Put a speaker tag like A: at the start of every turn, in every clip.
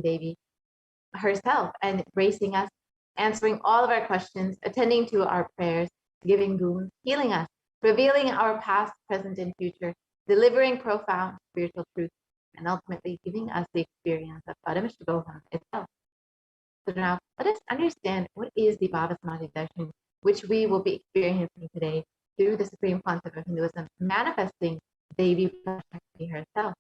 A: Devi herself and embracing us, answering all of our questions, attending to our prayers, giving boons, healing us, revealing our past, present, and future, delivering profound spiritual truth, and ultimately giving us the experience of Paramashivoham itself. So now let us understand what is the Bhava Samadhi Darshan, which we will be experiencing today through the Supreme Concept of Hinduism, manifesting Devi Shakti herself.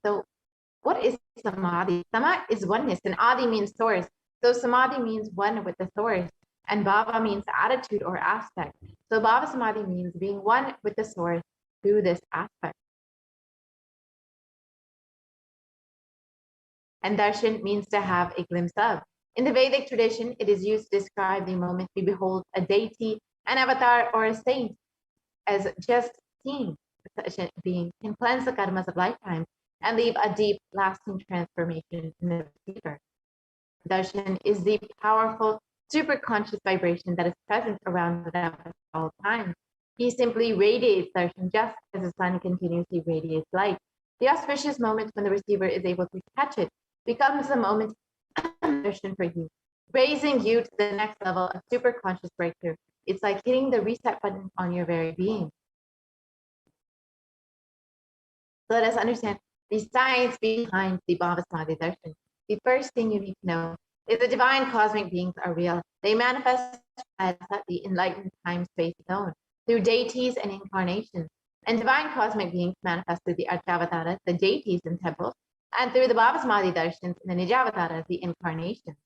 A: So what is Samadhi? Sama is oneness, and Adi means source. So Samadhi means one with the source, and Bhava means attitude or aspect. So Bhava Samadhi means being one with the source through this aspect. And darshan means to have a glimpse of. In the Vedic tradition, it is used to describe the moment we behold a deity, an avatar, or a saint, as just seeing such a being can cleanse the karmas of lifetimes and leave a deep, lasting transformation in the receiver. Darshan is the powerful, superconscious vibration that is present around them at all times. He simply radiates darshan just as the sun continuously radiates light. The auspicious moment when the receiver is able to catch it becomes the moment of darshan for you, raising you to the next level of superconscious breakthrough. It's like hitting the reset button on your very being. So let us understand the science behind the Bhava Samadhi Darshan. The first thing you need to know is the divine cosmic beings are real. They manifest as the enlightened time-space zone through deities and incarnations. And divine cosmic beings manifest through the Archavataras, the deities in temples, and through the Bhava Samadhi Darshans, the Nijavataras, the incarnations.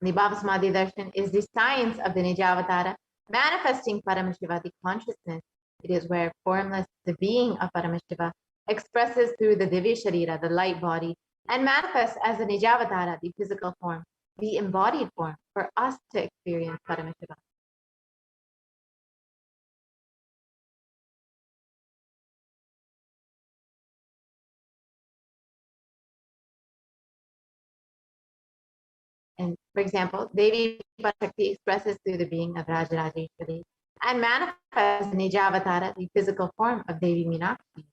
A: The Bhava Samadhi Darshan is the science of the Nijavatara, manifesting Paramashiva, the consciousness. It is where formless, the being of Paramashiva, expresses through the Divya Sharira, the light body, and manifests as the Nijavatara, the physical form, the embodied form, for us to experience Paramashiva. And for example, Devi Shakti expresses through the being of Rajarajeshwari and manifests the Nijavatara, the physical form of Devi Meenakshi.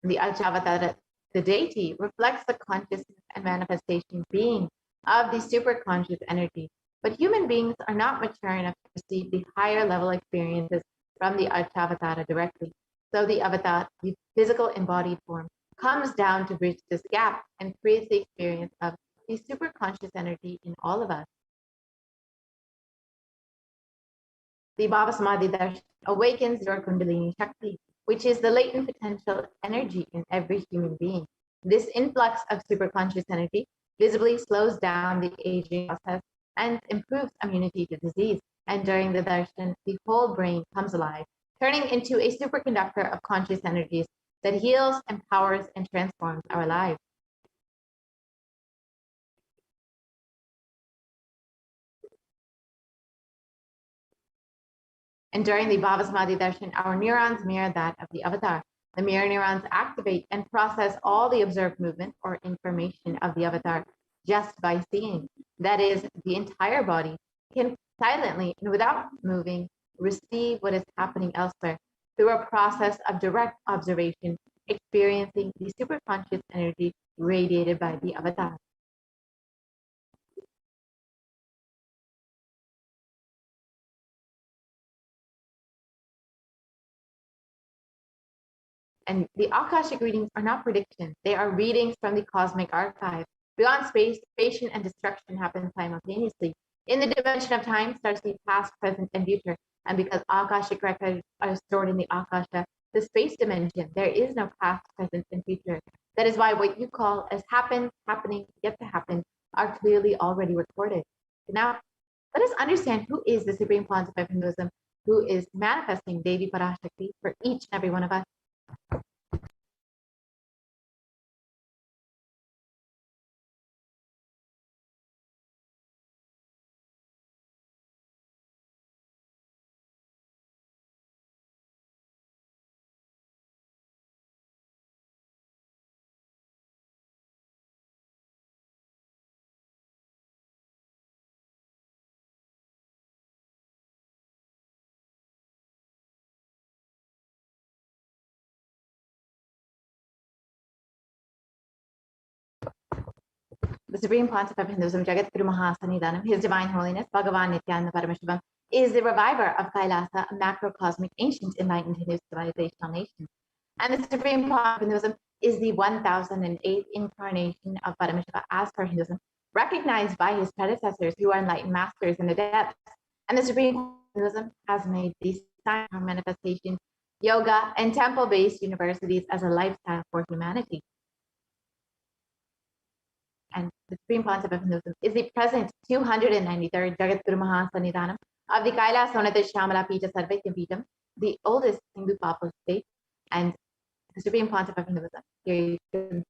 A: The Archavatara, the deity, reflects the consciousness and manifestation being of the superconscious energy. But human beings are not mature enough to receive the higher level experiences from the Archavatara directly. So the avatar, the physical embodied form, comes down to bridge this gap and creates the experience of the superconscious energy in all of us. The Bhava Samadhi Darshan awakens your Kundalini Shakti, which is the latent potential energy in every human being. This influx of superconscious energy visibly slows down the aging process and improves immunity to disease. And during the darshan, the whole brain comes alive, turning into a superconductor of conscious energies that heals, empowers, and transforms our lives. And during the Bhava Samadhi Darshan, our neurons mirror that of the avatar. The mirror neurons activate and process all the observed movement or information of the avatar just by seeing. That is, the entire body can silently and without moving receive what is happening elsewhere through a process of direct observation, experiencing the superconscious energy radiated by the avatar. And the Akashic readings are not predictions. They are readings from the cosmic archive. Beyond space, creation and destruction happen simultaneously. In the dimension of time, stars see past, present, and future. And because Akashic records are stored in the Akasha, the space dimension, there is no past, present, and future. That is why what you call as happened, happening, yet to happen, are clearly already recorded. Now, let us understand who is the Supreme Pontiff of Hinduism, who is manifesting Devi Parashakti for each and every one of us. The Supreme Pontiff of Hinduism, Jagat Guru Mahasannidhanam, His Divine Holiness, Bhagavan Nithyananda Paramashivam, is the reviver of Kailasa, a macrocosmic ancient enlightened Hindu civilizational nation. And the Supreme Pontiff of Hinduism is the 1008th incarnation of Paramashiva as per Hinduism, recognized by his predecessors who are enlightened masters and adepts. And the Supreme Pontiff of Hinduism has made these science manifestations, yoga, and temple-based universities as a lifestyle for humanity. And the Supreme Pontiff of Hinduism is the present 293rd Jagat Guru Mahasannidhanam of the Kailasa Shamala Pita Sarvaitya Pitam, the oldest Hindu papal state, and the Supreme Pontiff of Hinduism,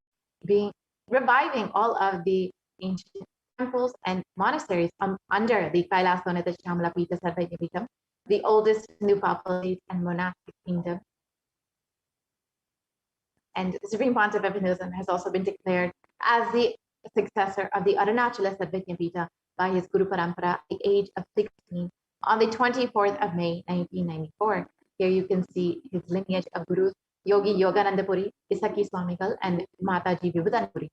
A: being reviving all of the ancient temples and monasteries under the Kailasa Shamala Pita Sarvaitya Pitam, the oldest Hindu papal state and monastic kingdom. And the Supreme Pontiff of Hinduism has also been declared as the successor of the Arunachala Sadvijnapita by his Guru Parampara at the age of 16 on the 24th of May, 1994. Here you can see his lineage of Gurus Yogi Yoganandapuri, Isaki Swamigal, and Mataji Vibhudanapuri.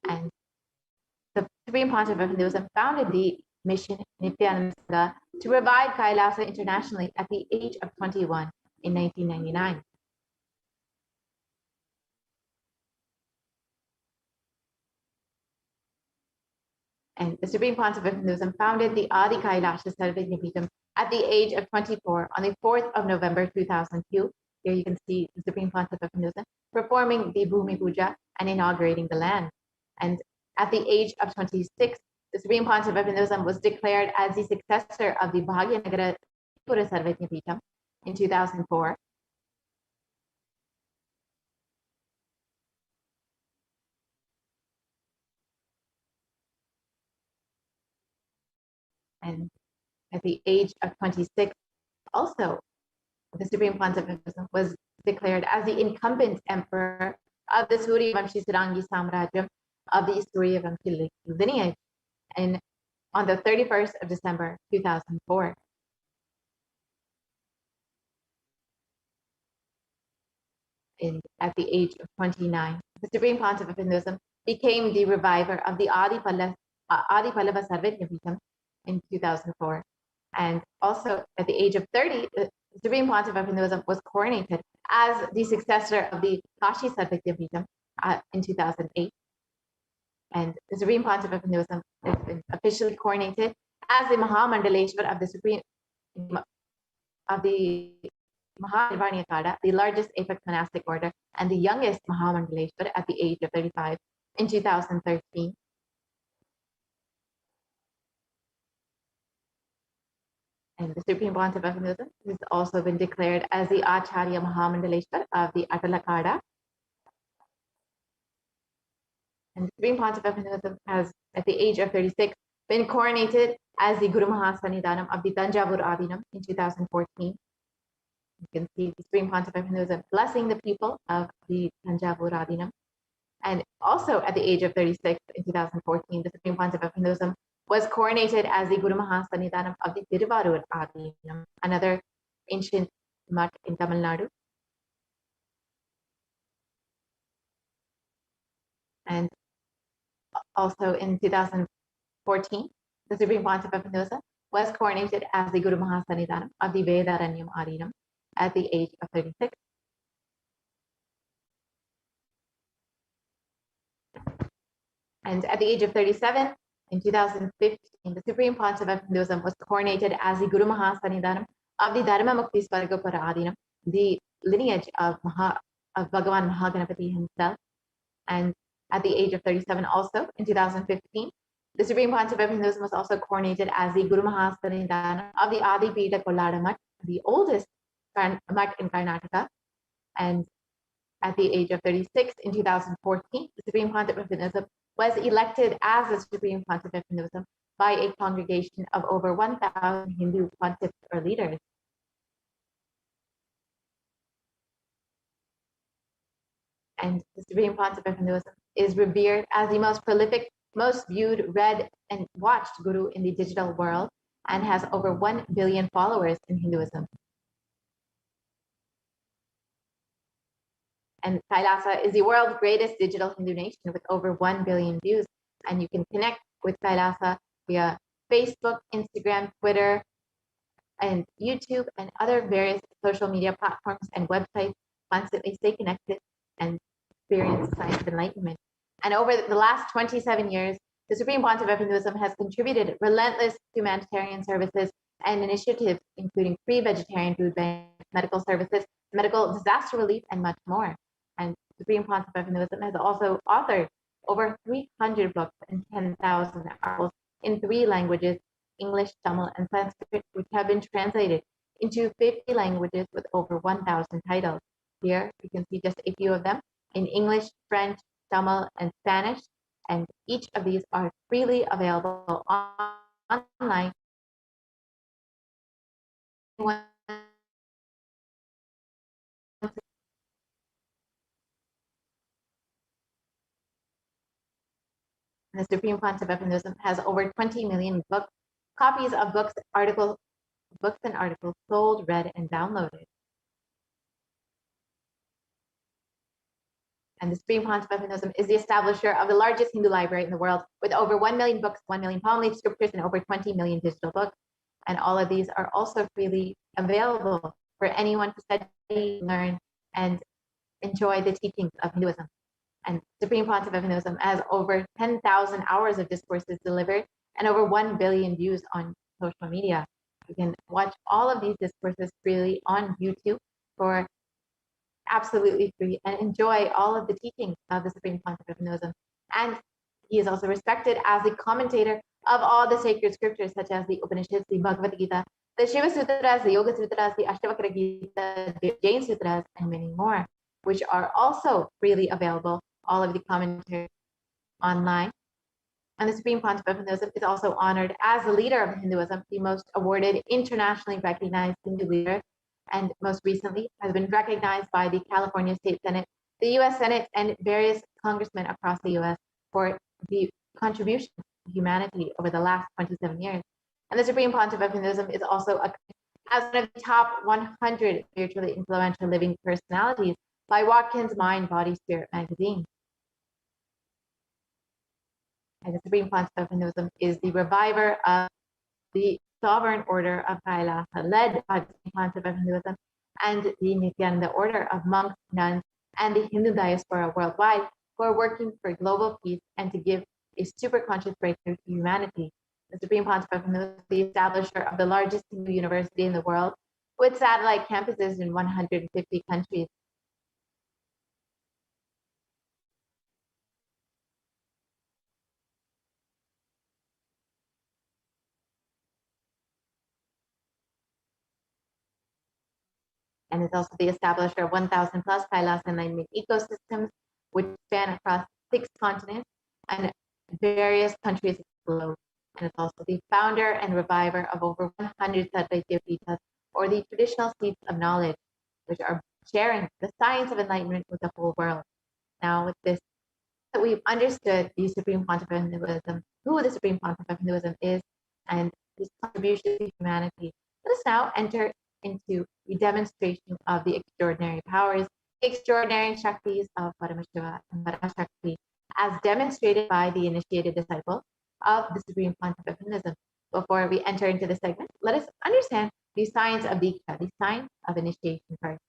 A: And the Supreme Pontiff of Hinduism founded the mission Nithyananda to revive Kailasa internationally at the age of 21 in 1999. And the Supreme Pontiff of Hinduism founded the Adi Kailasa Sarvajnapitam at the age of 24 on the 4th of November 2002. Here you can see the Supreme Pontiff of Hinduism performing the Bhumi Puja and inaugurating the land. And at the age of 26, the Supreme Pontiff of Hinduism was declared as the successor of the Bhagyanagara Pura Sarvajnapitam in 2004. And at the age of 26, also, the Supreme Pontiff of Hinduism was declared as the incumbent emperor of the Suryavamshi Sarangi Samrajyam of the Suryavamshi lineage, and on the 31st of December 2004. At the age of 29, the Supreme Pontiff of Hinduism became the reviver of the Adi Pallava Sarvajnapitam in 2004. And also at the age of 30, the Supreme Pontiff of Hinduism was coronated as the successor of the Kashi Sarvajnapitam in 2008. And the Supreme Pontiff of Hinduism has been officially coronated as the Mahamandaleshwar of the Mahanirvaniya Kada, the largest Apex monastic order and the youngest Mahamandaleshwar at the age of 35 in 2013. And the Supreme Pontiff of Hinduism has also been declared as the Acharya Mahamandaleshwar of the Atalakada. And the Supreme Pontiff of Hinduism has, at the age of 36, been coronated as the Guru Mahasannidhanam of the Tanjavur Adinam in 2014. You can see the Supreme Pontiff of Hinduism blessing the people of the Tanjavur Adinam. And also at the age of 36 in 2014, the Supreme Pontiff of Hinduism was coronated as the Guru Mahasannidhanam of the Tiruvarur Adinam, another ancient mutt in Tamil Nadu. And also in 2014, the Supreme Pontiff of Hinduism was coronated as the Guru Mahasannidhanam of the Vedaranyam Adinam at the age of 36. And at the age of 37, in 2015, the Supreme Pontiff of Hinduism was coronated as the Guru Mahasannidhanam of the Dharma Mukti Svargaparadinam, the lineage of Bhagavan Mahaganapati himself. And at the age of 37 also, in 2015, the Supreme Pontiff of Hinduism was also coronated as the Guru Mahasannidhanam of the Adi Pita Kollada Mutt, the oldest mutt in Karnataka. And at the age of 36, in 2014, the Supreme Pontiff of Hinduism was elected as the Supreme Pontiff of Hinduism by a congregation of over 1,000 Hindu pontiffs or leaders. And the Supreme Pontiff of Hinduism is revered as the most prolific, most viewed, read, and watched guru in the digital world, and has over 1 billion followers in Hinduism. And Kailasa is the world's greatest digital Hindu nation with over 1 billion views. And you can connect with Kailasa via Facebook, Instagram, Twitter, and YouTube, and other various social media platforms and websites. Constantly stay connected and experience the science of enlightenment. And over the last 27 years, the Supreme Pontiff of Hinduism has contributed relentless humanitarian services and initiatives, including free vegetarian food banks, medical services, medical disaster relief, and much more. And the Supreme Pontiff of Hinduism has also authored over 300 books and 10,000 articles in 3 languages, English, Tamil, and Sanskrit, which have been translated into 50 languages with over 1,000 titles. Here you can see just a few of them in English, French, Tamil, and Spanish, and each of these are freely available online. The Supreme Pontiff of Hinduism has over 20 million copies of books and articles sold, read, and downloaded. And the Supreme Pontiff of Hinduism is the establisher of the largest Hindu library in the world, with over 1 million books, 1 million palm leaf scriptures, and over 20 million digital books. And all of these are also freely available for anyone to study, learn, and enjoy the teachings of Hinduism. And Supreme Pontiff of Hinduism has over 10,000 hours of discourses delivered and over 1 billion views on social media. You can watch all of these discourses freely on YouTube for absolutely free and enjoy all of the teachings of the Supreme Pontiff of Hinduism. And he is also respected as a commentator of all the sacred scriptures, such as the Upanishads, the Bhagavad Gita, the Shiva Sutras, the Yoga Sutras, the Ashtavakra Gita, the Jain Sutras, and many more, which are also freely available, all of the commentaries online. And the Supreme Pontiff of Hinduism is also honored as the leader of Hinduism, the most awarded, internationally recognized Hindu leader, and most recently has been recognized by the California State Senate, the US Senate, and various congressmen across the US for the contribution to humanity over the last 27 years. And the Supreme Pontiff of Hinduism is also as one of the top 100 spiritually influential living personalities by Watkins Mind, Body, Spirit magazine. And the Supreme Pontiff of Hinduism is the reviver of the Sovereign Order of Kailasa, led by the Supreme Pontiff of Hinduism and the Nithyananda Order of monks, nuns, and the Hindu diaspora worldwide, who are working for global peace and to give a super conscious breakthrough to humanity. The Supreme Pontiff of Hinduism is the establisher of the largest Hindu university in the world, with satellite campuses in 150 countries. And is also the establisher of 1,000 plus Kailasa enlightenment ecosystems, which span across 6 continents and various countries of the globe. And it's also the founder and reviver of over 100 Satsang, or the traditional seats of knowledge, which are sharing the science of enlightenment with the whole world. Now, with this, we've understood the Supreme Pontiff of Hinduism, who the Supreme Pontiff of Hinduism is, and his contribution to humanity. Let us now enter into the demonstration of the extraordinary powers, extraordinary Shaktis of Paramashiva and Parashakti, as demonstrated by the initiated disciple of the Supreme Pontiff of Hinduism. Before we enter into the segment, let us understand the science of Diksha, the science of initiation first.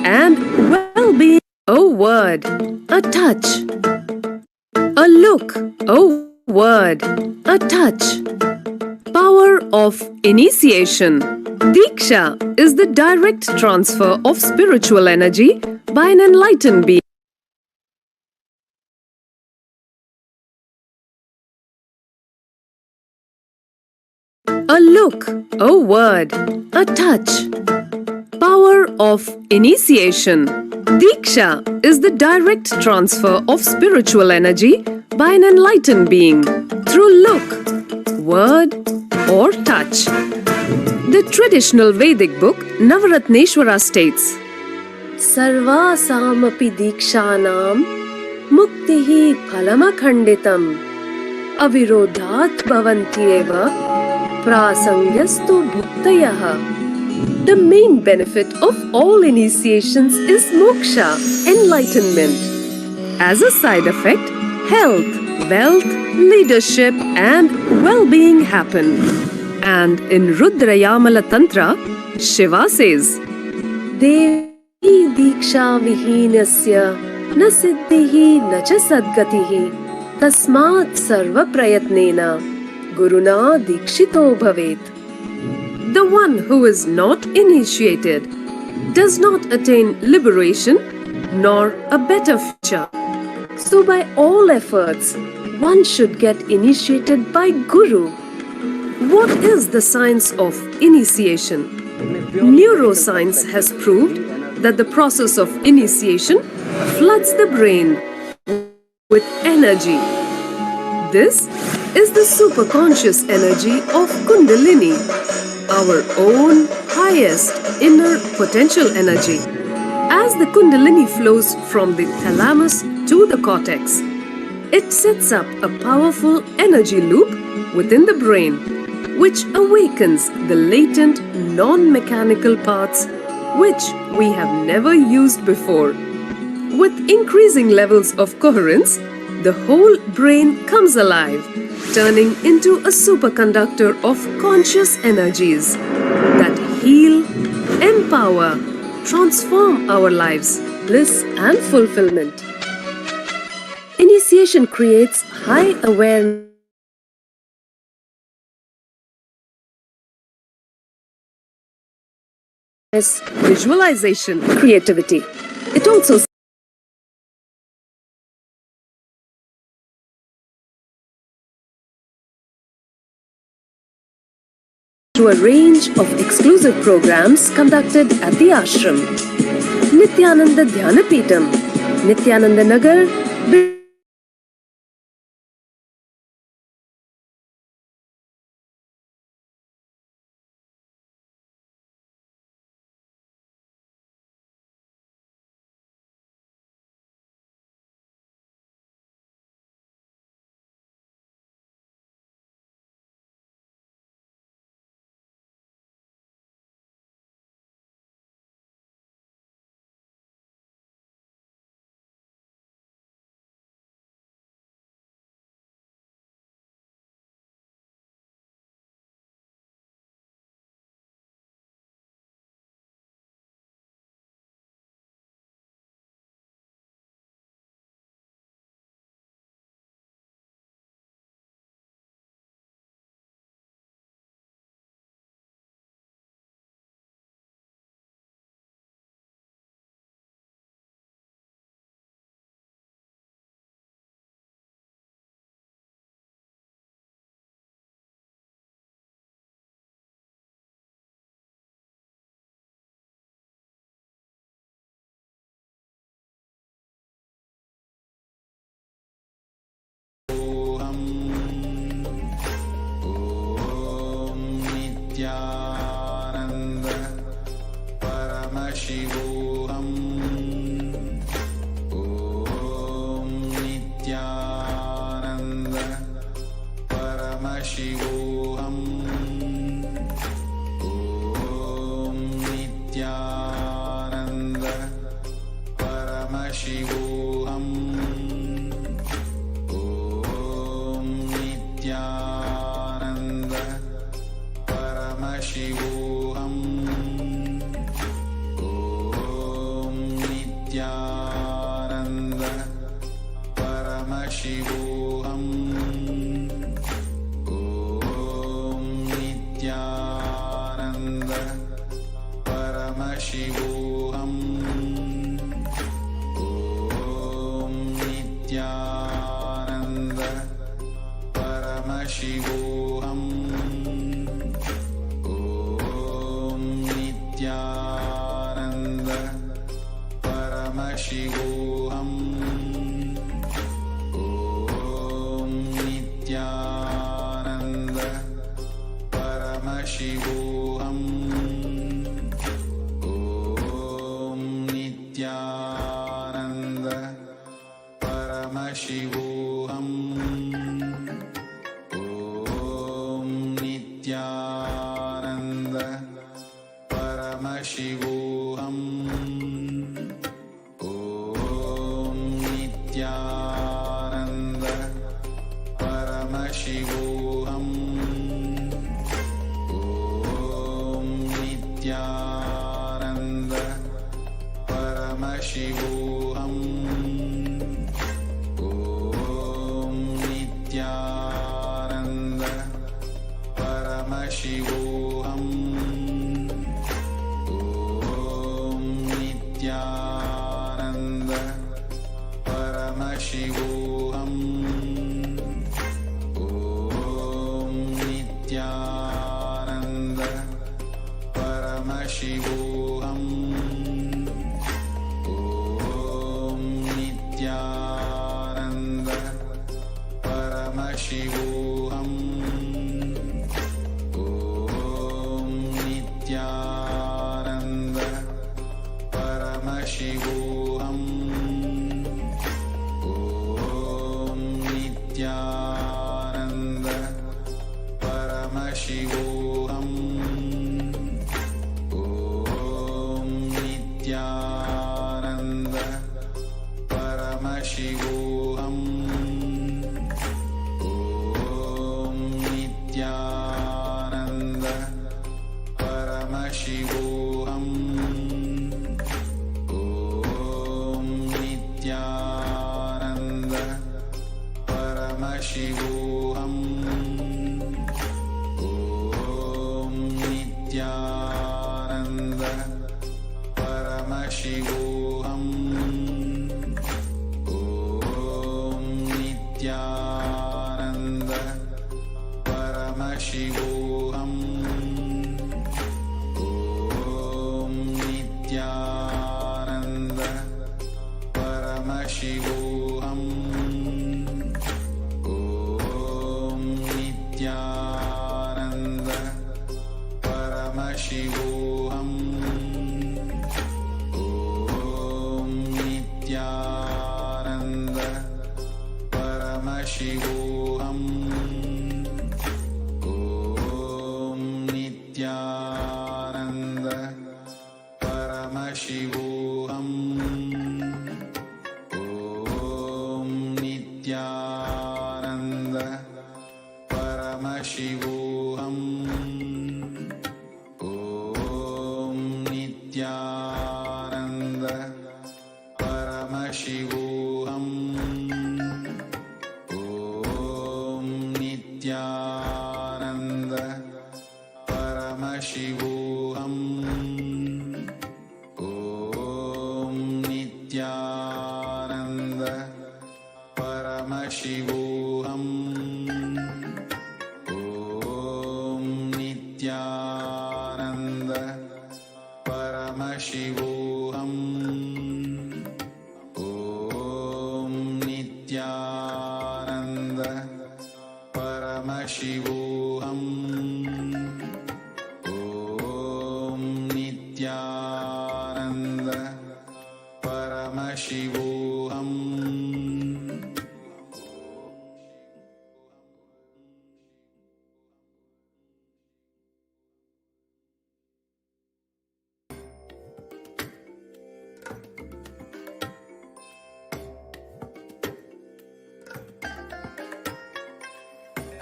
B: and well-being. A word, a touch. A look, a word, a touch. Power of initiation. Diksha is the direct transfer of spiritual energy by an enlightened being. A look, a word, a touch. Power of initiation. Diksha is the direct transfer of spiritual energy by an enlightened being through look, word, or touch. The traditional Vedic book Navaratneshwara states, Sarvasamapi dikshanam muktihi phalamakhanditam avirodhat bhavantyeva prasangyastu bhuktayaha. The main benefit of all initiations is moksha, enlightenment. As a side effect, health, wealth, leadership and well-being happen. And in Rudrayamala Tantra, Shiva says, Devi diksha vihinasya na siddhihi na cha sadgatihi tasmat sarva prayatnena guruna dikshito bhavet. The one who is not initiated does not attain liberation nor a better future. So by all efforts, one should get initiated by Guru. What is the science of initiation? Neuroscience has proved that the process of initiation floods the brain with energy. This is the superconscious energy of Kundalini, our own highest inner potential energy. As the Kundalini flows from the thalamus to the cortex, it sets up a powerful energy loop within the brain, which awakens the latent non-mechanical parts which we have never used before. With increasing levels of coherence, the whole brain comes alive, turning into a superconductor of conscious energies that heal, empower, transform our lives, bliss and fulfillment. Initiation creates high awareness, visualization, creativity. It also to a range of exclusive programs conducted at the ashram. Nithyananda Dhyanapitham, Nithyananda Nagar,
C: Nithyananda Paramashivoham. Om Nithyananda Paramashivoham. Om Nithyananda Paramashivoham. Om Nithyananda Paramashivoham. Om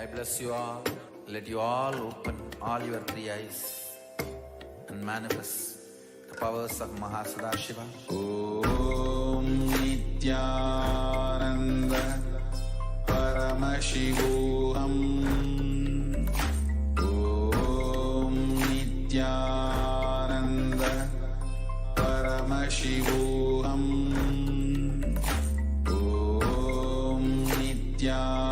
D: I bless you all. Let you all open all your three eyes and manifest the powers of Mahasadashiva.
C: Om Nithyananda Paramashivoham. Om Nithyananda Paramashivoham. Om Nithyananda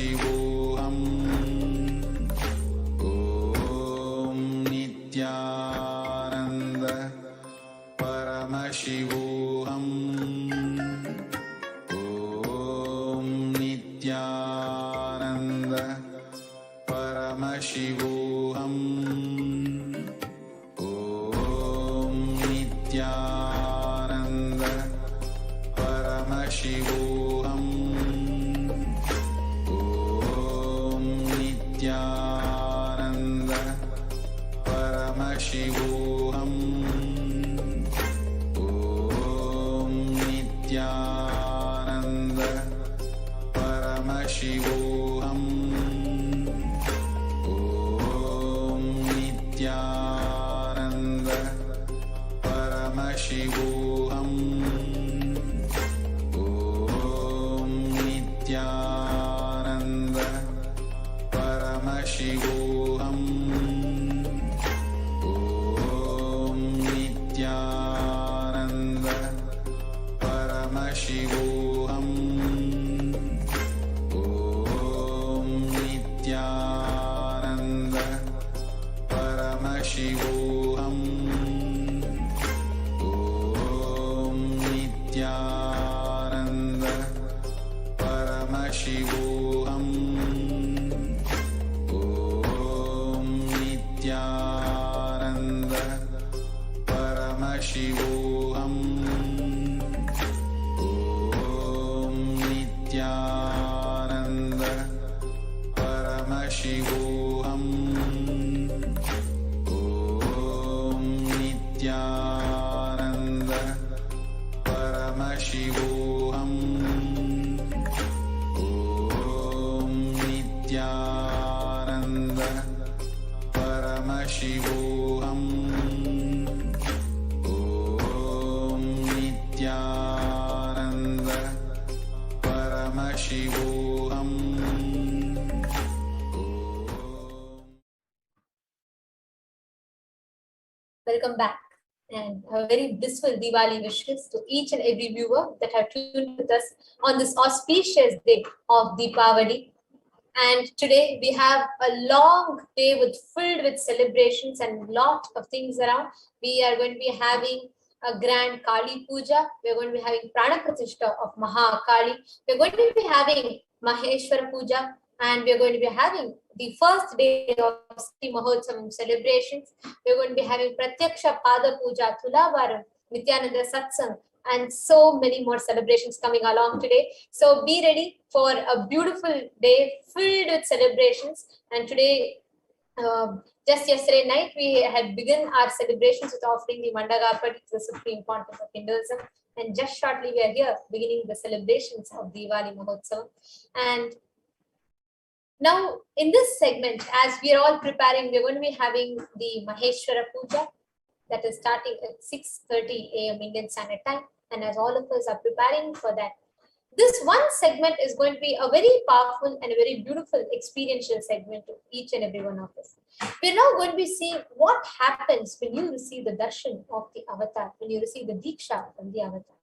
C: Paramashivoham. Om Nithyananda Paramashivoham. Om Nithyananda Paramashivoham. Om Nithyananda Paramashivoham. Om Nithyananda Paramashivoham. Om Nithyananda Paramashivoham. Om Nithyananda Paramashivoham. Om Nithyananda Paramashivoham. Om Nithyananda Paramashivoham. Om Nithyananda Paramashivoham. Om Nithyananda Paramashivoham. Om Nithyananda Paramashivoham. Om Nithyananda Paramashivoham. Om Nithyananda Paramashivoham. Om Nithyananda Paramashivoham. Om Nithyananda Paramashivoham.
E: Welcome back, and a very blissful Diwali wishes to each and every viewer that have tuned with us on this auspicious day of Deepavali. And today we have a long day filled with celebrations and lot of things around. We are going to be having a grand Kali Puja. We're going to be having Prana Pratishtha of Maha Kali. We're going to be having Maheshwara Puja, and we're going to be having the first day of Sri Mahotsavam celebrations. We're going to be having Pratyaksha Pada Puja, Tulavaram, Nithyananda Satsang, and so many more celebrations coming along today. So be ready for a beautiful day filled with celebrations. And today, just yesterday night, we had begun our celebrations with offering the Mandagapati to the Supreme Pontiff of Hinduism. And just shortly, we are here beginning the celebrations of Diwali Mahotsav. And now, in this segment, as we are all preparing, we're going to be having the Maheshwara Puja that is starting at 6:30 a.m. Indian Standard Time. And as all of us are preparing for that, this one segment is going to be a very powerful and a very beautiful experiential segment to each and every one of us. We're now going to be seeing what happens when you receive the darshan of the avatar, when you receive the diksha from the avatar.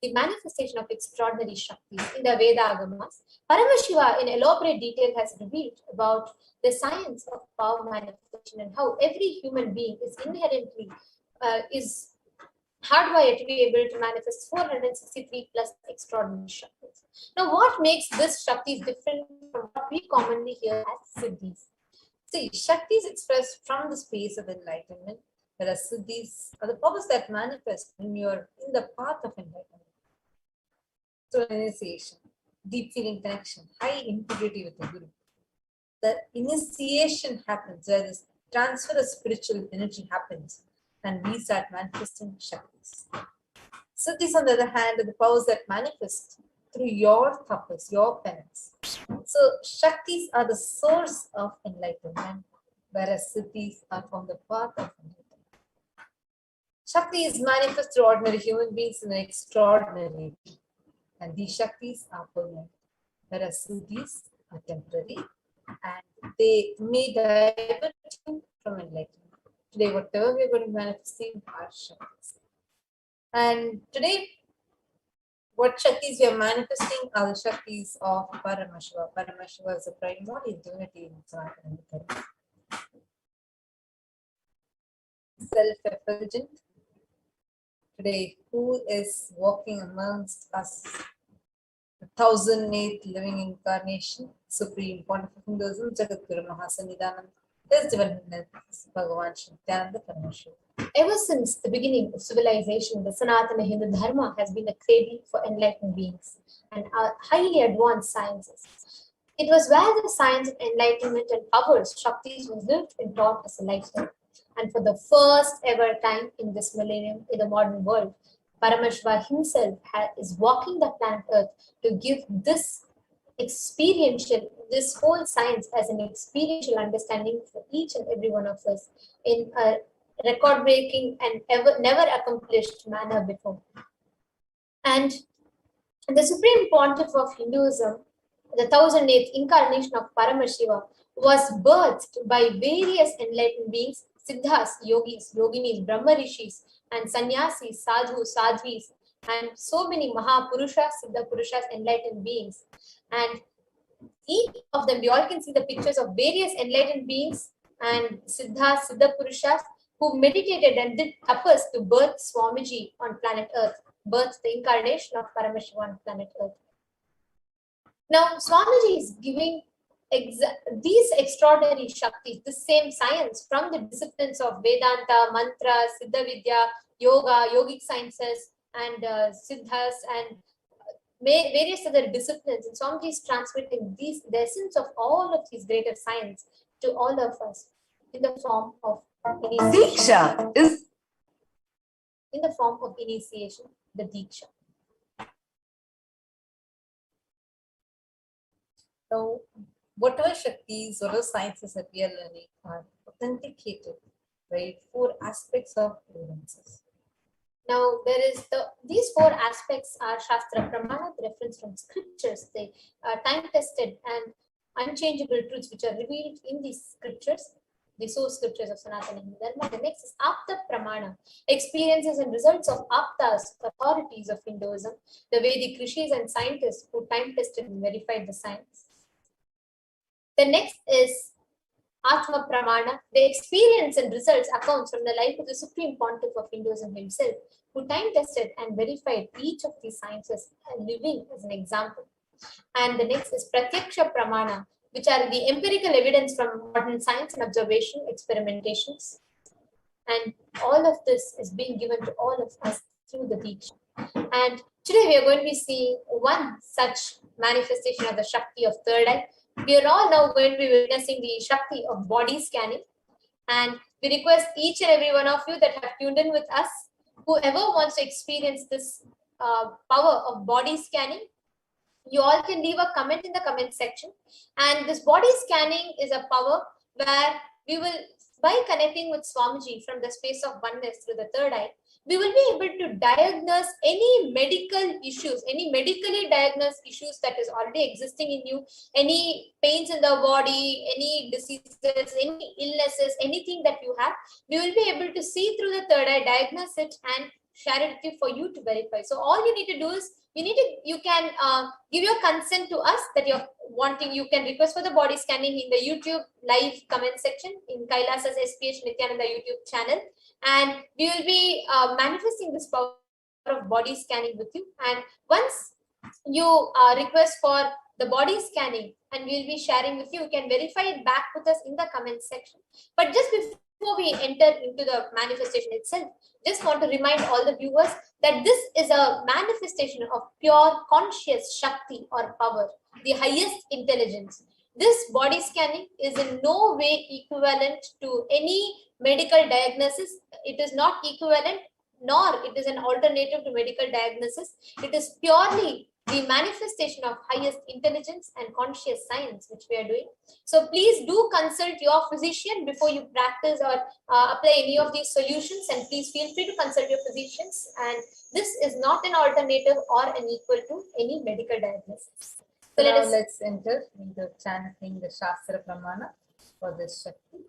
E: The manifestation of extraordinary Shakti in the Veda Agamas. Paramashiva in elaborate detail has revealed about the science of power manifestation and how every human being is inherently hardwired to be able to manifest 463 plus extraordinary Shaktis. Now, what makes this Shaktis different from what we commonly hear as Siddhis? See, Shaktis expressed from the space of enlightenment, whereas Siddhis are the powers that manifest when you're in the path of enlightenment. So, initiation, deep feeling connection, high integrity with the Guru. The initiation happens, where this transfer of spiritual energy happens, and we start manifesting Shaktis. Siddhis, on the other hand, are the powers that manifest through your tapas, your penance. So, Shaktis are the source of enlightenment, whereas Siddhis are from the path of enlightenment. Shakti is manifest through ordinary human beings in an extraordinary way, and these Shaktis are permanent, whereas Siddhis are temporary and they may divert you from enlightenment. Today, whatever we are going to manifest are Shaktis. And today, what Shaktis we are manifesting are the Shaktis of Paramashiva. Paramashiva is the primordial divinity in Sanatana Dharma. Self-effulgent. Today, who is walking amongst us? The 1008th living incarnation, Supreme Pontiff of Hinduism, Jagadguru Mahasannidhananda, His Divineness, Bhagavan Nithyananda Paramashivam. Ever since the beginning of civilization, the Sanatana Hindu Dharma has been a cradle for enlightened beings and highly advanced sciences. It was where the science of enlightenment and powers, Shaktis, was lived and taught as a lifestyle. And for the first ever time in this millennium, in the modern world, Paramashiva himself is walking the planet Earth to give this whole science as an experiential understanding for each and every one of us in a record-breaking and never accomplished manner before. And the Supreme Pontiff of Hinduism, the 1008th incarnation of Paramashiva, was birthed by various enlightened beings, Siddhas, Yogis, Yoginis, Brahma Rishis, and Sannyasis, Sadhus, Sadhvis, and so many Mahapurushas, Siddha Purushas, enlightened beings. And each of them, we all can see the pictures of various enlightened beings and Siddhas, Siddha Purushas, who meditated and did tapas to birth Swamiji on planet Earth, birth the incarnation of Paramashiva on planet Earth. Now, Swamiji is giving these extraordinary Shaktis, the same science from the disciplines of Vedanta, Mantra, Siddha Vidya, Yoga, Yogic sciences, and Siddhas, and various other disciplines. And Swamiji is transmitting the essence of all of these greater science to all of us in the form of initiation. In the form of initiation, the Diksha. So, whatever Shaktis, whatever sciences that we are learning are authenticated by 4 aspects of evidences. Now, these 4 aspects are Shastra Pramana, the reference from scriptures, the time-tested and unchangeable truths which are revealed in these scriptures, the source scriptures of Sanatana Hindu Dharma. The next is Apta Pramana, experiences and results of Aptas, authorities of Hinduism, the Vedic rishis and scientists who time-tested and verified the science. The next is Atma Pramana, the experience and results accounts from the life of the Supreme Pontiff of Hinduism himself, who time-tested and verified each of these sciences, living as an example. And the next is Pratyaksha Pramana, which are the empirical evidence from modern science and observation, experimentations. And all of this is being given to all of us through the Diksha. And today we are going to be seeing one such manifestation of the Shakti of third eye. We are all now going to be witnessing the Shakti of body scanning. And we request each and every one of you that have tuned in with us, whoever wants to experience this power of body scanning, you all can leave a comment in the comment section. And this body scanning is a power where we will, by connecting with Swamiji from the space of oneness through the third eye, we will be able to diagnose any medical issues, any medically diagnosed issues that is already existing in you, any pains in the body, any diseases, any illnesses, anything that you have, we will be able to see through the third eye, diagnose it, and share it with you for you to verify. So all you need to do is, you can give your consent to us that you're wanting. You can request for the body scanning in the YouTube live comment section in Kailasa's HDH Nithyananda YouTube channel. And we will be manifesting this power of body scanning with you. And once you request for the body scanning and we'll be sharing with you, you can verify it back with us in the comment section. But just before we enter into the manifestation itself, just want to remind all the viewers that this is a manifestation of pure conscious Shakti or power, the highest intelligence. This body scanning is in no way equivalent to any medical diagnosis. It is not equivalent, nor it is an alternative to medical diagnosis. It is purely the manifestation of highest intelligence and conscious science which we are doing. So please do consult your physician before you practice or apply any of these solutions, and please feel free to consult your physicians. And this is not an alternative or an equal to any medical diagnosis. So let's enter into chanting the Shastra Pramana for this Shakti.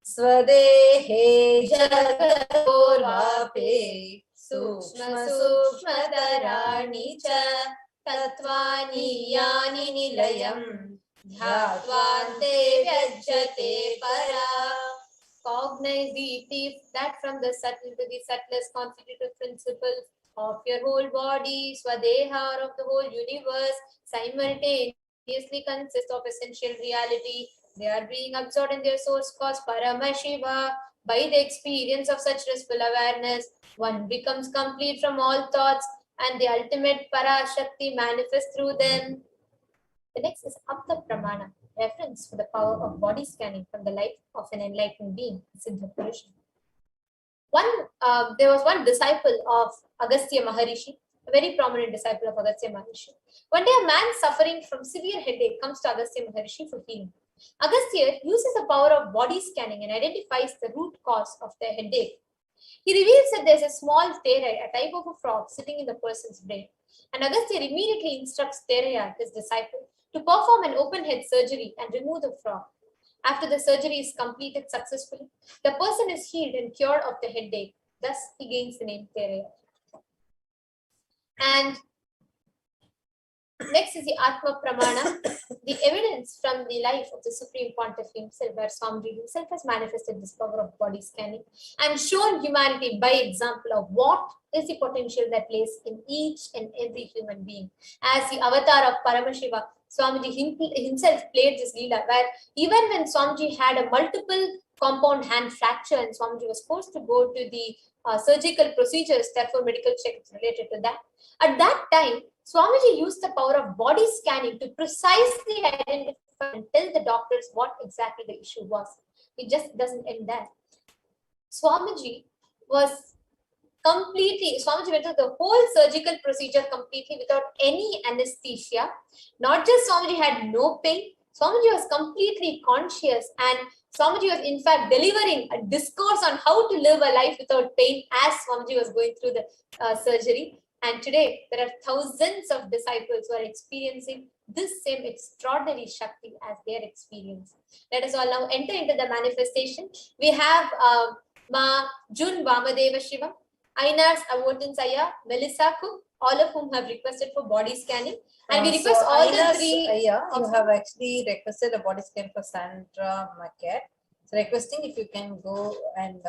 E: Swadehe Jagatorvape Sukshma Sukshmadarani cha Tattvani Yani Nilayam Dhyatvante Vyajyate Para. Cognize the thief that from the subtle to the subtlest constitutive principles of your whole body, Swadeha, or of the whole universe, simultaneously consist of essential reality. They are being absorbed in their source cause Paramashiva. By the experience of such restful awareness, one becomes complete from all thoughts and the ultimate Parashakti manifests through them. The next is Apta Pramana, reference to the power of body scanning from the life of an enlightened being, Siddha Purusha. There was one disciple of Agastya Maharishi, a very prominent disciple of Agastya Maharishi. One day, a man suffering from severe headache comes to Agastya Maharishi for healing. Agastya uses the power of body scanning and identifies the root cause of the headache. He reveals that there's a small Teraya, a type of a frog, sitting in the person's brain. And Agastya immediately instructs Teraya, his disciple, to perform an open head surgery and remove the frog. After the surgery is completed successfully, the person is healed and cured of the headache. Thus, he gains the name Teraya. And next is the Atma Pramana, the evidence from the life of the Supreme Pontiff himself, where Swamiji himself has manifested this power of body scanning and shown humanity by example of what is the potential that lays in each and every human being. As the avatar of Paramashiva, Swamiji himself played this Leela, where even when Swamiji had a multiple compound hand fracture and Swamiji was forced to go to the surgical procedures, therefore medical checks related to that. At that time, Swamiji used the power of body scanning to precisely identify and tell the doctors what exactly the issue was. It just doesn't end there. Swamiji went through the whole surgical procedure completely without any anesthesia. Not just Swamiji had no pain, Swamiji was completely conscious, and Swamiji was in fact delivering a discourse on how to live a life without pain as Swamiji was going through the surgery. And today, there are thousands of disciples who are experiencing this same extraordinary Shakti as their experience. Let us all now enter into the manifestation. We have Ma Jun Vamadeva Shivam, Ainar's Avotinsaya, Melissa Cook, all of whom have requested for body scanning. And we request all the three.
F: You have actually requested a body scan for Sandra Marquette. So requesting if you can go and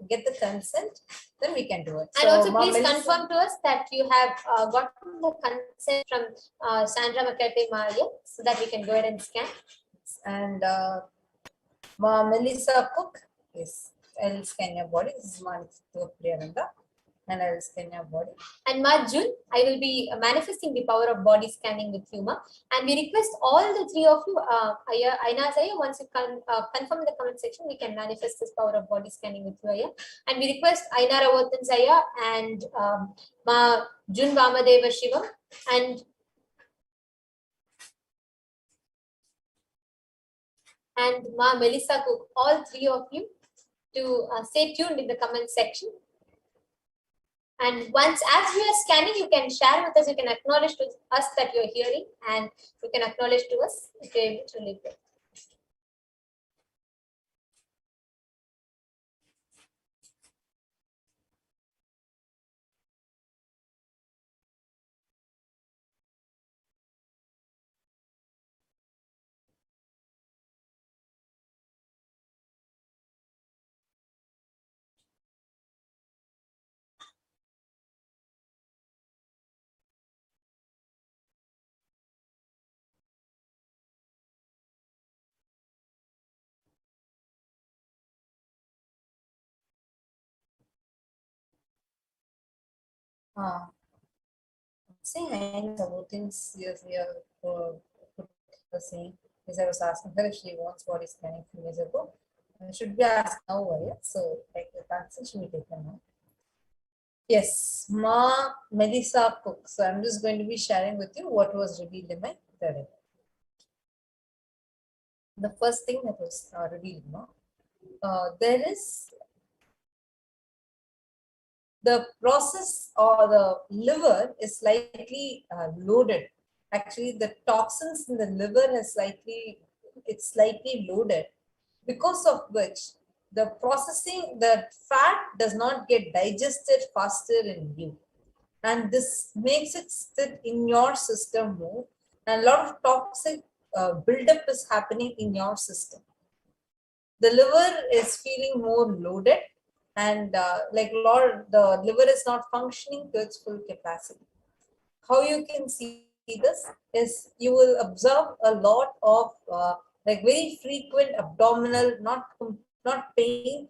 F: get the consent, then we can do it.
E: And also please confirm to us that you have gotten the consent from Sandra Makate Maria so that we can go ahead and scan.
F: And Melissa Cook, yes, I'll scan your body. This is Priyananda. And I will scan your body.
E: And Ma Jun, I will be manifesting the power of body scanning with you, Ma. And we request all the three of you, Aina Saya, once you confirm in the comment section, we can manifest this power of body scanning with you, Aya. And we request Aina Ravatan Saya and Ma Jun Vamadeva Shivam and Ma Melissa Cook, all three of you, to stay tuned in the comment section. And once, as you are scanning, you can share with us, you can acknowledge to us that you are hearing, and you can acknowledge to us if you are able to live it.
F: Saying about things we are saying, as I was asking her if she wants body scanning few years ago. Should be asked now, right? So like the consent should be taken now. Yes, Ma Melissa Cook. So I'm just going to be sharing with you what was revealed in my third eye. The first thing that was revealed, there is the process, or the liver is slightly loaded. Actually, the toxins in the liver is slightly loaded, because of which the processing, the fat does not get digested faster in you. And this makes it sit in your system more. And a lot of toxic buildup is happening in your system. The liver is feeling more loaded, and the liver is not functioning to its full capacity. How you can see this is you will observe a lot of very frequent abdominal, not pain,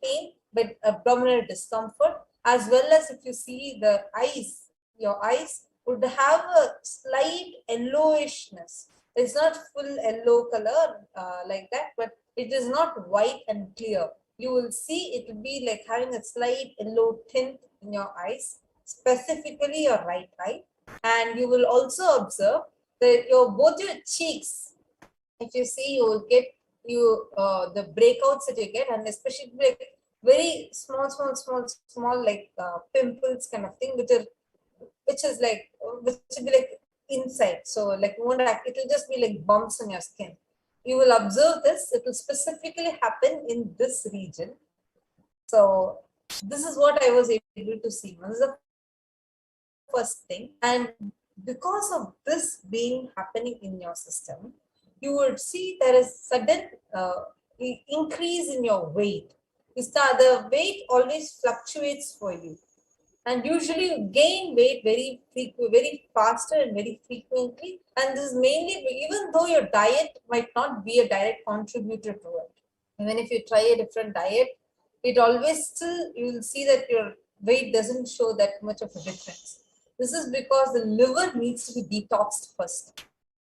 F: but abdominal discomfort, as well as if you see the eyes, your eyes would have a slight yellowishness. It's not full yellow color like that, but it is not white and clear. You will see it will be like having a slight yellow tint in your eyes, specifically your right eye. And you will also observe that both your cheeks, if you see, you will get the breakouts that you get, and especially like very small like pimples kind of thing, which will be like inside. So like it will just be like bumps on your skin. You will observe this. It will specifically happen in this region. So this is what I was able to see. This is the first thing. And because of this being happening in your system, you would see there is sudden increase in your weight. The weight always fluctuates for you. And usually you gain weight very faster and very frequently. And this is mainly, even though your diet might not be a direct contributor to it. Even if you try a different diet, it always still, you will see that your weight doesn't show that much of a difference. This is because the liver needs to be detoxed first.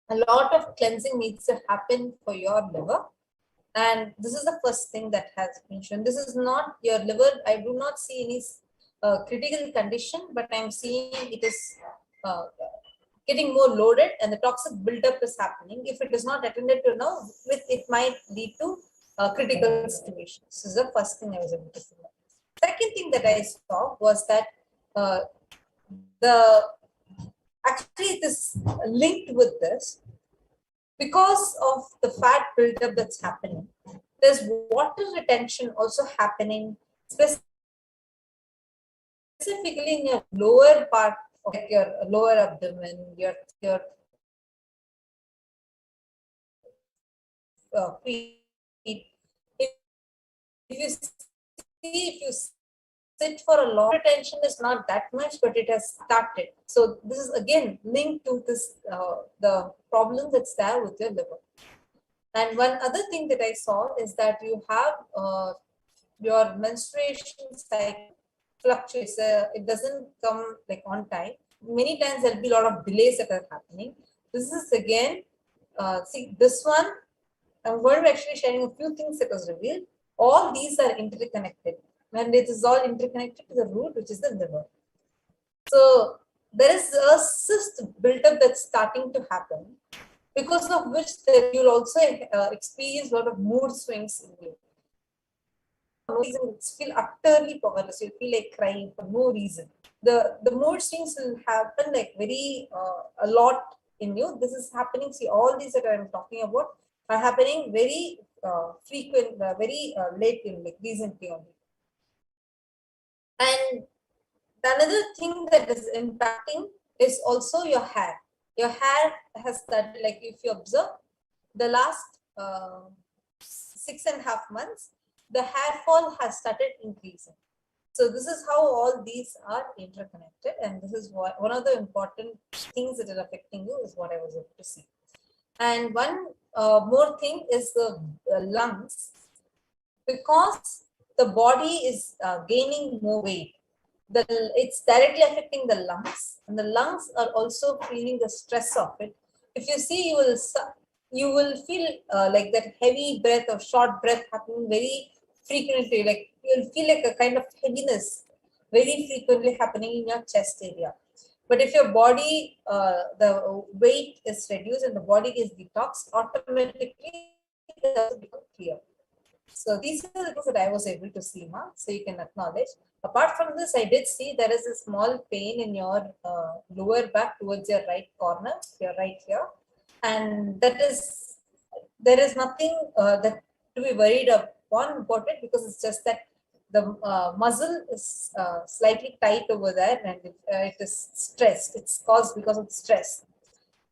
F: A lot of cleansing needs to happen for your liver. And this is the first thing that has been shown. This is not your liver. I do not see any critical condition, but I'm seeing it is getting more loaded and the toxic buildup is happening. If it is not attended to now, it might lead to critical situations. This is the first thing I was able to see. Second thing that I saw was that actually it is linked with this. Because of the fat buildup that's happening, there's water retention also happening, specifically in your lower part of your lower abdomen, your feet. If you sit for a long, retention is not that much, but it has started. So this is again linked to this the problem that's there with your liver. And one other thing that I saw is that you have your menstruation cycle fluctuates. It doesn't come like on time. Many times there'll be a lot of delays that are happening. This is again, see this one, I'm going to be actually sharing a few things that was revealed. All these are interconnected. And it is all interconnected to the root, which is the liver. So there is a cyst buildup that's starting to happen, because of which you'll also experience a lot of mood swings in you. For no reason, you feel utterly powerless. You feel like crying for no reason. The mood swings will happen like very a lot in you. This is happening. See, all these that I'm talking about are happening very frequent, very late in, like recently only. And another thing that is impacting is also your hair. Your hair has started, like if you observe the last 6.5 months, the hair fall has started increasing. So this is how all these are interconnected, and this is what one of the important things that are affecting you is what I was able to see. And one more thing is the lungs, because the body is gaining more weight. It's directly affecting the lungs, and the lungs are also feeling the stress of it. If you see, you will feel like that heavy breath or short breath happening very frequently. Like you'll feel like a kind of heaviness very frequently happening in your chest area. But if your body, the weight is reduced and the body is detoxed, automatically it will become clear. So these are the things that I was able to see, Ma. So you can acknowledge. Apart from this, I did see there is a small pain in your lower back towards your right corner, your right here, and there is nothing that to be worried one important because it's just that the muscle is slightly tight over there and it is stressed. It's caused because of stress.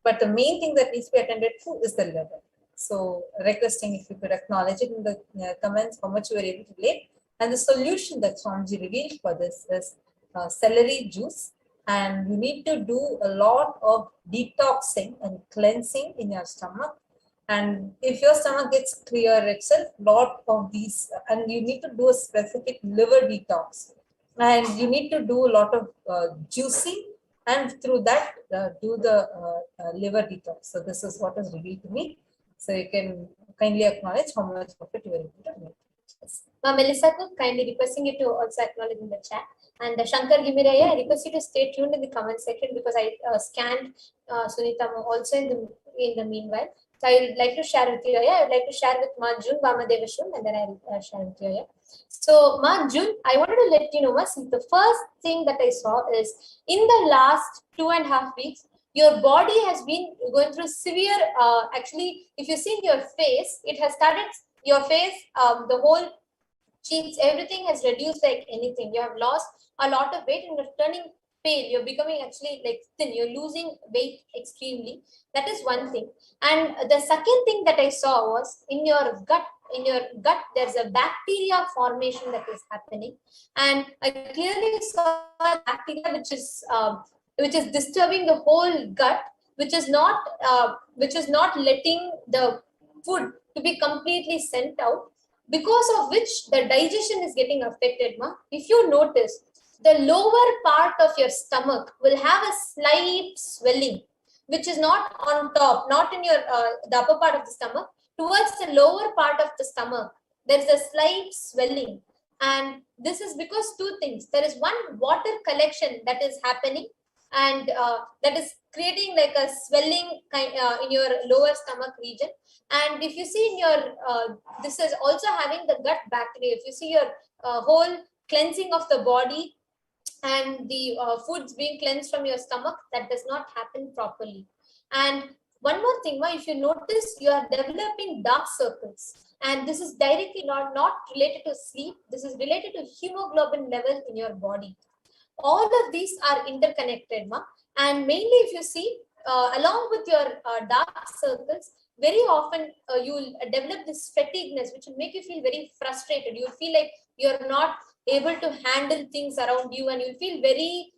F: But the main thing that needs to be attended to is the liver. So requesting if you could acknowledge it in the comments how much you were able to relate. And the solution that Swamiji revealed for this is celery juice. And you need to do a lot of detoxing and cleansing in your stomach. And if your stomach gets clear itself, lot of these, and you need to do a specific liver detox. And you need to do a lot of juicing, and through that do the liver detox. So this is what is revealed to me. So you can kindly acknowledge how much of it you are able to make.
E: Melissa, kindly requesting you to also acknowledge in the chat. And Shankar Gimiraya, I request you to stay tuned in the comment section because I scanned Sunita also in the meanwhile. So I would like to share with you. I would like to share with Ma June Vamadevasham, and then I will share with you. So Ma June, I wanted to let you know, the first thing that I saw is in the last 2.5 weeks, your body has been going through severe, actually, if you see your face, it has started, your face, the whole cheeks, everything has reduced like anything. You have lost a lot of weight and you're turning pale. You're becoming actually like thin. You're losing weight extremely. That is one thing. And the second thing that I saw was in your gut. In your gut, there's a bacteria formation that is happening. And I clearly saw bacteria which is disturbing the whole gut, which is not letting the food to be completely sent out, because of which the digestion is getting affected. If you notice, the lower part of your stomach will have a slight swelling, which is not on top, not in your the upper part of the stomach. Towards the lower part of the stomach, there is a slight swelling. And this is because two things. There is one, water collection that is happening, and that is creating like a swelling in your lower stomach region. And if you see in your, this is also having the gut bacteria. If you see your whole cleansing of the body and the foods being cleansed from your stomach, that does not happen properly. And one more thing, if you notice, you are developing dark circles. And this is directly not related to sleep. This is related to hemoglobin level in your body. All of these are interconnected, and mainly if you see, along with your dark circles, very often you will develop this fatigueness, which will make you feel very frustrated. You will feel like you're not able to handle things around you, and you'll feel very,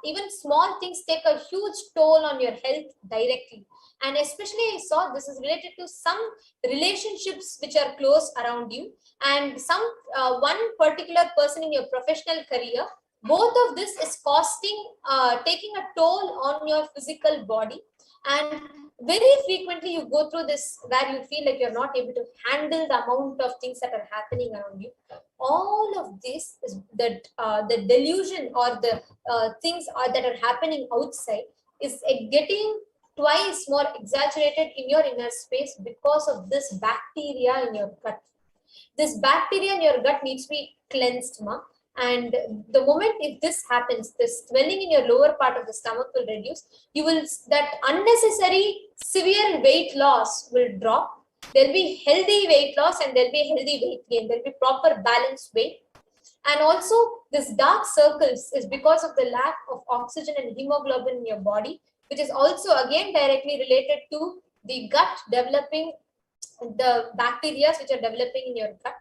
E: even small things take a huge toll on your health directly. And especially I saw this is related to some relationships which are close around you, and some one particular person in your professional career. Both of this is costing, taking a toll on your physical body. And very frequently you go through this where you feel like you're not able to handle the amount of things that are happening around you. All of this is that the delusion or the things that are happening outside is getting twice more exaggerated in your inner space because of this bacteria in your gut. This bacteria in your gut needs to be cleansed, and the moment if this happens, this swelling in your lower part of the stomach will reduce. You will, that unnecessary severe weight loss will drop. There'll be healthy weight loss and there'll be healthy weight gain. There'll be proper balanced weight. And also this dark circles is because of the lack of oxygen and hemoglobin in your body, which is also again directly related to the gut developing the bacteria which are developing in your gut.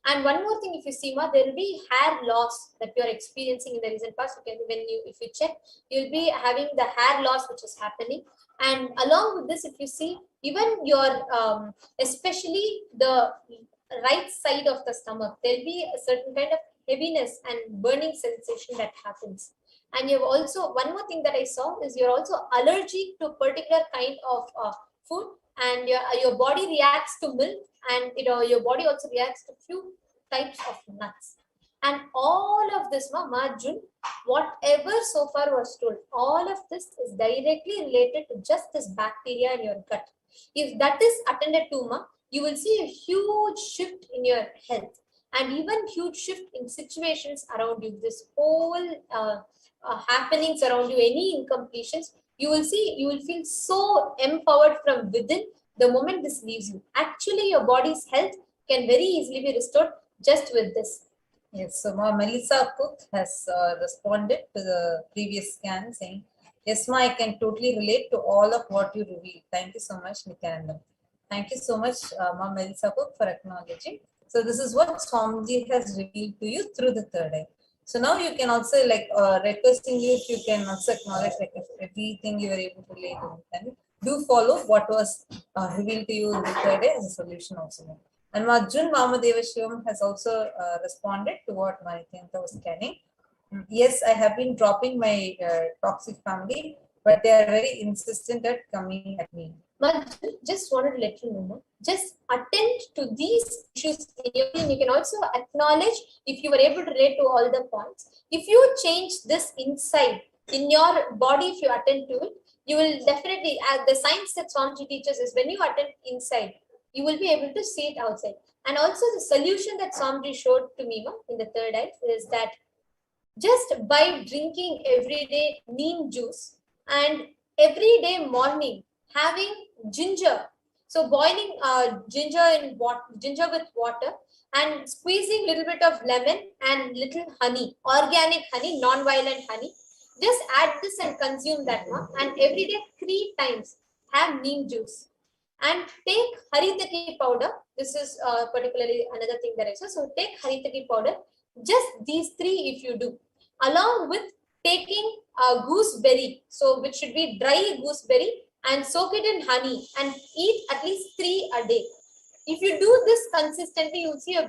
E: And one more thing, if you see, there will be hair loss that you are experiencing in the recent past. Okay, if you check, you'll be having the hair loss which is happening. And along with this, if you see, even your, especially the right side of the stomach, there'll be a certain kind of heaviness and burning sensation that happens. And you've also, one more thing that I saw is you're also allergic to a particular kind of food, and your body reacts to milk, and your body also reacts to few types of nuts. And all of this, June, whatever so far was told, all of this is directly related to just this bacteria in your gut. If that is attended to, you will see a huge shift in your health, and even huge shift in situations around you. This whole happenings around you, any incompletions, you will see, you will feel so empowered from within the moment this leaves you. Actually, your body's health can very easily be restored just with this.
F: Yes, so Ma Melissa Cook has responded to the previous scan saying, yes, Ma, I can totally relate to all of what you revealed. Thank you so much, Nithyananda. Thank you so much, Ma Melissa Cook, for acknowledging. So this is what Swamiji has revealed to you through the third eye. So now you can also requesting you if you can also acknowledge if everything you were able to relate to Nithyananda. Do follow what was revealed to you in the third eye as a solution also. And Arjun Vamadeva Shivam has also responded to what Nithyananda was scanning. Yes, I have been dropping my toxic family, but they are very insistent at coming at me.
E: Just wanted to let you know, just attend to these issues in your team. You can also acknowledge if you were able to relate to all the points. If you change this inside in your body, if you attend to it, you will definitely, the science that Swamiji teaches is when you attend inside, you will be able to see it outside. And also the solution that Swamiji showed to me in the third eye is that just by drinking every day neem juice and every day morning having ginger, so boiling ginger with water and squeezing little bit of lemon and little honey, organic honey, non-violent honey, just add this and consume that one, and every day 3 times have neem juice and take haritaki powder. This is particularly another thing that I saw. So take haritaki powder, just these 3 if you do, along with taking gooseberry, so which should be dry gooseberry, and soak it in honey and eat at least 3 a day. If you do this consistently, you'll see a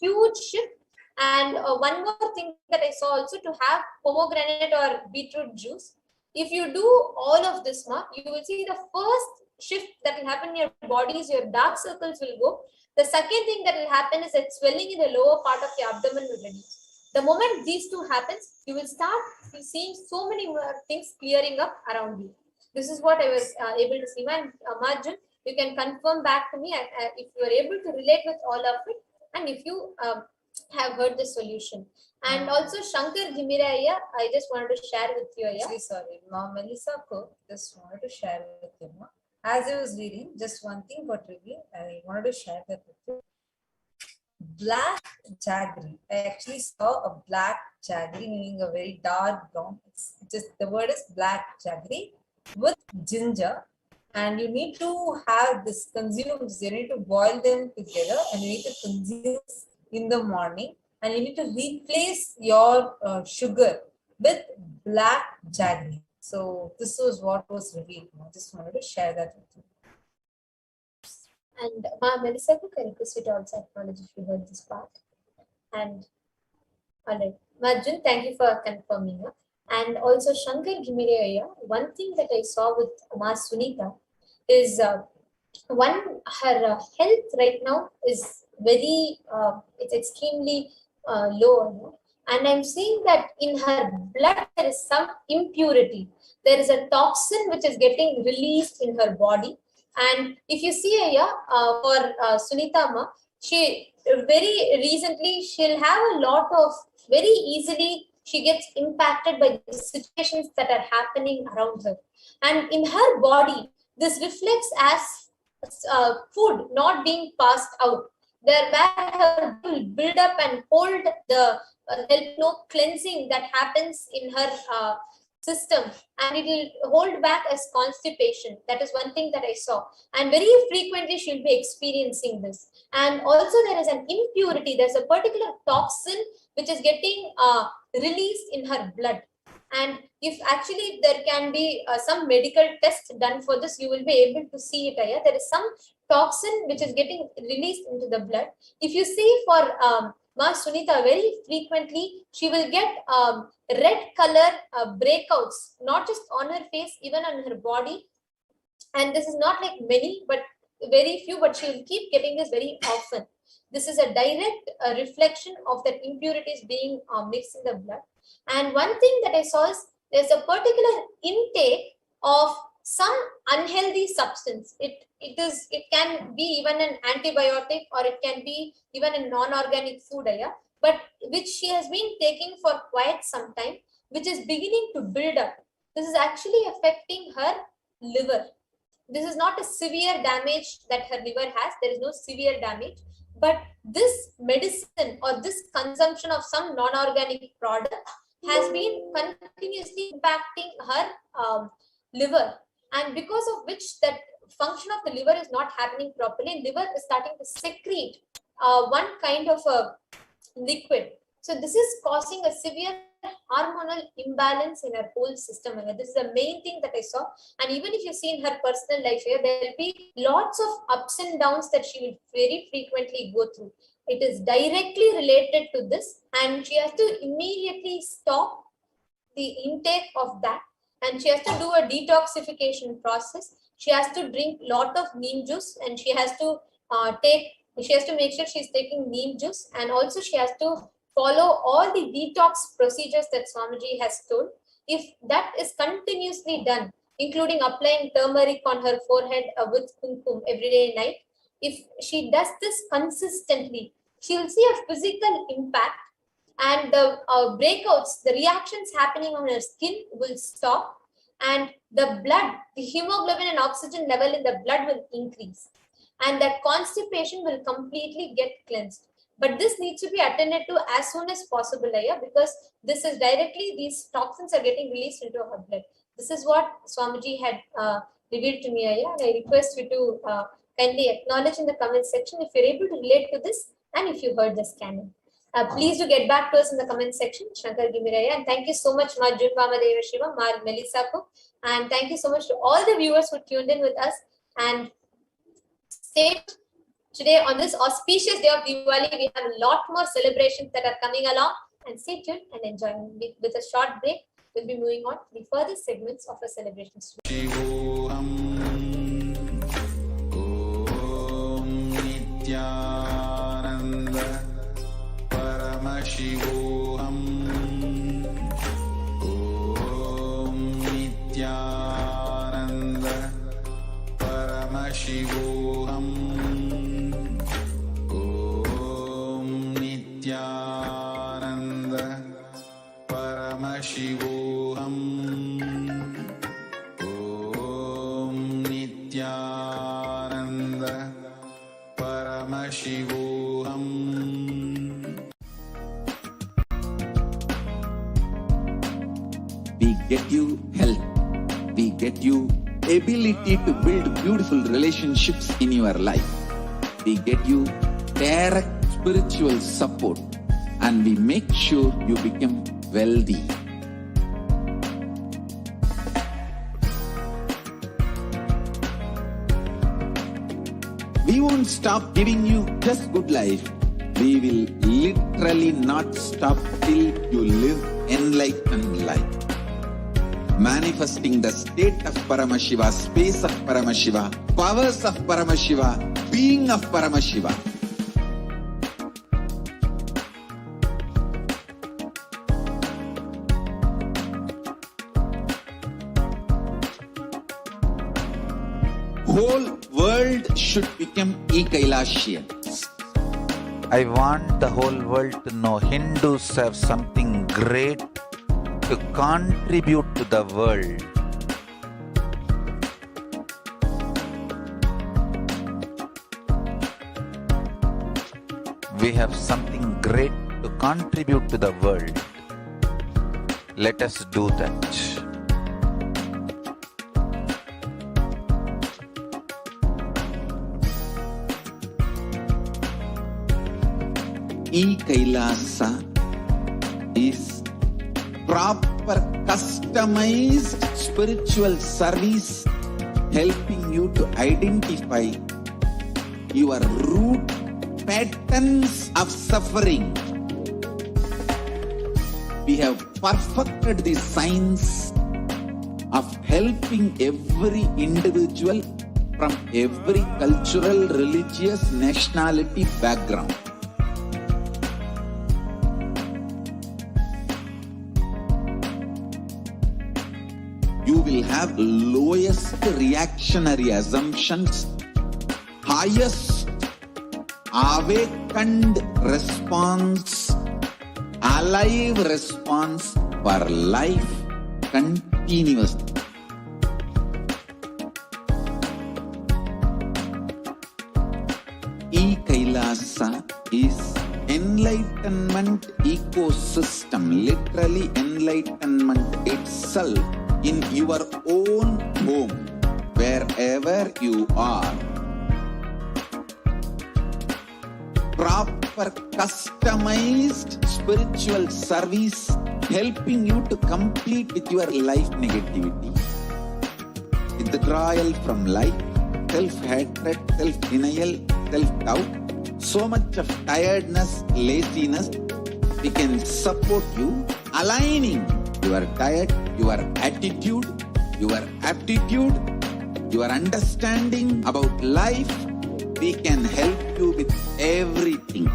E: huge shift. And one more thing that I saw also, to have pomegranate or beetroot juice. If you do all of this, you will see the first shift that will happen in your body is your dark circles will go. The second thing that will happen is that swelling in the lower part of your abdomen will reduce. The moment these two happens, you will start seeing so many more things clearing up around you. This is what I was able to see. And Marjun, you can confirm back to me if you are able to relate with all of it, and if you have heard the solution. And also Shankar Gimiraya, I just wanted to share with you.
F: Actually, sorry, Ma Melissa Cook just wanted to share with you. As I was reading, just one thing for trivia, I wanted to share that with you. Black jaggery. I actually saw a black jaggery, meaning a very dark brown. It's just, the word is black jaggery with ginger, and you need to have this consumed. You need to boil them together, and you need to consume in the morning, and you need to replace your sugar with black jaggery. So this was what was revealed. I just wanted to share that with you.
E: And Ma Melissa, I request you to also acknowledge if you heard this part. And all right, Marjun, thank you for confirming. And also Shankar Gimiraya, one thing that I saw with Ma Sunita is her health right now is very, it's extremely low. And I'm seeing that in her blood there is some impurity. There is a toxin which is getting released in her body. And if you see here for Sunita Ma, she very recently, she'll have a lot of, very easily she gets impacted by the situations that are happening around her. And in her body, this reflects as food not being passed out. There where her will build up and hold the cleansing that happens in her system, and it will hold back as constipation. That is one thing that I saw, and very frequently she'll be experiencing this. And also there is an impurity, there's a particular toxin which is getting released in her blood. And if actually there can be some medical test done for this, you will be able to see it here. There is some toxin which is getting released into the blood. If you see for Ma Sunita, very frequently she will get red color breakouts, not just on her face, even on her body. And this is not like many, but very few, but she will keep getting this very often. This is a direct reflection of that impurities being mixed in the blood. And one thing that I saw is there's a particular intake of some unhealthy substance. It can be even an antibiotic, or it can be even a non-organic food, but which she has been taking for quite some time, which is beginning to build up. This is actually affecting her liver. This is not a severe damage that her liver has. There is no severe damage, But this medicine or this consumption of some non-organic product has been continuously impacting her liver, and because of which that function of the liver is not happening properly. Liver is starting to secrete one kind of a liquid. So this is causing a severe hormonal imbalance in her whole system. And this is the main thing that I saw. And even if you see in her personal life here, there will be lots of ups and downs that she will very frequently go through. It is directly related to this, and she has to immediately stop the intake of that, and she has to do a detoxification process. She has to drink lot of neem juice, and she has to make sure she's taking neem juice, and also she has to follow all the detox procedures that Swamiji has told. If that is continuously done, including applying turmeric on her forehead with kumkum every day and night, if she does this consistently, she will see a physical impact, and the breakouts, the reactions happening on her skin will stop, and the blood, the hemoglobin and oxygen level in the blood will increase, and that constipation will completely get cleansed. But this needs to be attended to as soon as possible, because this is directly, these toxins are getting released into her blood. This is what Swamiji had revealed to me, and I request you to kindly acknowledge in the comment section if you're able to relate to this and if you heard this canon. Please do get back to us in the comment section, Shankar Gimiraya. And thank you so much, Ma Junvama Shiva, Ma Melissa Cook. And thank you so much to all the viewers who tuned in with us. And stay today on this auspicious day of Diwali. We have a lot more celebrations that are coming along. And stay tuned and enjoy. With a short break, we'll be moving on to the further segments of our celebrations.
C: Shivoham. Om Nithyananda Paramashivoham. Om Nithyananda Paramashivoham. Om Nithyananda Paramashivoham. Om Nithyananda Paramashivoham.
G: We get you health. We get you ability to build beautiful relationships in your life. We get you direct spiritual support, and we make sure you become wealthy. We won't stop giving you just good life. We will literally not stop till you live enlightened life. Manifesting the state of Paramashiva, space of Paramashiva, powers of Paramashiva, being of Paramashiva. Whole world should become Kailasians.
D: I want the whole world to know Hindus have something great to contribute to the world. We have something great to contribute to the world. Let us do that.
G: Kailasa is proper customized spiritual service, helping you to identify your root patterns of suffering. We have perfected the science of helping every individual from every cultural, religious, nationality background. You will have lowest reactionary assumptions, highest awakened response, alive response for life continuously. Kailasa is enlightenment ecosystem, literally enlightenment itself in your own home, wherever you are. Proper customized spiritual service helping you to complete with your life negativity, withdrawal from life, self-hatred, self-denial, self-doubt, so much of tiredness, laziness. We can support you, aligning your diet, your attitude, your aptitude, your understanding about life. We can help you with everything.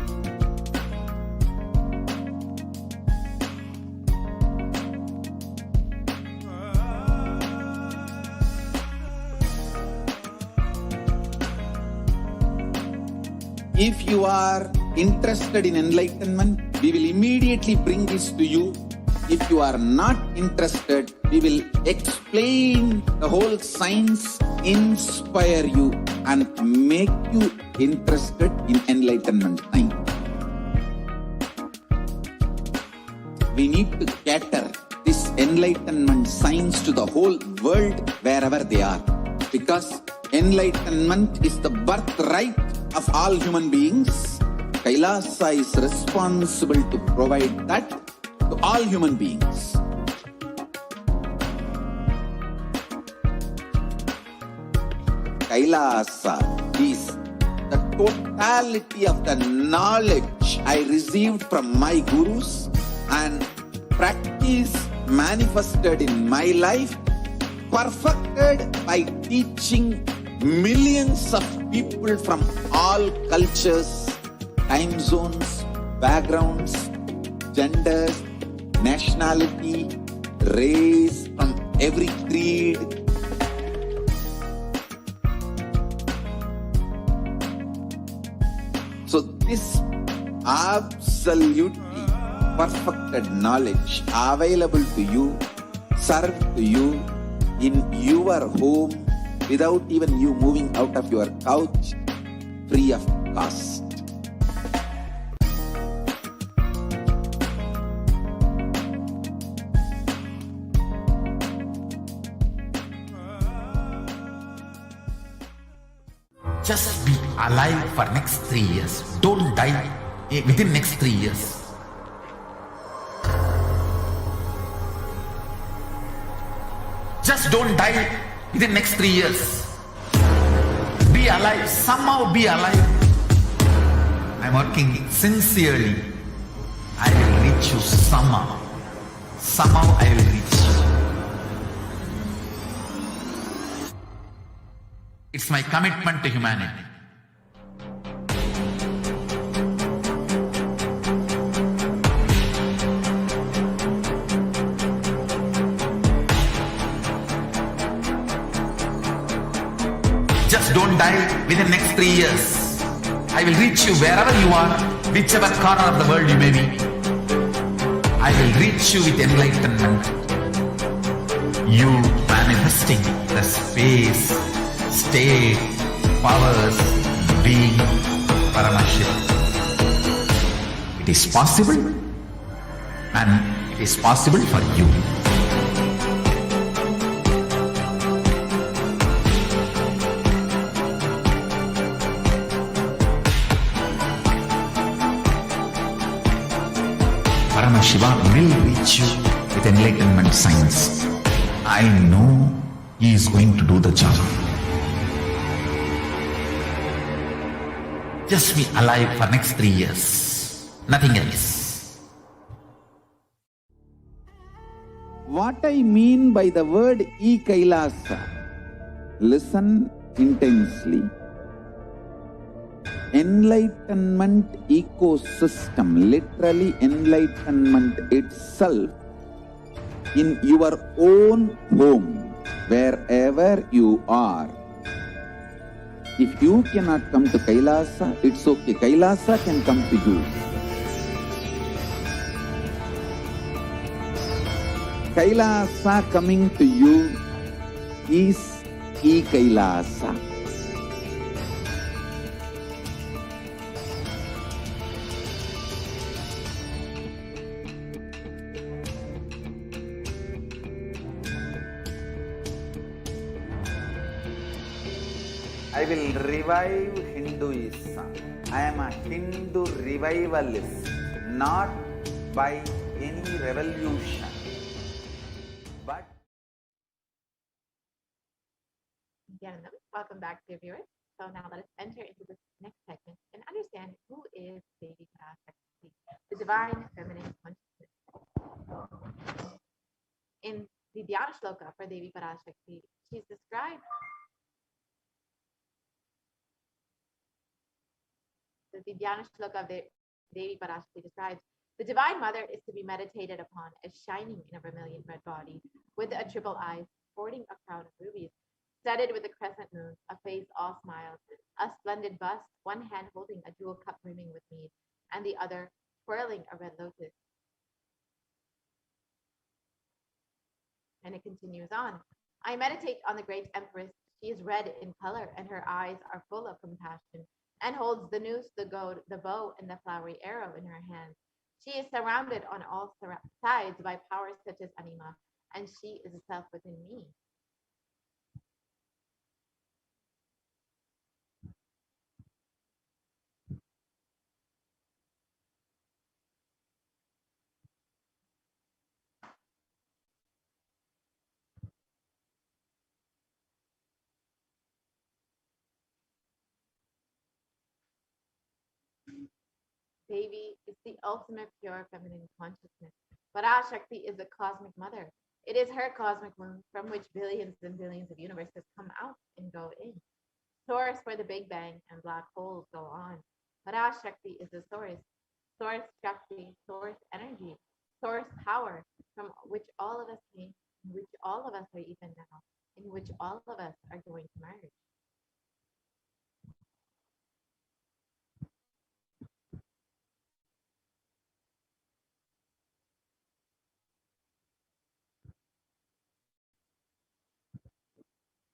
G: If you are interested in enlightenment, we will immediately bring this to you. If you are not interested, we will explain the whole science, inspire you, and make you interested in enlightenment science. We need to cater this enlightenment science to the whole world wherever they are, because enlightenment is the birthright of all human beings. Kailasa is responsible to provide that to all human beings. Kailasa is the totality of the knowledge I received from my gurus and practice manifested in my life, perfected by teaching millions of people from all cultures, time zones, backgrounds, genders, nationality, race, from every creed. So this absolutely perfected knowledge available to you, served to you in your home, without even you moving out of your couch, free of cost.
D: Just be alive for next 3 years. Don't die within next 3 years. Just don't die within next 3 years. Be alive. Somehow be alive. I'm working sincerely. I will reach you somehow. Somehow I will reach you. It's my commitment to humanity. Just don't die within next 3 years. I will reach you wherever you are, whichever corner of the world you may be. I will reach you with enlightenment. You manifesting the space, state, powers, being Paramashivoham. It is possible, and it is possible for you. Paramashivoham will reach you with enlightenment science. I know he is going to do the job. Just be alive for next 3 years. Nothing else.
G: What I mean by the word Kailasa, listen intensely. Enlightenment ecosystem, literally enlightenment itself in your own home, wherever you are. If you cannot come to Kailasa, it's okay. Kailasa can come to you. Kailasa coming to you is Kailasa. I will revive Hinduism. I am a Hindu revivalist, not by any revolution, but
A: Nithyanandam, welcome back, dear viewers. So now let us enter into this next segment and understand who is Devi Parashakti, the divine feminine consciousness. In the Dhyana Shloka for Devi Parashakti, she's described. The Dhyana Shloka of the Devi Parashakti describes the Divine Mother is to be meditated upon as shining in a vermilion red body, with a triple eye, sporting a crown of rubies, studded with a crescent moon, a face all smiles, a splendid bust, one hand holding a jewel cup brimming with mead, and the other twirling a red lotus. And it continues on. I meditate on the great empress. She is red in color, and her eyes are full of compassion, and holds the noose, the goad, the bow, and the flowery arrow in her hand. She is surrounded on all sides by powers such as Anima, and she is a self within me. Devi is the ultimate pure feminine consciousness. Parashakti is the cosmic mother. It is her cosmic womb from which billions and billions of universes come out and go in. Source where the Big Bang and black holes go on. Parashakti is the source Shakti, source energy, source power from which all of us came, in which all of us are even now, in which all of us are going to merge.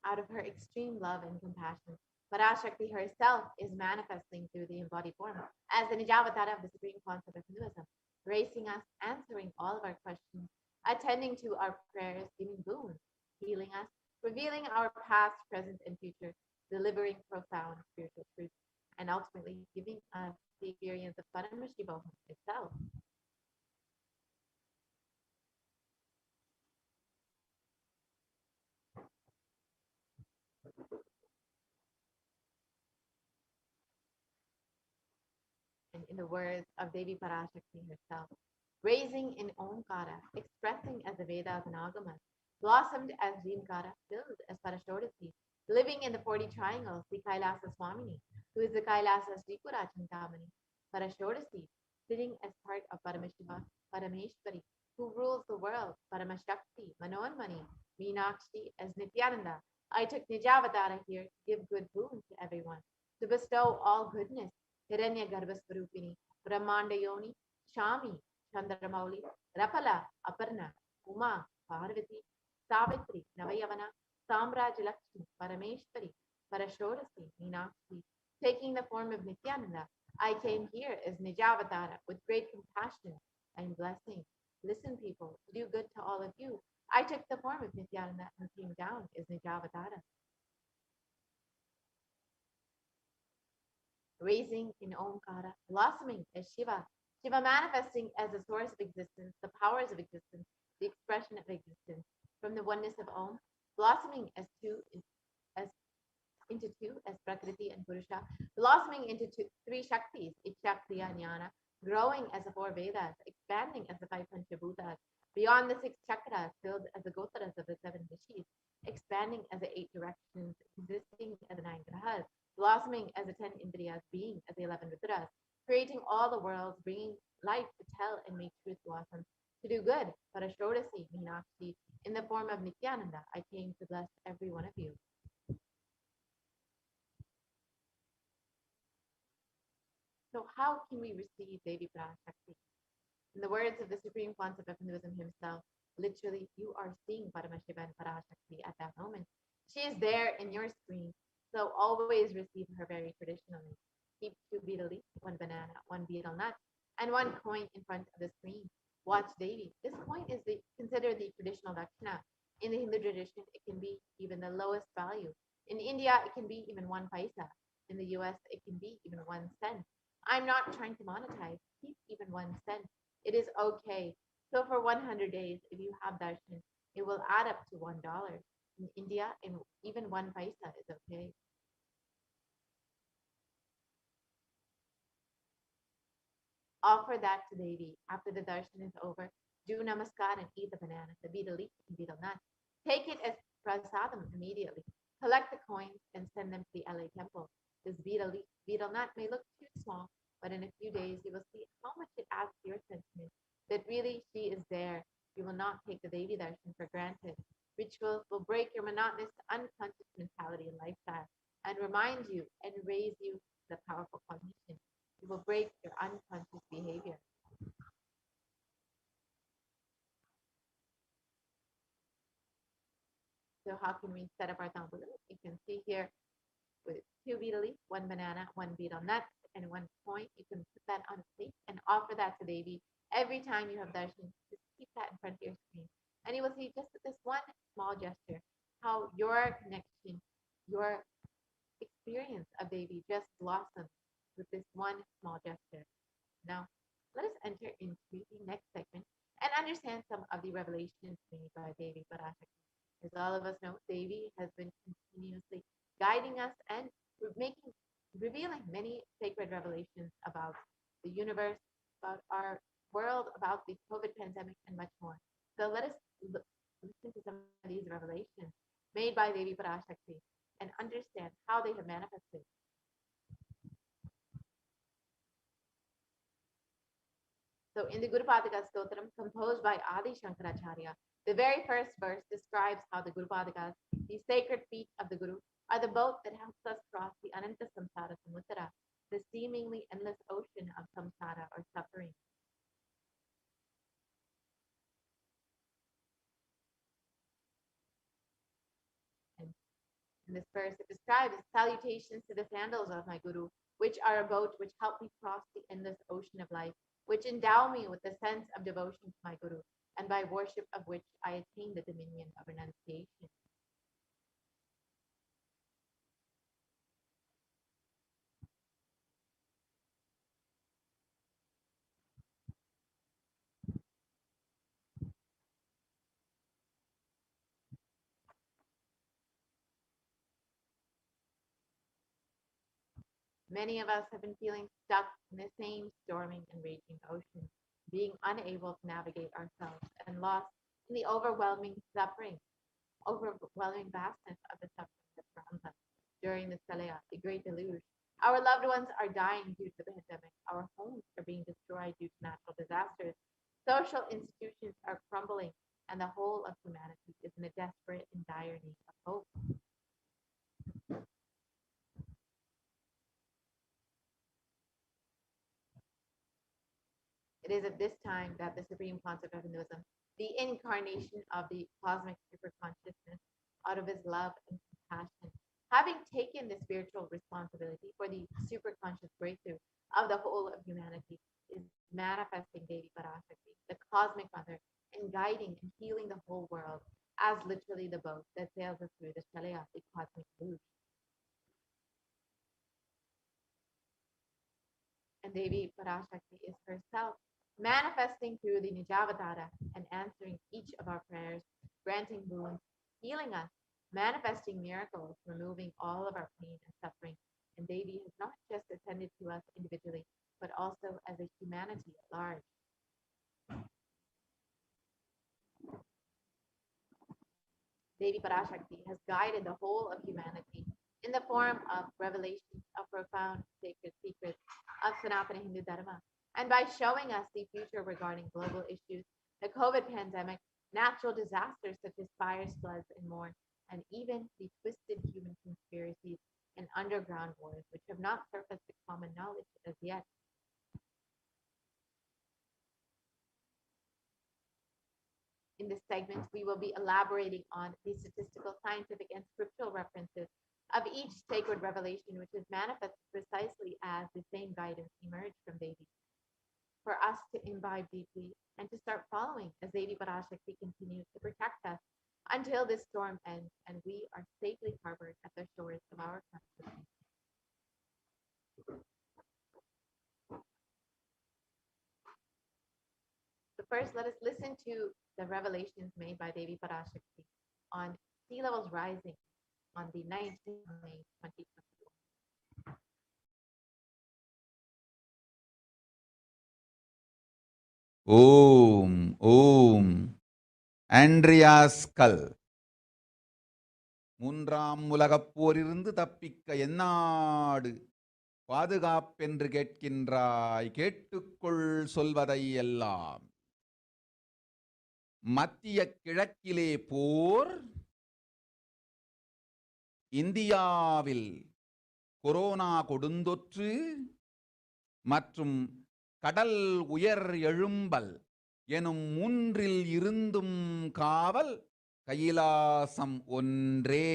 A: Out of her extreme love and compassion, Parashakti herself is manifesting through the embodied form as the Nijavatara of the supreme concept of Hinduism, gracing us, answering all of our questions, attending to our prayers, giving boons, healing us, revealing our past, present, and future, delivering profound spiritual truths, and ultimately giving us the experience of Paramashivoham itself. And in the words of Devi Parashakti herself, raising in Omkara, expressing as the Vedas and Agamas, blossomed as Jimkara, filled as Parashodasi, living in the 40 triangles, the Kailasa Swamini, who is the Kailasa Sripura Chintamani, Parashodasi, sitting as part of Paramashiva, Parameshwari, who rules the world, Paramashakti, Manonmani, Meenakshi as Nithyananda. I took Nijavatara here to give good boons to everyone, to bestow all goodness, Hiranya Garbhasvarupini, Brahmanda Yoni, Shami, Chandramauli, Rapala, Aparna, Uma, Parvati, Savitri, Navayavana, Samrajalakshmi, Parameshwari, Parashodasi, Meenakshi. Taking the form of Nithyananda, I came here as Nijavatara with great compassion and blessing. Listen, people, to do good to all of you. I took the form of Nithyananda and came down as Nijavatara. Raising in Omkara, blossoming as Shiva, Shiva manifesting as the source of existence, the powers of existence, the expression of existence, from the oneness of Om, blossoming as into two as Prakriti and Purusha, blossoming into three Shaktis, Ichakriya Jnana, growing as the four Vedas, expanding as the five Panchabhutas, beyond the six chakras, filled as the Gotaras of the seven Rishis, expanding as the eight directions, existing as the nine grahas, blossoming as the 10 Indriyas, being as the 11 Rudras, creating all the worlds, bringing life to tell and make truth blossom, to do good, Parashodasi, Meenakshi, in the form of Nithyananda, I came to bless every one of you. So how can we receive Devi Parashakti? In the words of the supreme concept of Hinduism himself, literally, you are seeing Paramashiva and Parashakti at that moment. She is there in your screen, so always receive her very traditionally. Keep 2 betel leaves, 1 banana, 1 betel nut, and 1 coin in front of the screen. Watch Devi. This coin is considered the traditional dakshina. In the Hindu tradition, it can be even the lowest value. In India, it can be even 1 paisa. In the US, it can be even 1 cent. I'm not trying to monetize. Keep even 1 cent. It is okay. So for 100 days, if you have darshan, it will add up to $1. In India, even 1 paisa is okay. Offer that to Devi. After the darshan is over, do namaskar and eat the banana, the betel leaf, and betel nut. Take it as prasadam immediately. Collect the coins and send them to the LA temple. This betel leaf, betel nut may look too small, but in a few days you will see how much it adds to your sentiment that really she is there. You will not take the Devi darshan for granted. Rituals will break your monotonous, unconscious mentality and lifestyle and remind you and raise you the powerful cognition. It will break your unconscious behavior. So how can we set up our tambulu? You can see here with 2 betel leaf, 1 banana, 1 betel nut, and 1 coin. You can put that on a plate and offer that to Devi every time you have darshan. Just keep that in front of your screen. And you will see just this one small gesture, how your connection, your experience of Devi just blossoms with this one small gesture. Now, let us enter into the next segment and understand some of the revelations made by Devi Parashakti. As all of us know, Devi has been continuously guiding us and revealing many sacred revelations about the universe, about our world, about the COVID pandemic, and much more. So let us listen to some of these revelations made by Devi Parashakti and understand how they have manifested. So in the Guru Padaka Stotram, composed by Adi Shankaracharya, the very first verse describes how the Guru Padakas, the sacred feet of the Guru, are the boat that helps us cross the Ananta Samsara Samudra, the seemingly endless ocean of samsara or suffering. And in this verse, it describes salutations to the sandals of my Guru, which are a boat which help me cross the endless ocean of life, which endow me with the sense of devotion to my Guru, and by worship of which I attain the dominion of renunciation. Many of us have been feeling stuck in the same storming and raging ocean, being unable to navigate ourselves and lost in the overwhelming vastness of the suffering that surrounds us during the Salaya, the Great Deluge. Our loved ones are dying due to the pandemic. Our homes are being destroyed due to natural disasters. Social institutions are crumbling, and the whole of humanity is in a desperate and dire need of hope. It is at this time that the Supreme Concept of Hinduism, the incarnation of the cosmic superconsciousness, out of his love and compassion, having taken the spiritual responsibility for the superconscious breakthrough of the whole of humanity, is manifesting Devi Parashakti, the cosmic mother, and guiding and healing the whole world as literally the boat that sails us through the Shalaya, the cosmic luge. And Devi Parashakti is herself manifesting through the Nijavatara and answering each of our prayers, granting boons, healing us, manifesting miracles, removing all of our pain and suffering. And Devi has not just attended to us individually, but also as a humanity at large. Devi Parashakti has guided the whole of humanity in the form of revelations of profound sacred secrets of Sanatana Hindu Dharma, and by showing us the future regarding global issues, the COVID pandemic, natural disasters such as fires, floods, and more, and even the twisted human conspiracies and underground wars, which have not surfaced to common knowledge as yet. In this segment, we will be elaborating on the statistical, scientific, and scriptural references of each sacred revelation, which is manifested precisely as the same guidance emerged from Devi, for us to imbibe deeply and to start following as Devi Parashakti continues to protect us until this storm ends and we are safely harbored at the shores of our country. So first, let us listen to the revelations made by Devi Parashakti on sea levels rising on the 19th of May 2021.
C: ஓம் ஓம் Andreas கல். மூன்றாம் உலகப் போரிலிருந்து தப்பிக்க எந்நாடு பாதுகாப்பென்று கேட்கின்றாய், கேட்டுக்கொள் சொல்வதை எல்லாம். மத்திய கிழக்கிலே போர், இந்தியாவில் கொரோனா கொடுந்தொற்று மற்றும் கடல் உயர் எழும்பல் எனும் மூன்றில் இருந்தும் காவல் கைலாசம் ஒன்றே.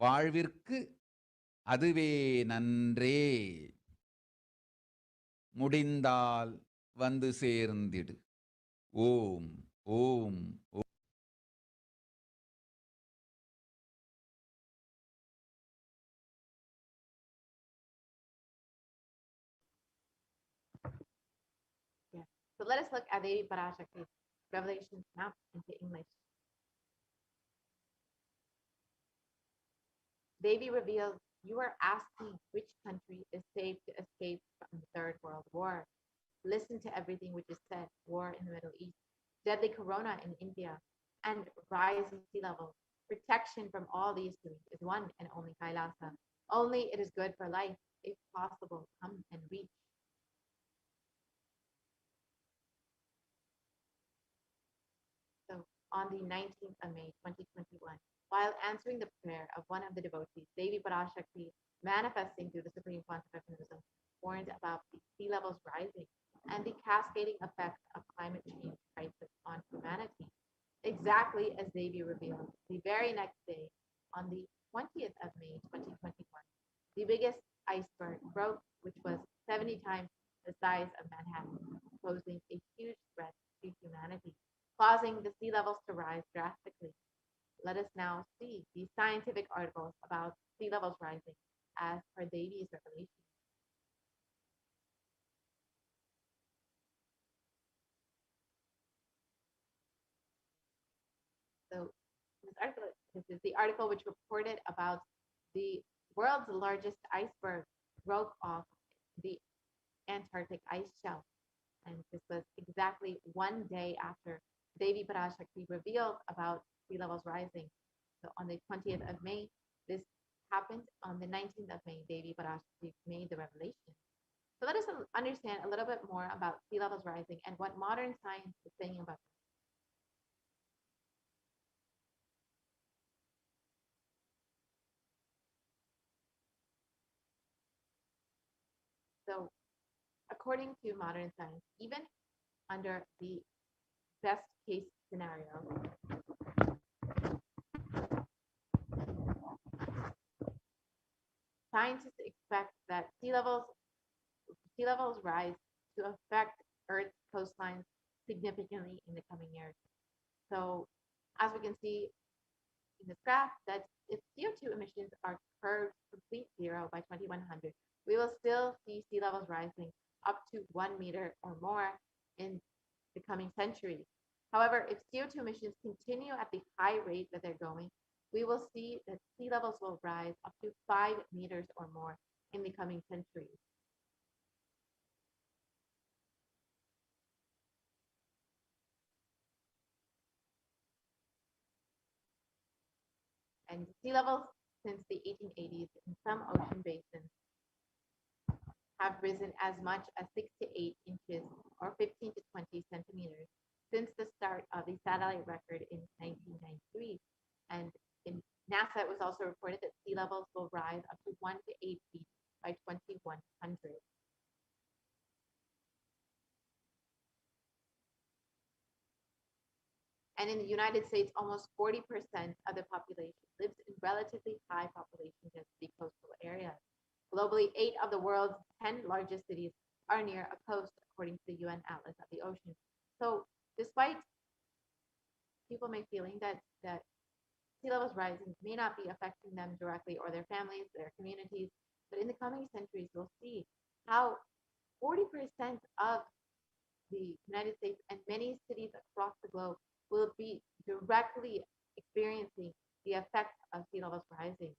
C: வாழ்விற்கு அதுவே நன்றே. முடிந்தால் வந்து சேர்ந்திடு. ஓம் ஓம் ஓம்.
A: Yeah. So let us look at Devi Parashakti's revelations now into English. Devi reveals, you are asking which country is safe to escape from the Third World War. Listen to everything which is said: war in the Middle East, deadly corona in India, and rising sea levels. Protection from all these things is one and only Kailasa. Only it is good for life, if possible, come and reach. So on the 19th of May 2021, while answering the prayer of one of the devotees, Devi Parashakti, manifesting through the Supreme Quantum Mechanism, warned about the sea levels rising and the cascading effects of climate change crisis on humanity. Exactly as Devi revealed, the very next day, on the 20th of May 2021, the biggest iceberg broke, which was 70 times the size of Manhattan, posing a huge threat to humanity, causing the sea levels to rise drastically. Let us now see the scientific articles about sea levels rising as per Devi's revelation. So this is the article which reported about the world's largest iceberg broke off the Antarctic ice shelf. And this was exactly one day after Devi Parashakti revealed about sea levels rising. So on the 20th of May, this happened. On the 19th of May, Devi Parashakti made the revelation. So let us understand a little bit more about sea levels rising and what modern science is saying about it. So according to modern science, even under the best case scenario, scientists expect that sea levels rise to affect Earth's coastlines significantly in the coming years. So as we can see in this graph, that if CO2 emissions are curved complete zero by 2100, we will still see sea levels rising up to 1 meter or more in the coming centuries. However, if CO2 emissions continue at the high rate that they're going, we will see that sea levels will rise up to 5 meters or more in the coming centuries. And sea levels since the 1880s in some ocean basins have risen as much as 6 to 8 inches or 15 to 20 centimeters since the start of the satellite record in 1993. And in NASA, it was also reported that sea levels will rise up to 1 to 8 feet by 2100. And in the United States, almost 40% of the population lives in relatively high population density coastal areas. Globally, 8 of the world's 10 largest cities are near a coast, according to the UN Atlas of the Ocean. So despite people may feeling that sea levels rising may not be affecting them directly or their families, their communities, but in the coming centuries, we'll see how 40% of the United States and many cities across the globe will be directly experiencing the effects of sea levels rising.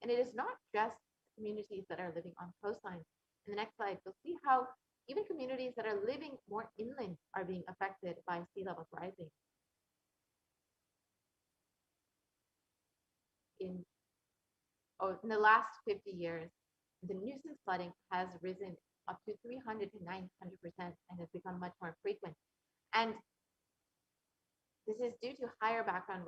A: And it is not just communities that are living on coastlines. In the next slide, you'll see how even communities that are living more inland are being affected by sea levels rising. In in the last 50 years, the nuisance flooding has risen up to 300 to 900% and has become much more frequent. And this is due to higher background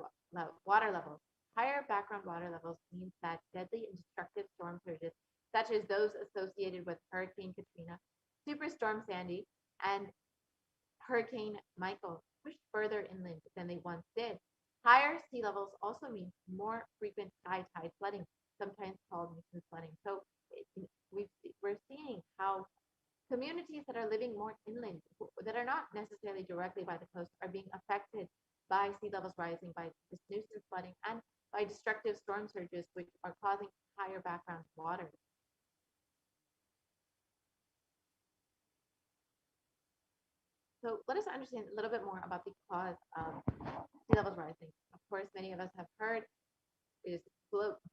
A: water levels. Higher background water levels means that deadly and destructive storm surges, such as those associated with Hurricane Katrina, Superstorm Sandy, and Hurricane Michael, pushed further inland than they once did. Higher sea levels also mean more frequent high tide flooding, sometimes called nuisance flooding. So we're seeing how communities that are living more inland, that are not necessarily directly by the coast, are being affected by sea levels rising, by this nuisance flooding, and by destructive storm surges, which are causing higher background waters. So let us understand a little bit more about the cause of sea levels rising. Of course, many of us have heard is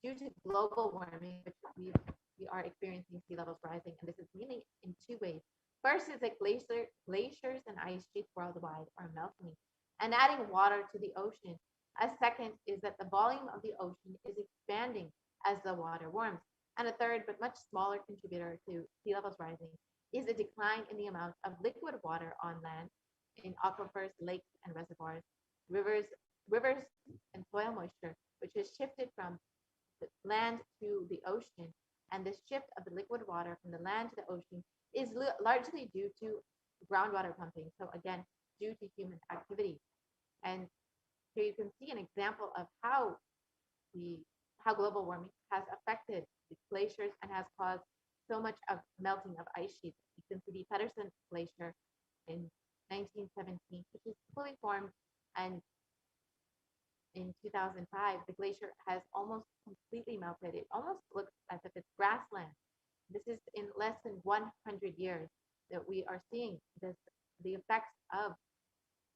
A: due to global warming, which we are experiencing sea levels rising, and this is mainly in two ways. First is that glaciers and ice sheets worldwide are melting and adding water to the ocean. A second is that the volume of the ocean is expanding as the water warms. And a third, but much smaller contributor to sea levels rising is a decline in the amount of liquid water on land, in aquifers, lakes, and reservoirs, rivers, and soil moisture, which has shifted from the land to the ocean. And the shift of the liquid water from the land to the ocean is largely due to groundwater pumping. So again, due to human activity. And here you can see an example of how global warming has affected the glaciers and has caused so much of melting of ice sheets. You can see the Pedersen Glacier in 1917, which is fully formed, and in 2005, the glacier has almost completely melted. It almost looks as if it's grassland. This is in less than 100 years that we are seeing the effects of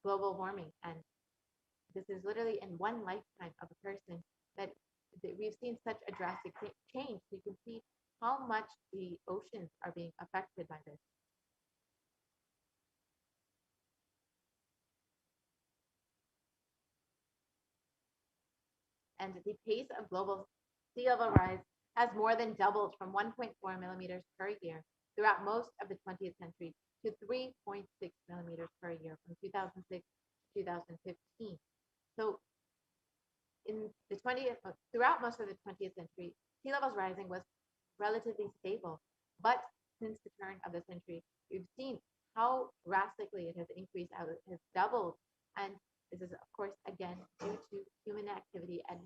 A: global warming. And this is literally in one lifetime of a person that we've seen such a drastic change. You can see how much the oceans are being affected by this. And the pace of global sea level rise has more than doubled from 1.4 millimeters per year throughout most of the 20th century to 3.6 millimeters per year from 2006 to 2015. So in the 20th, throughout most of the 20th century, sea levels rising was relatively stable. But since the turn of the century, we've seen how drastically it has increased, how it has doubled. And this is, of course, again, due to human activity and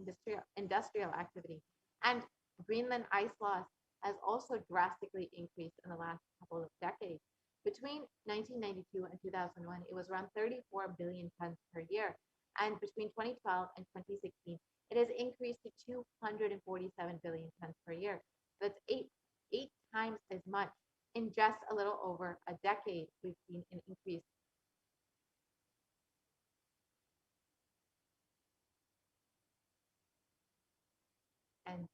A: industrial activity. And Greenland ice loss has also drastically increased in the last couple of decades. Between 1992 and 2001, it was around 34 billion tons per year. And between 2012 and 2016, it has increased to 247 billion tons per year. That's eight times as much in just a little over a decade. We've seen an increase. And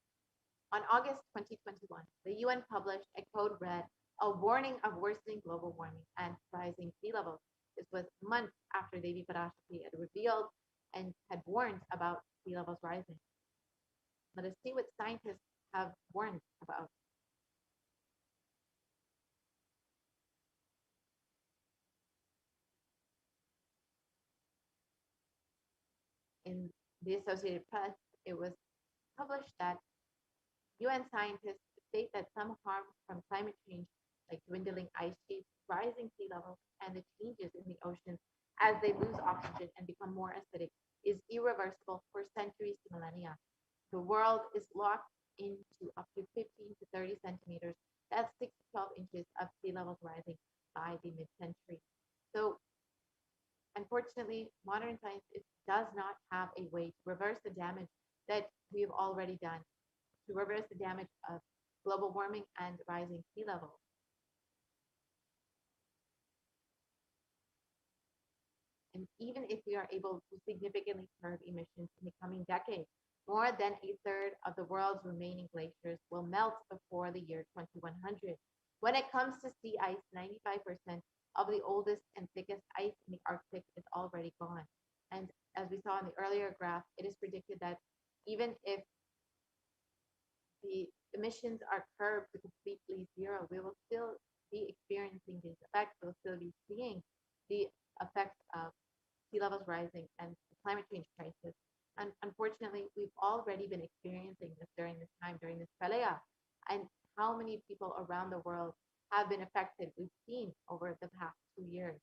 A: on August 2021, the UN published a code red, a warning of worsening global warming and rising sea levels. This was months after Devi Parashakti had revealed and had warned about sea levels rising. Let us see what scientists have warned about. In the Associated Press, it was published that UN scientists state that some harms from climate change, like dwindling ice sheets, rising sea levels, and the changes in the oceans as they lose oxygen and become more acidic, is irreversible for centuries to millennia. The world is locked into up to 15 to 30 centimeters, that's 6 to 12 inches of sea levels rising by the mid-century. So unfortunately, unfortunately, modern science does not have a way to reverse the damage that we've already done, to reverse the damage of global warming and rising sea levels. And even if we are able to significantly curb emissions in the coming decade, more than a third of the world's remaining glaciers will melt before the year 2100. When it comes to sea ice, 95% of the oldest and thickest ice in the Arctic is already gone. And as we saw in the earlier graph, it is predicted that even if the emissions are curbed to completely zero, we will still be experiencing these effects. We'll still be seeing the effects of sea levels rising and the climate change crisis. And unfortunately, we've already been experiencing this during this time, during this Kalaya. And how many people around the world have been affected, we've seen over the past 2 years.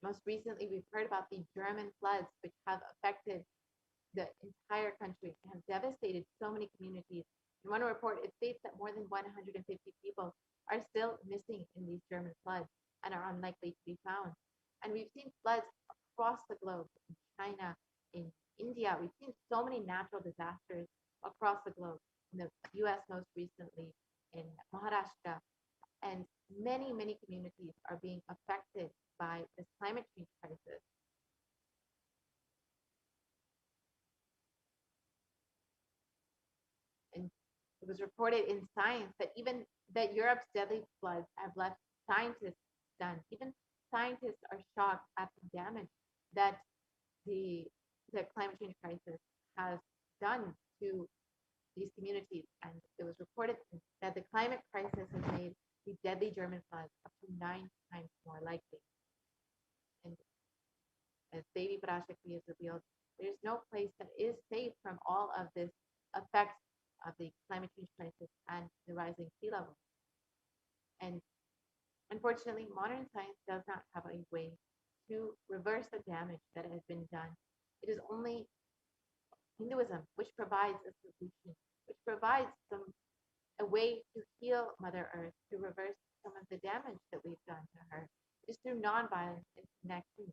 A: Most recently, we've heard about the German floods, which have affected the entire country and have devastated so many communities. In one report, it states that more than 150 people are still missing in these German floods and are unlikely to be found. And we've seen floods across the globe, in China, in India. We've seen so many natural disasters across the globe, in the US most recently, in Maharashtra. And many, many communities are being affected by this climate change crisis. And it was reported in Science that even that Europe's deadly floods have left scientists stunned. Even scientists are shocked at the damage that the climate change crisis has done to these communities. And it was reported that the climate crisis has made the deadly German floods up to 9 times more likely. And as Devi Parashakti has revealed, there's no place that is safe from all of this effects of the climate change crisis and the rising sea level. And unfortunately, modern science does not have a way to reverse the damage that has been done. It is only Hinduism which provides a solution, which provides a way to heal Mother Earth, to reverse some of the damage that we've done to her. It is through nonviolence and connecting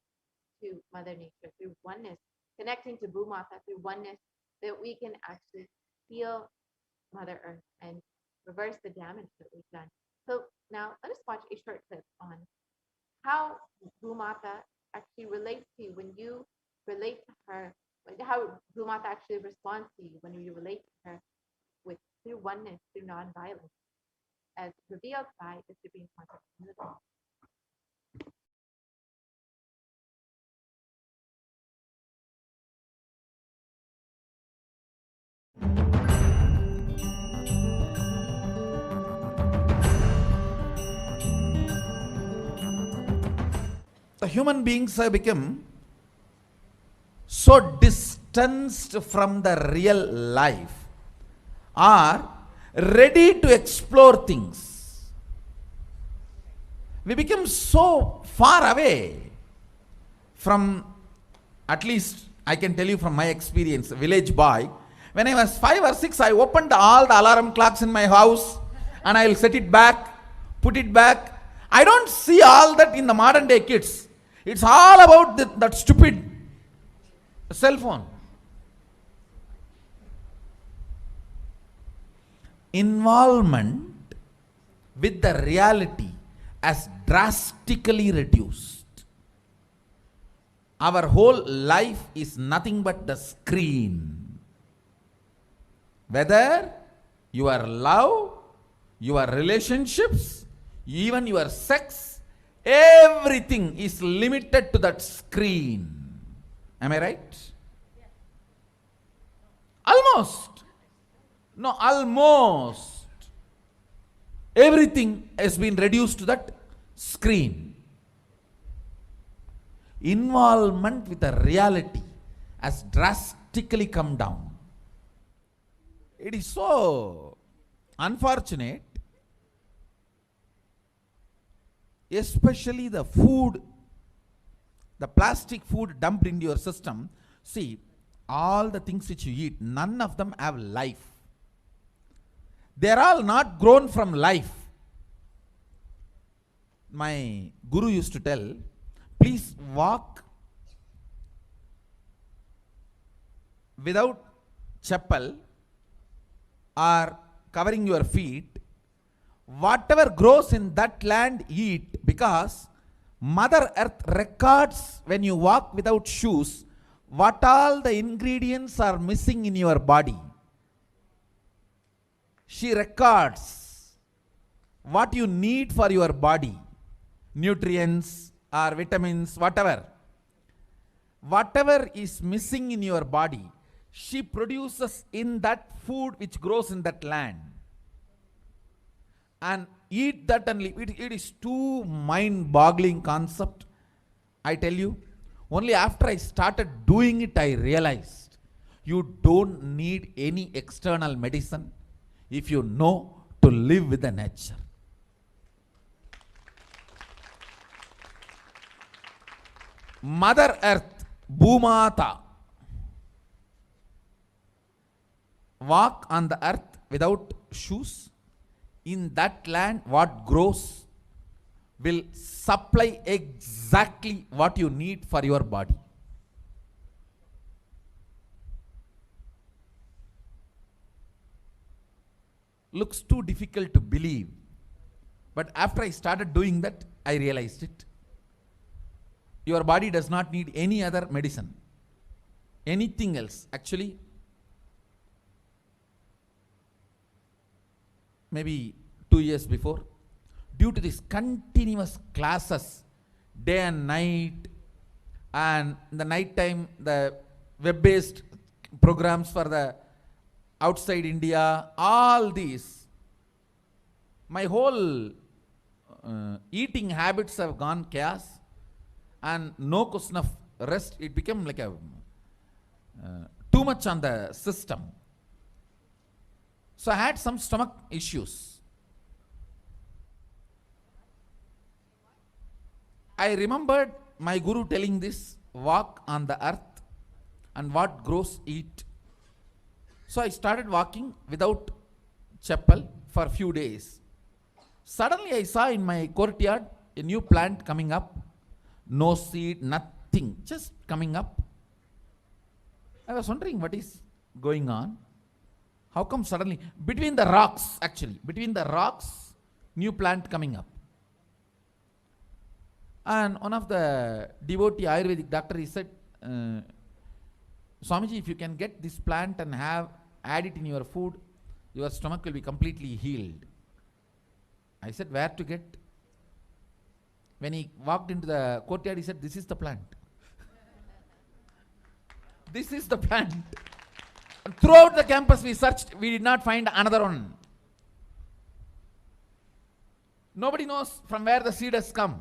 A: to Mother Nature, through oneness, connecting to Bhumata, through oneness, that we can actually heal Mother Earth and reverse the damage that we've done. So now let us watch a short clip on how Bhumata actually relates to you when you relate to her, how Bhumata actually responds to you when you relate to her through oneness, through nonviolence, as revealed by the Supreme Concept community.
D: The human beings have become so distanced from the real life, are ready to explore things. We become so far away from, at least I can tell you from my experience, village boy. When I was 5 or 6, I opened all the alarm clocks in my house and I'll set it back, put it back. I don't see all that in the modern day kids. It's all about that stupid cell phone. Involvement with the reality has drastically reduced. Our whole life is nothing but the screen. Whether your love, your relationships, even your sex, everything is limited to that screen. Am I right? Almost. No, almost. Everything has been reduced to that screen. Involvement with the reality has drastically come down. It is so unfortunate, especially the food, the plastic food dumped into your system. See, all the things which you eat, none of them have life. They are all not grown from life.
C: my guru used to tell, please walk without chappal or covering your feet. Whatever grows in that land, eat, because Mother Earth records when you walk without shoes what all the ingredients are missing in your body. She records what you need for your body, nutrients or vitamins, whatever. Whatever is missing in your body, she produces in that food which grows in that land. And eat that and live. It is too mind-boggling concept. I tell you, only after I started doing it, I realized you don't need any external medicine if you know to live with the nature. Mother Earth, Bhumata, walk on the earth without shoes. In that land, what grows will supply exactly what you need for your body. Looks too difficult to believe, but after I started doing that, I realized it. Your body does not need any other medicine, anything else. Actually, maybe 2 years before, due to these continuous classes, day and night, and in the night time, the web-based programs for the outside India, all these, my whole eating habits have gone chaos, and no question of rest. It became like a too much on the system. So I had some stomach issues. I remembered my guru telling this, walk on the earth and what grows eat. So I started walking without chappal for a few days. Suddenly I saw in my courtyard a new plant coming up. No seed, nothing, just coming up. I was wondering what is going on. How come suddenly, between the rocks, actually, between the rocks, new plant coming up. And one of the devotee Ayurvedic doctor, he said, Swamiji, if you can get this plant and add it in your food, your stomach will be completely healed. I said, where to get? When he walked into the courtyard, he said, this is the plant. This is the plant. And throughout the campus we searched, we did not find another one. Nobody knows from where the seed has come,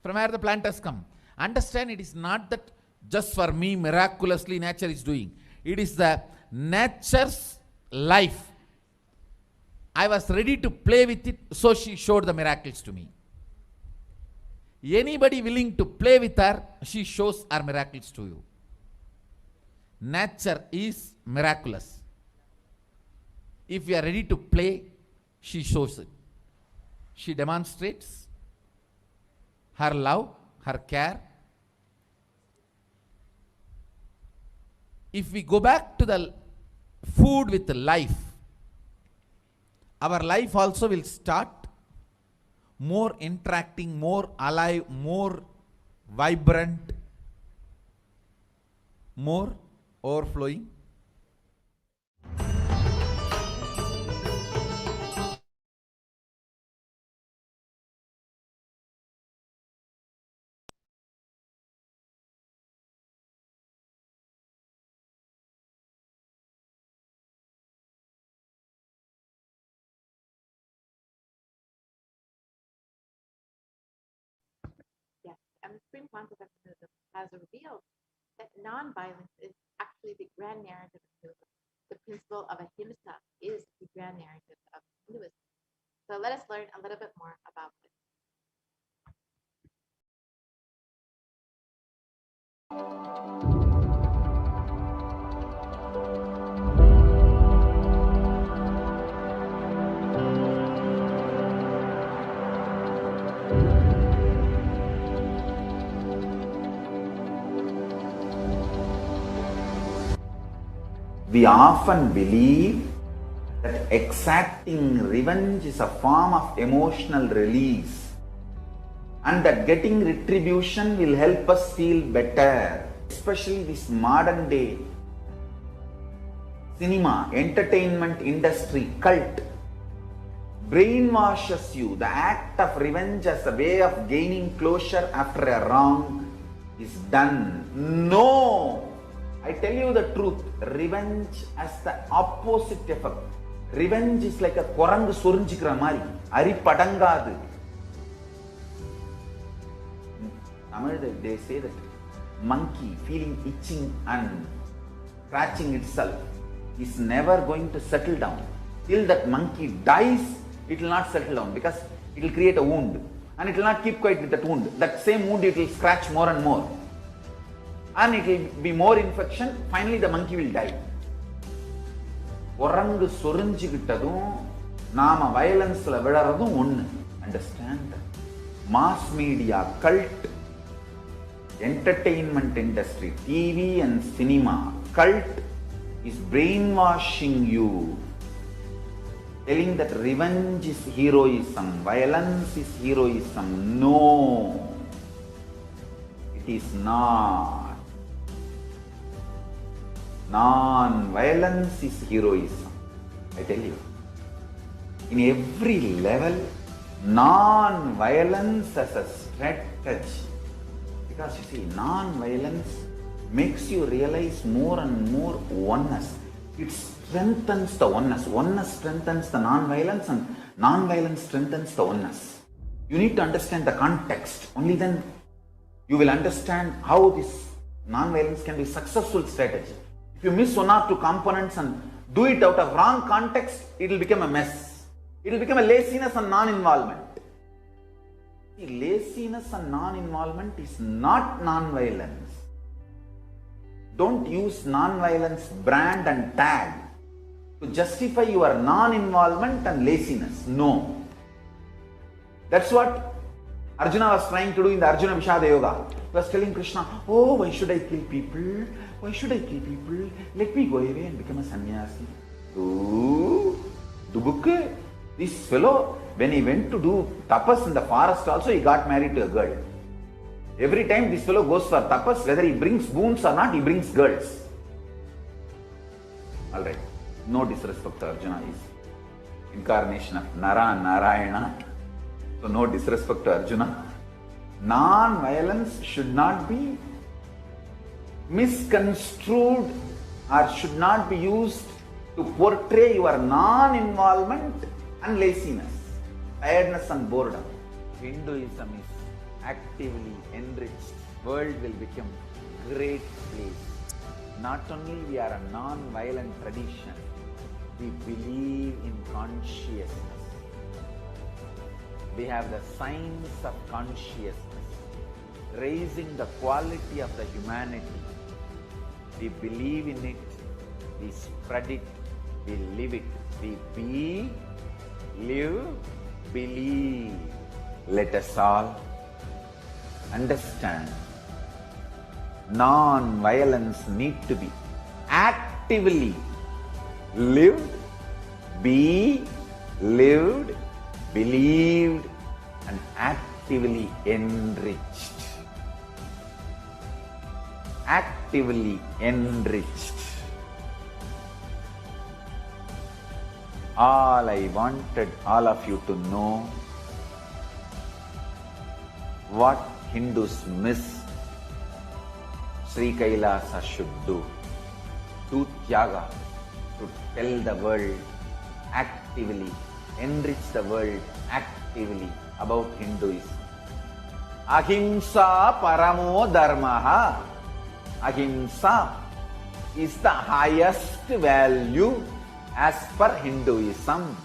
C: from where the plant has come. Understand, it is not that just for me miraculously nature is doing. It is the nature's life. I was ready to play with it, so she showed the miracles to me. Anybody willing to play with her, she shows her miracles to you. Nature is miraculous. If we are ready to play, she shows it. She demonstrates her love, her care. If we go back to the food with life, our life also will start more interacting, more alive, more vibrant, more overflowing.
A: Yes, and the Supreme Concept of Hinduism has revealed that non-violence is actually the grand narrative of Hinduism. The principle of ahimsa is the grand narrative of Hinduism. So let us learn a little bit more about this.
D: We often believe that exacting revenge is a form of emotional release and that getting retribution will help us feel better. Especially this modern day cinema, entertainment industry, cult brainwashes you. The act of revenge as a way of gaining closure after a wrong is done. No! I tell you the truth. Revenge has the opposite effect. Revenge is like a korangu sorinjikra mari. Ari padangadu. Tamil, they say that monkey feeling itching and scratching itself is never going to settle down. Till that monkey dies, it will not settle down because it will create a wound and it will not keep quiet with that wound. That same wound it will scratch more and more and it will be more infection. Finally the monkey will die. Korangu sorinjikittadum nama violence la vidaradum onnu. Understand? Mass media, cult, entertainment industry, TV and cinema, cult is brainwashing you, telling that revenge is heroism, violence is heroism. No, it is not. Non-violence is heroism. I tell you, in every level, non-violence as a strategy. Because you see, non-violence makes you realize more and more oneness. It strengthens the oneness. Oneness strengthens the non-violence and non-violence strengthens the oneness. You need to understand the context. Only then you will understand how this non-violence can be a successful strategy. If you miss one or two components and do it out of wrong context, it will become a mess. It will become a laziness and non-involvement. Laziness and non-involvement is not non-violence. Don't use non-violence brand and tag to justify your non-involvement and laziness. No. That's what Arjuna was trying to do in the Arjuna Vishada Yoga. He was telling Krishna, oh, why should I kill people? Why should I kill people? Let me go away and become a sannyasi. Dubukke, this fellow, when he went to do tapas in the forest also, he got married to a girl. Every time this fellow goes for tapas, whether he brings boons or not, he brings girls. Alright, no disrespect to Arjuna, is incarnation of Nara and Narayana. So no disrespect to Arjuna. Non-violence should not be misconstrued or should not be used to portray your non-involvement and laziness, tiredness and boredom. Hinduism is actively enriched. World will become great place. Not only we are a non-violent tradition, we believe in consciousness. We have the science of consciousness, raising the quality of the humanity. We believe in it, we spread it, we live it, we be, live, believe. Let us all understand, non-violence need to be actively lived, be lived, believed and actively enriched. Actively enriched. All I wanted all of you to know, what Hindus miss, Sri Kailasa should do. Do Tyaga, to tell the world actively, enrich the world actively about Hinduism. Ahimsa paramo dharmaha. Ahimsa is the highest value as per Hinduism.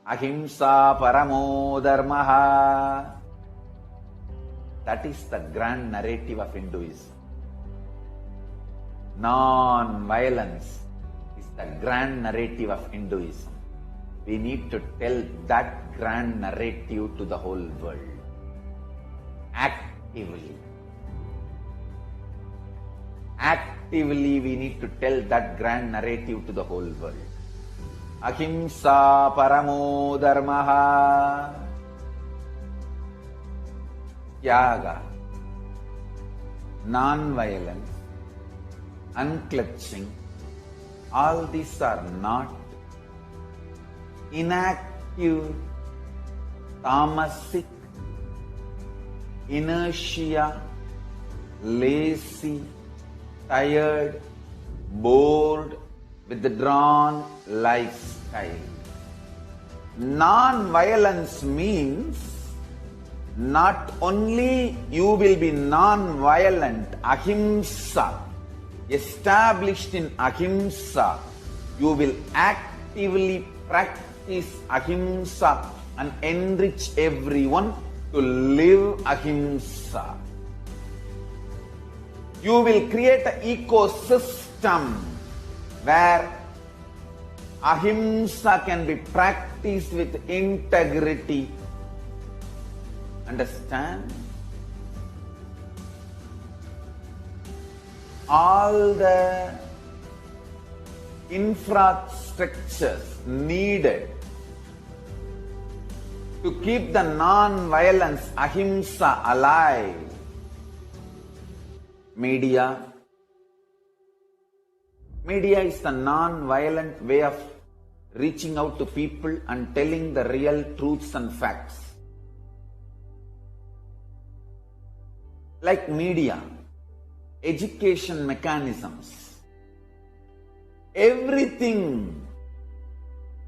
D: Ahimsa paramo dharmaha. That is the grand narrative of Hinduism. Non-violence is the grand narrative of Hinduism. We need to tell that grand narrative to the whole world. Actively. Actively. actively we need to tell that grand narrative to the whole world. Ahimsa paramo dharmaha. Tyaga, non-violence, unclutching, all these are not inactive, tamasic, inertia, lazy, tired, bored, withdrawn lifestyle. Non-violence means not only you will be non-violent, ahimsa, established in ahimsa, you will actively practice ahimsa and enrich everyone to live ahimsa. You will create an ecosystem where ahimsa can be practiced with integrity. Understand? All the infrastructures needed to keep the non-violence ahimsa alive. Media is the non-violent way of reaching out to people and telling the real truths and facts. Like media, education mechanisms, everything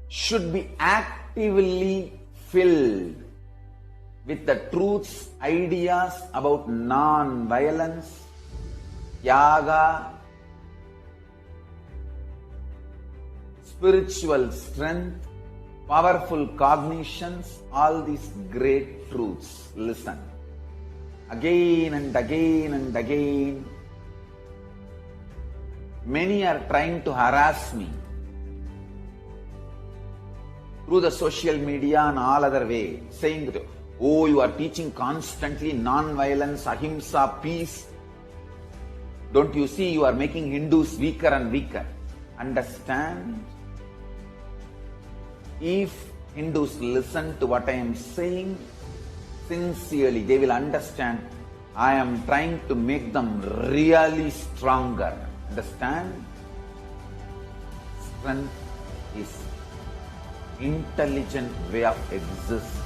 D: should be actively filled with the truths, ideas about non-violence, yaga, spiritual strength, powerful cognitions, all these great truths. Listen. Again and again and again, many are trying to harass me through the social media and all other way, saying that, oh, you are teaching constantly non-violence, ahimsa, peace. Don't you see you are making Hindus weaker and weaker? Understand? If Hindus listen to what I am saying sincerely, they will understand I am trying to make them really stronger. Understand? Strength is intelligent way of existing.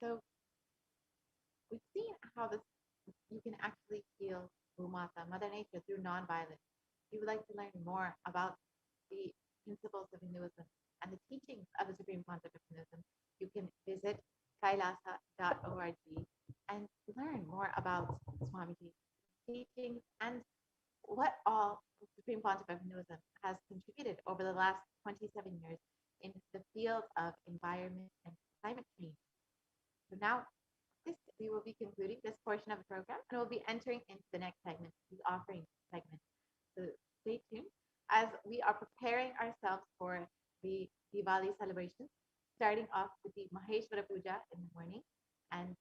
A: So we've seen how you can actually heal Bhumata, Mother Nature, through non-violence. If you would like to learn more about the principles of Hinduism and the teachings of the Supreme Concept of Hinduism, you can visit kailasa.org and learn more about Swamiji's teachings and what all the Supreme Concept of Hinduism has contributed over the last 27 years in the field of environment and climate change. So now we will be concluding this portion of the program and we'll be entering into the next segment, the offering segment. So stay tuned as we are preparing ourselves for the Diwali celebration, starting off with the Maheshwara Puja in the morning, and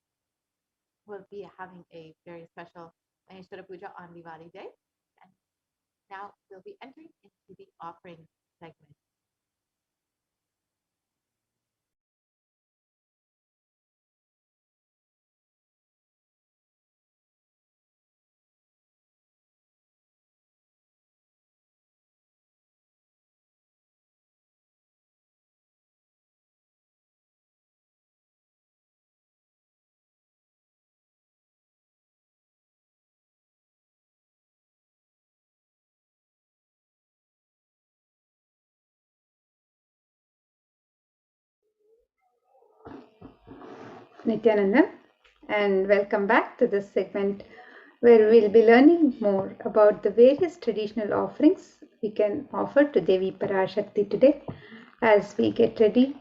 A: we'll be having a very special Maheshwara Puja on Diwali day. And now we'll be entering into the offering segment.
H: Nithyananda, and welcome back to this segment where we'll be learning more about the various traditional offerings we can offer to Devi Parashakti today as we get ready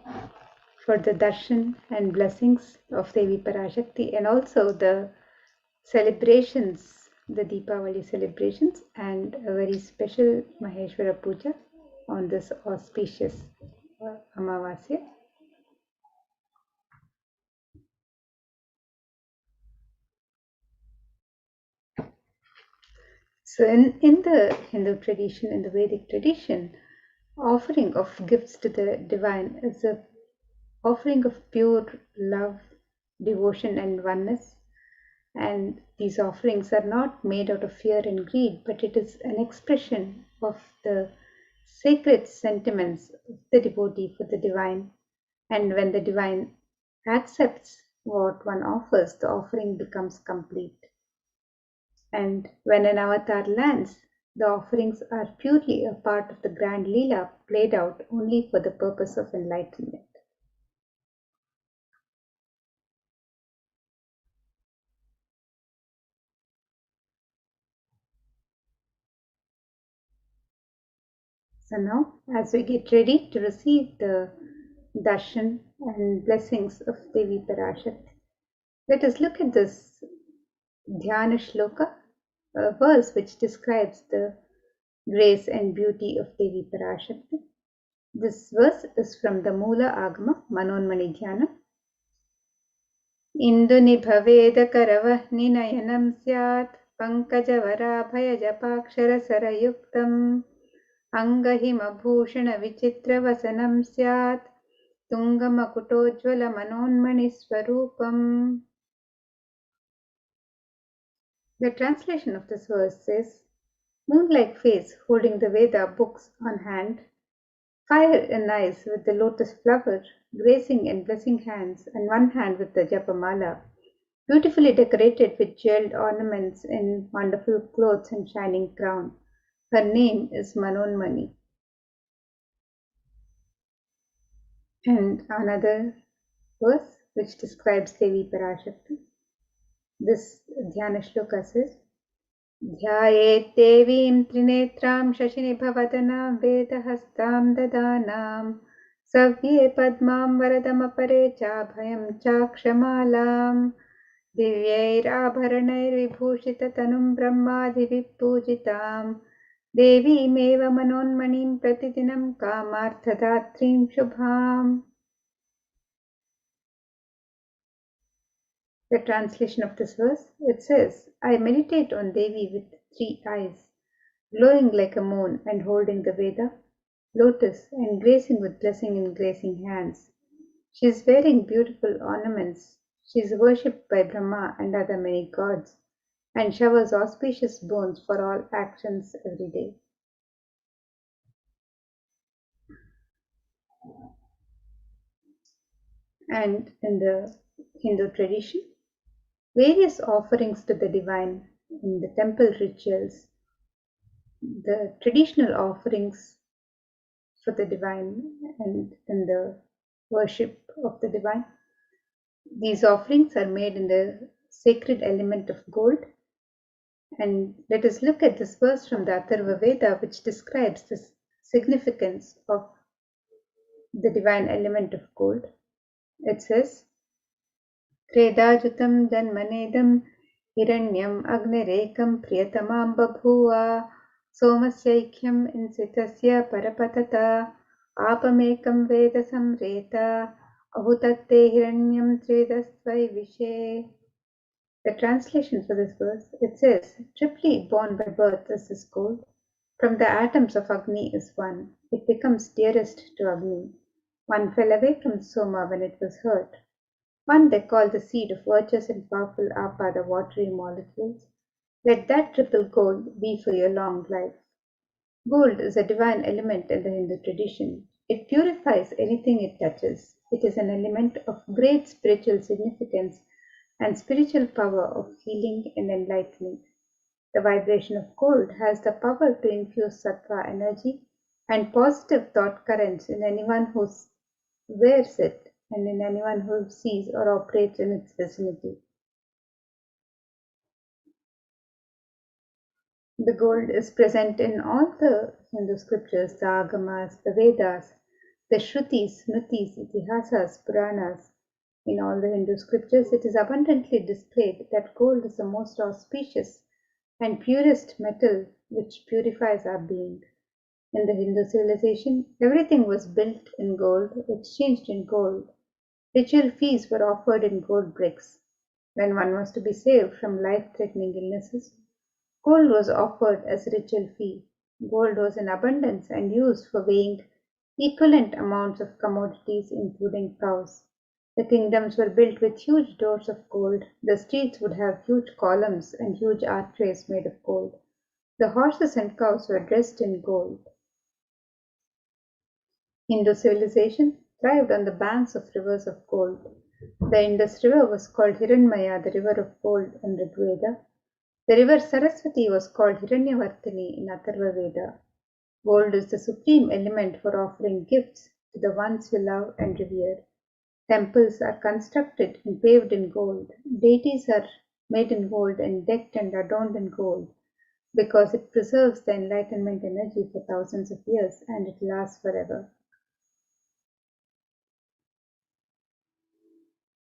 H: for the darshan and blessings of Devi Parashakti and also the celebrations the Deepavali celebrations and a very special Maheshwara Puja on this auspicious Amavasya. So in the Hindu tradition, in the Vedic tradition, offering of gifts to the divine is a offering of pure love, devotion and oneness. And these offerings are not made out of fear and greed, but it is an expression of the sacred sentiments of the devotee for the divine. And when the divine accepts what one offers, the offering becomes complete. And when an avatar lands, the offerings are purely a part of the grand Leela played out only for the purpose of enlightenment. So now, as we get ready to receive the darshan and blessings of Devi Parashakti, let us look at this Dhyana Shloka, a verse which describes the grace and beauty of Devi Parashakti. This verse is from the Moola Agama Manonmani Dhyana. Indunibhavedakaravahninayam syat pankajavaraabhayajapaksharasarayuktam Angahimabhushanavicitravasana syat Tungamakutojjwalamanonmaniswarupam. The translation of this verse says, moon-like face holding the Veda books on hand, fire in eyes with the lotus flower, gracing and blessing hands, and one hand with the japamala, beautifully decorated with jeweled ornaments in wonderful clothes and shining crown. Her name is Manonmani. And another verse which describes Devi Parashakti. This Dhyana Shloka says, Dhyayet Devim Trinetram Shashinibhavadana Vedahastam Dadanam Savye Padmam Varadamapare Chabhayam Chakshamalam Divyairabharanairvibhushitatanum Brahmadivippujitam Devimeva Manonmanim Pratidinam Kamarthadatrim Shubham. The translation of this verse, it says, I meditate on Devi with 3 eyes, glowing like a moon and holding the Veda, lotus and gracing with blessing and gracing hands. She is wearing beautiful ornaments. She is worshipped by Brahma and other many gods and showers auspicious boons for all actions every day. And in the Hindu tradition, various offerings to the divine in the temple rituals, the traditional offerings for the divine and in the worship of the divine. These offerings are made in the sacred element of gold. And let us look at this verse from the Atharva Veda, which describes the significance of the divine element of gold. It says, Kredajutam janmanedam hiranyam agnirekam priyatamam babhuva somasyaikyam insitasya parapatata apamekam veda samreta ahutatte hiranyam tridastvai vishe. The translation for this verse, it says, triply born by birth is this gold. From the atoms of Agni is one. It becomes dearest to Agni. One fell away from Soma when it was hurt. One they call the seed of virtuous and powerful Apa, the watery molecules. Let that triple gold be for your long life. Gold is a divine element in the Hindu tradition. It purifies anything it touches. It is an element of great spiritual significance and spiritual power of healing and enlightenment. The vibration of gold has the power to infuse sattva energy and positive thought currents in anyone who wears it and in anyone who sees or operates in its vicinity. The gold is present in all the Hindu scriptures, the Agamas, the Vedas, the Shrutis, Smritis, Itihasas, Puranas. In all the Hindu scriptures, it is abundantly displayed that gold is the most auspicious and purest metal which purifies our being. In the Hindu civilization, everything was built in gold, exchanged in gold. Ritual feasts were offered in gold bricks. When one was to be saved from life-threatening illnesses, gold was offered as a ritual fee. Gold was in abundance and used for weighing equivalent amounts of commodities, including cows. The kingdoms were built with huge doors of gold. The streets would have huge columns and huge archways made of gold. The horses and cows were dressed in gold. Hindu civilization thrived on the banks of rivers of gold. The Indus River was called Hiranmaya, the river of gold, in Rigveda. The river Saraswati was called Hiranyavartini in Atharva Veda. Gold is the supreme element for offering gifts to the ones you love and revere. Temples are constructed and paved in gold. Deities are made in gold and decked and adorned in gold because it preserves the enlightenment energy for thousands of years and it lasts forever.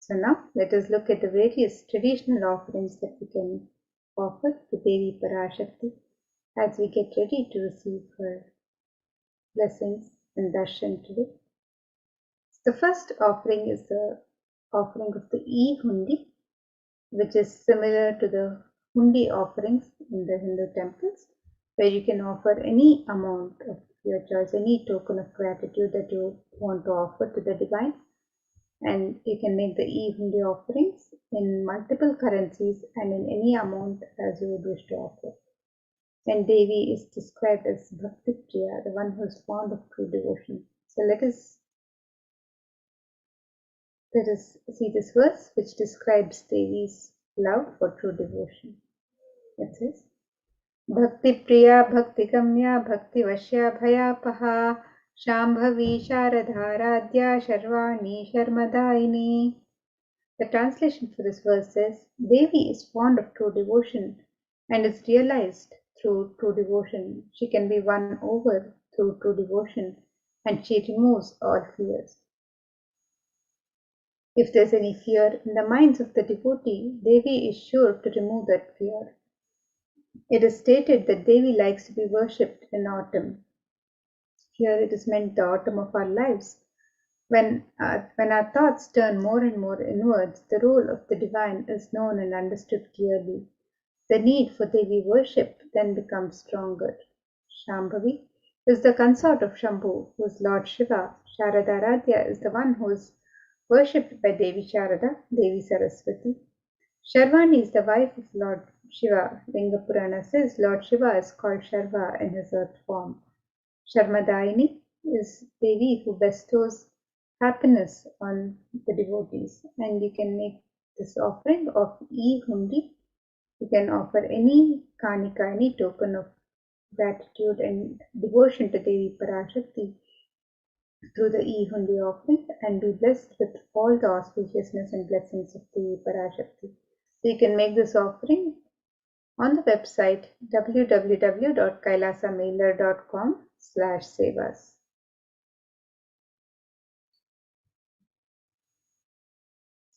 H: So now let us look at the various traditional offerings that we can offer to Devi Parashakti as we get ready to receive her blessings and darshan today. The first offering is the offering of the e-hundi, which is similar to the hundi offerings in the Hindu temples, where you can offer any amount of your choice, any token of gratitude that you want to offer to the divine. And you can make the e-hundi offerings in multiple currencies and in any amount as you would wish to offer. And Devi is described as Bhakti Priya, the one who is fond of true devotion. So let us see this verse which describes Devi's love for true devotion. It says, Bhakti Priya Bhakti Gamya Bhakti Vashya Bhayapaha Shambhavi Sharadharadhya Sharvani Sharmadaini. The translation for this verse says, Devi is fond of true devotion and is realized through true devotion. She can be won over through true devotion and she removes all fears. If there is any fear in the minds of the devotee, Devi is sure to remove that fear. It is stated that Devi likes to be worshipped in autumn. Here it is meant the autumn of our lives. When our thoughts turn more and more inwards, the role of the divine is known and understood clearly. The need for Devi worship then becomes stronger. Shambhavi is the consort of Shambhu, who is Lord Shiva. Sharadaradhya is the one who is worshipped by Devi Sharada, Devi Saraswati. Sharvani is the wife of Lord Shiva. Linga Purana says Lord Shiva is called Sharva in his earth form. Sharmadaini is Devi who bestows happiness on the devotees. And you can make this offering of e-hundi. You can offer any kanika, any token of gratitude and devotion to Devi Parashakti through the e-hundi offering and be blessed with all the auspiciousness and blessings of Devi Parashakti. So you can make this offering on the website www.kailasamailer.com/sevas.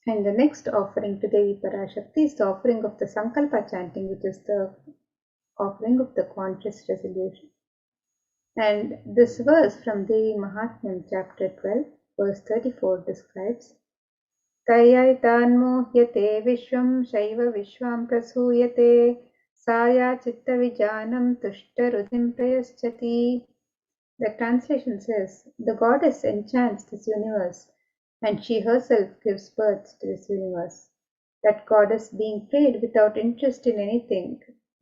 H: And the next offering to Devi Parashakti is the offering of the Sankalpa chanting, which is the offering of the conscious resolution. And this verse from Devi Mahatmyam chapter 12, verse 34 describes Tayaitanmohyate Vishwam Shaiva Vishwam Prasuyate Saya Chitta Vijanam Tushta Rudim Prayaschati. The translation says, the goddess enchants this universe and she herself gives birth to this universe. That goddess being prayed without interest in anything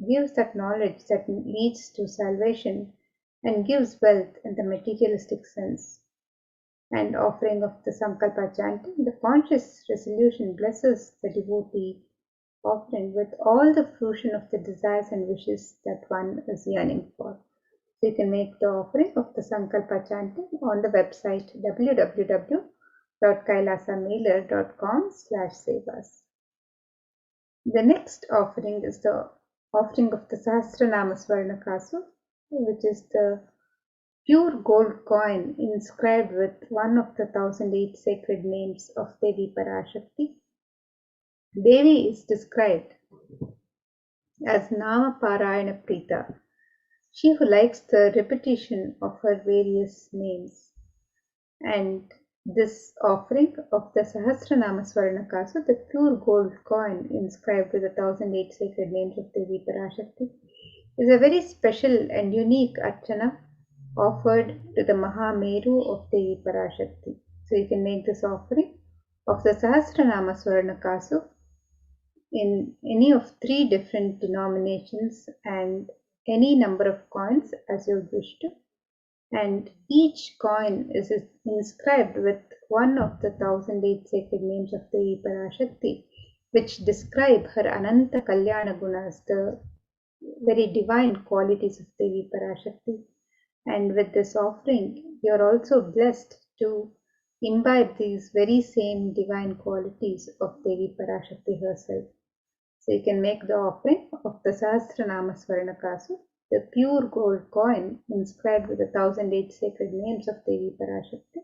H: gives that knowledge that leads to salvation and gives wealth in the materialistic sense. And offering of the Sankalpa chanting, the conscious resolution blesses the devotee offering with all the fruition of the desires and wishes that one is yearning for. So you can make the offering of the Sankalpa chanting on the website www.kailasamailer.com/sevas. The next offering is the offering of the Sahasranama Swarnakasu, which is the pure gold coin inscribed with one of the 1008 sacred names of Devi Parashakti. Devi is described as Nama Parayana Prita, she who likes the repetition of her various names. And this offering of the Sahasranama Swarnakasu, the pure gold coin inscribed with 1008 sacred names of Devi Parashakti, is a very special and unique archana offered to the Mahameru of Devi Parashakti. So you can make this offering of the Sahasranama Swarnakasu in any of 3 different denominations and any number of coins as you wish to. And each coin is inscribed with one of the 1008 sacred names of Devi Parashakti, which describe her Ananta Kalyana Gunas, the very divine qualities of Devi Parashakti. And with this offering, you are also blessed to imbibe these very same divine qualities of Devi Parashakti herself. So you can make the offering of the Sahasranama Swarnakasu, the pure gold coin inscribed with 1008 sacred names of Devi Parashakti.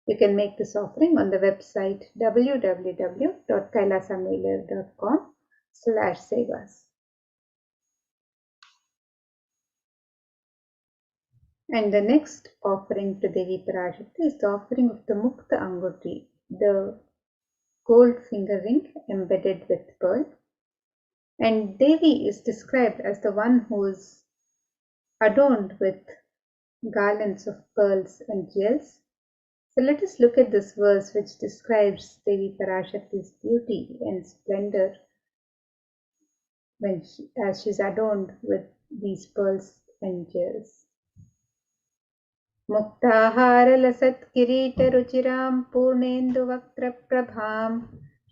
H: You can make this offering on the website www.kailasamailer.com/sevas. And the next offering to Devi Parashakti is the offering of the Mukta Anguti, the gold finger ring embedded with pearl. And Devi is described as the one who is adorned with garlands of pearls and jewels. So let us look at this verse which describes Devi Parashakti's beauty and splendor as she is adorned with these pearls and jewels. मुक्ताहारलसत्किरीटरुचिरां पूर्णेन्दुवक्त्रप्रभां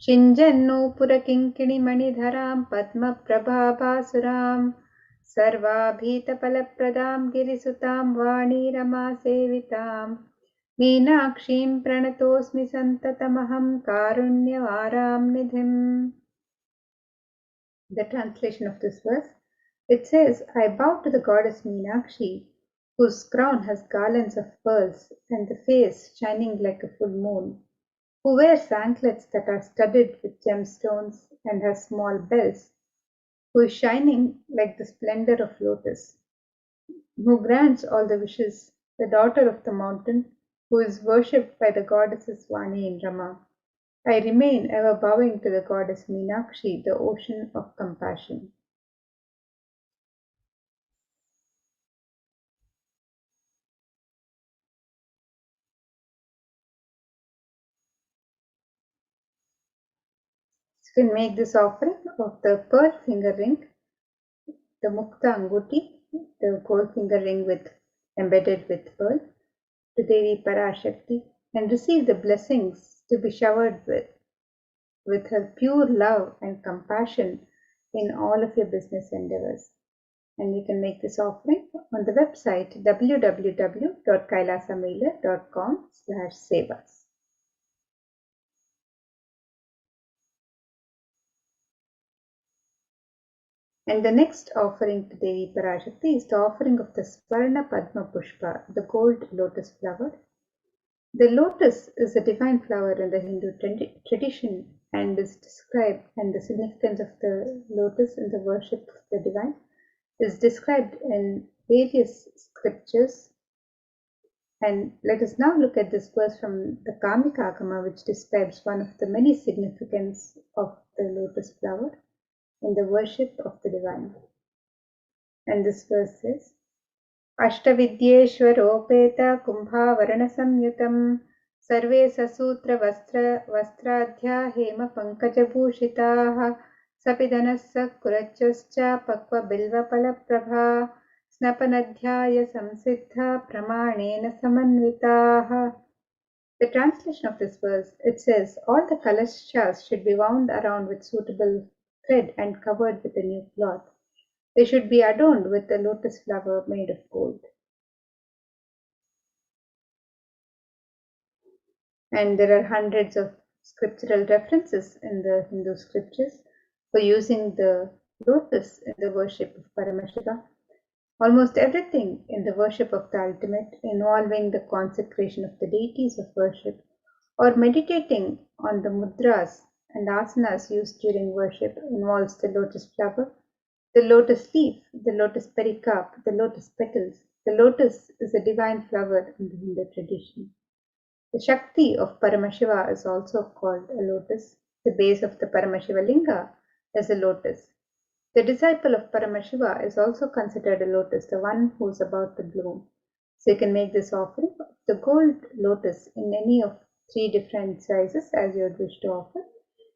H: शिञ्जन्नूपुरकिङ्किणिमणिधरां पद्मप्रभाभासुरां सर्वाभीतफलप्रदां गिरिसुतां वाणीरमासेवितां मीनाक्षीं प्रणतोऽस्मि सन्ततमहं कारुण्यवारां निधिम्. The translation of this verse, it says, I bow to the goddess Meenakshi, whose crown has garlands of pearls and the face shining like a full moon, who wears anklets that are studded with gemstones and has small bells, who is shining like the splendor of lotus, who grants all the wishes, the daughter of the mountain, who is worshipped by the goddesses Vani and Rama. I remain ever bowing to the goddess Meenakshi, the ocean of compassion. You can make this offering of the pearl finger ring, the Mukta Anguti, the gold finger ring embedded with pearl, to Devi Parashakti, and receive the blessings to be showered with her pure love and compassion in all of your business endeavors. And you can make this offering on the website www.kailasamailer.com/sevas. And the next offering to Devi Parashakti is the offering of the Swarna Padma Pushpa, the gold lotus flower. The lotus is a divine flower in the Hindu tradition and is described, and the significance of the lotus in the worship of the divine is described in various scriptures. And let us now look at this verse from the Kamika Agama, which describes one of the many significance of the lotus flower in the worship of the divine. And this verse says, Ashtavidyeshwaropeta kumbhavarana samyutam sarve sasutra vastraadhya hema pankajabhushitaah sapidanassa kurachascha pakva bilva palaprabha snapanadhyaya samsiddha pramanena samanvitaah. The translation of this verse, it says, all the kalashas should be wound around with suitable thread and covered with a new cloth. They should be adorned with a lotus flower made of gold. And there are hundreds of scriptural references in the Hindu scriptures for using the lotus in the worship of Paramashiva. Almost everything in the worship of the ultimate involving the consecration of the deities of worship or meditating on the mudras and asanas used during worship involves the lotus flower the lotus leaf, the lotus pericarp, the lotus petals. The lotus is a divine flower in the Hindu tradition. The Shakti of Paramashiva is also called a lotus. The base of the Paramashiva linga is a lotus. The disciple of Paramashiva is also considered a lotus, the one who is about to bloom. So you can make this offering of the gold lotus in any of 3 different sizes as you would wish to offer,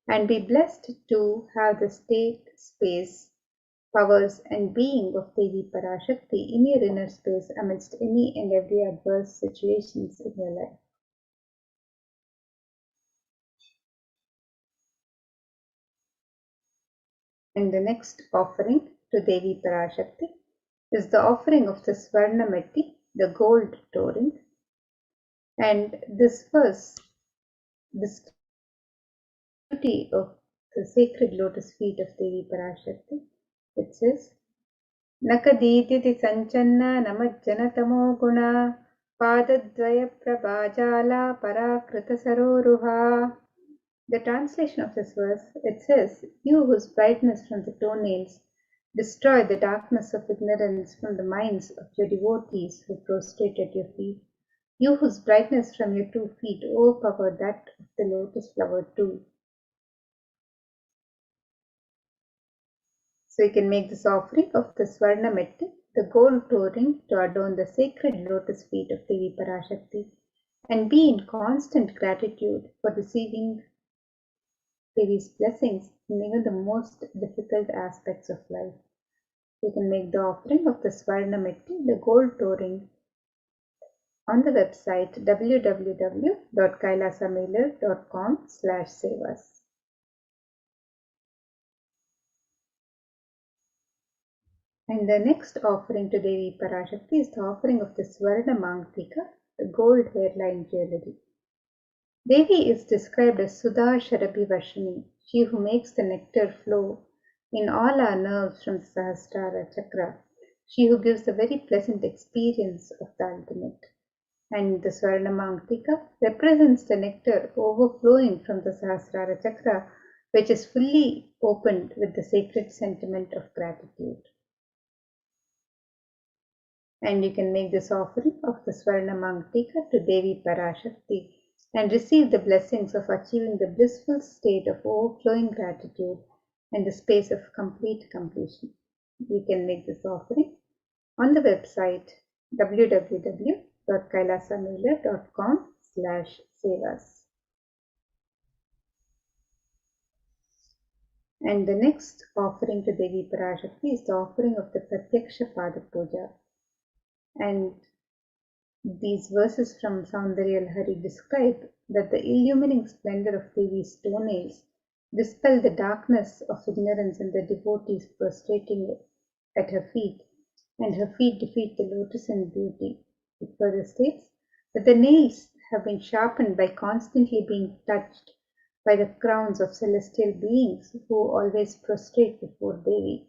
H: and be blessed to have the state, space, powers and being of Devi Parashakti in your inner space amidst any and every adverse situations in your life. And the next offering to Devi Parashakti is the offering of the Swarnamati, the gold touring. And this verse describes the beauty of the sacred lotus feet of Devi Parashakti. It says, Nakaditi Sanchanna Namajjanatamo Guna Padadvaya Prabhajala Parakrita Saroruha. The translation of this verse, it says, You whose brightness from the toenails destroy the darkness of ignorance from the minds of your devotees who prostrate at your feet. You whose brightness from your 2 feet overpower that of the lotus flower too. So you can make this offering of the Swarnamatti, the gold touring to adorn the sacred lotus feet of Devi Parashakti, and be in constant gratitude for receiving Devi's blessings in even the most difficult aspects of life. You can make the offering of the Swarnamatti, the gold touring, on the website www.kailasamailer.com/sevas. And the next offering to Devi Parashakti is the offering of the Swarna Mangtika, the gold hairline jewelry. Devi is described as Sudha Sharabhi Vashini, she who makes the nectar flow in all our nerves from the Sahasrara Chakra, she who gives the very pleasant experience of the ultimate. And the Swarna Mangtika represents the nectar overflowing from the Sahasrara Chakra, which is fully opened with the sacred sentiment of gratitude. And you can make this offering of the Swarna Mangtika to Devi Parashakti and receive the blessings of achieving the blissful state of overflowing gratitude and the space of complete completion. You can make this offering on the website www.kailasamailer.com/sevas. And the next offering to Devi Parashakti is the offering of the Pratyaksha Pada Puja. And these verses from Saundarya Lahari describe that the illumining splendor of Devi's toenails dispel the darkness of ignorance in the devotees prostrating at her feet, and her feet defeat the lotus in beauty. It further states that the nails have been sharpened by constantly being touched by the crowns of celestial beings who always prostrate before Devi.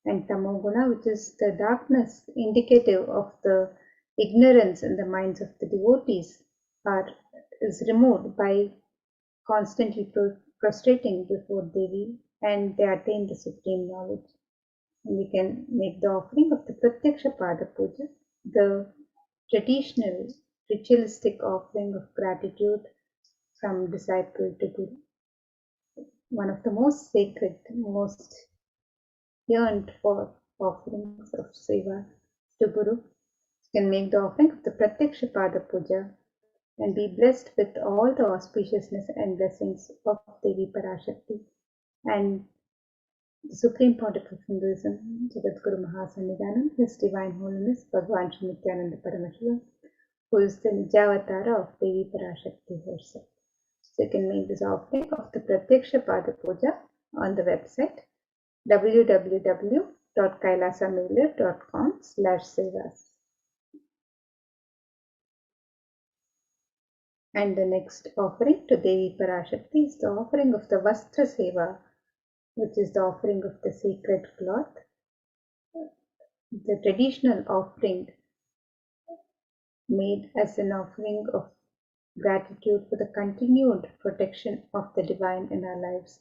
H: And Tamoguna, which is the darkness indicative of the ignorance in the minds of the devotees, is removed by constantly prostrating before Devi, and they attain the supreme knowledge. And we can make the offering of the Pratyaksha Pada Puja, the traditional ritualistic offering of gratitude from disciple to Guru. One of the most sacred, most yearned for offerings of Seva to Guru. You can make the offering of the Pratyaksha Pada Puja and be blessed with all the auspiciousness and blessings of Devi Parashakti and the Supreme Pontiff of Hinduism, Jagadguru Mahasannidhanam, His Divine Holiness Bhagavan Shri Nithyananda Paramashivam, who is the Nijavatara of Devi Parashakti herself. So you can make this offering of the Pratyaksha Pada Puja on the website www.kailasamailer.com/sevas. And the next offering to Devi Parashakti is the offering of the Vastra Seva, which is the offering of the sacred cloth, the traditional offering made as an offering of gratitude for the continued protection of the divine in our lives.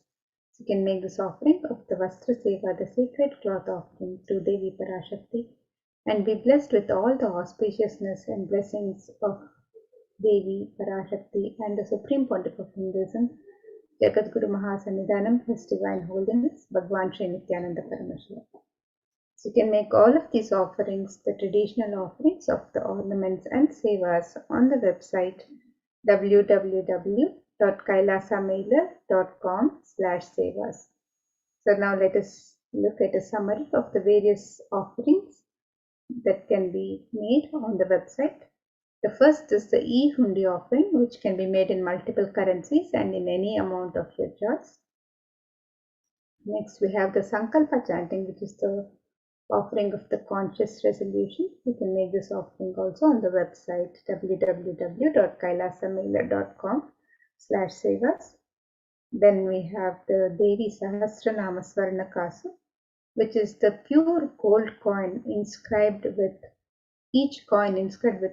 H: So you can make this offering of the Vastra Seva, the sacred cloth offering to Devi Parashakti, and be blessed with all the auspiciousness and blessings of Devi Parashakti and the Supreme Pontiff of Hinduism, Jagadguru Mahasannidhanam, His Divine Holiness, Bhagwan Sri Nithyananda Paramashivam. So you can make all of these offerings, the traditional offerings of the ornaments and sevas, on the website www.kailasamailer.com/sevas. So now let us look at a summary of the various offerings that can be made on the website. The first is the e-hundi offering, which can be made in multiple currencies and in any amount of your choice. Next, we have the Sankalpa chanting, which is the offering of the conscious resolution. You can make this offering also on the website www.kailasamailer.com/sevas. Then we have the Devi Sahasranama Swarna Kasu, which is the pure gold coin inscribed with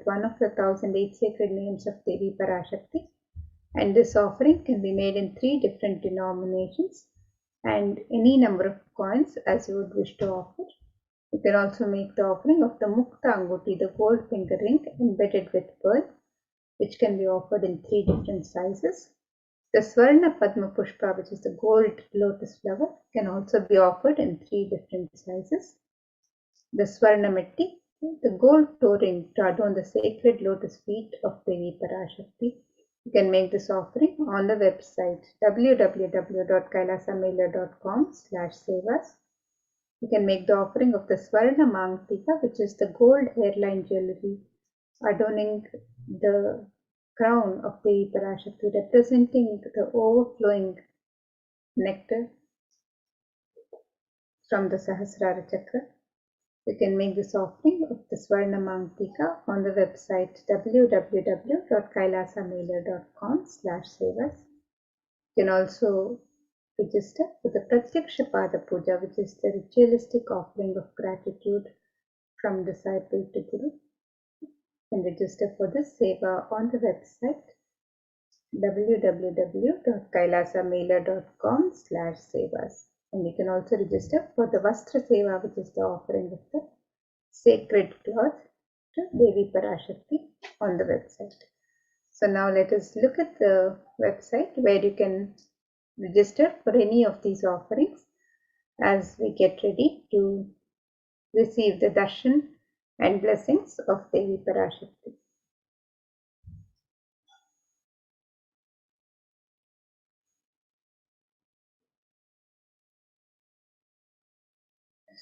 H: one of the 1008 sacred names of Devi Parashakti. And this offering can be made in 3 different denominations and any number of coins as you would wish to offer. You can also make the offering of the Mukta Anguti, the gold finger ring embedded with pearl, which can be offered in 3 different sizes. The Swarna Padma Pushpa, which is the gold lotus flower, can also be offered in 3 different sizes. The Swarna Metti, the gold toe ring to adorn the sacred lotus feet of Devi Parashakti. You can make this offering on the website www.kailasamailer.com/sevas. You can make the offering of the Swarna Mangtika, which is the gold hairline jewelry adorning the crown of Devi Parashakti, representing the overflowing nectar from the Sahasrara Chakra. You can make this offering of the Swarna Mangtika on the website www.kailasamailer.com/sevas. You can also register for the Pratyaksha Pada Puja, which is the ritualistic offering of gratitude from disciple to Guru. You can register for this seva on the website www.kailasamailer.com/sevas. And you can also register for the Vastra Seva, which is the offering of the sacred cloth to Devi Parashakti on the website. So now let us look at the website where you can register for any of these offerings as we get ready to receive the darshan and blessings of Devi Parashakti.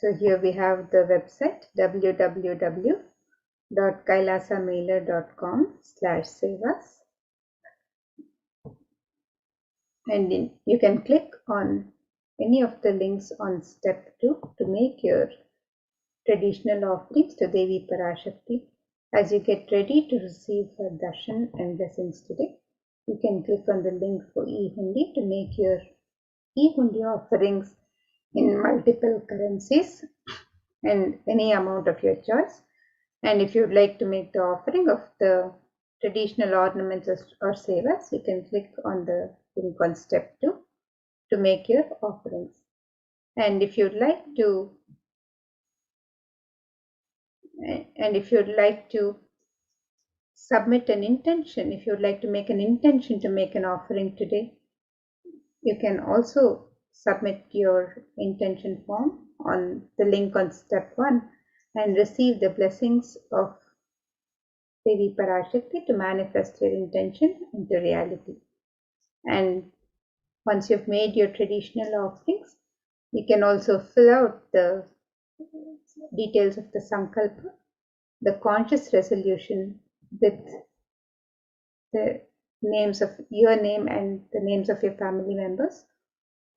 H: So here we have the website www.kailasamailer.com/sevas, and you can click on any of the links on step 2 to make your traditional offerings to Devi Parashakti. As you get ready to receive her darshan and blessings today, you can click on the link for e-hundi to make your e-hundi offerings in multiple currencies and any amount of your choice. And if you'd like to make the offering of the traditional ornaments or sevas, you can click on the link on step 2 to make your offerings. And if you'd like to submit an intention, if you'd like to make an intention to make an offering today, you can also submit your intention form on the link on step 1 and receive the blessings of Devi Parashakti to manifest your intention into reality. And once you've made your traditional offerings, you can also fill out the details of the Sankalpa, the conscious resolution with the names of your name and the names of your family members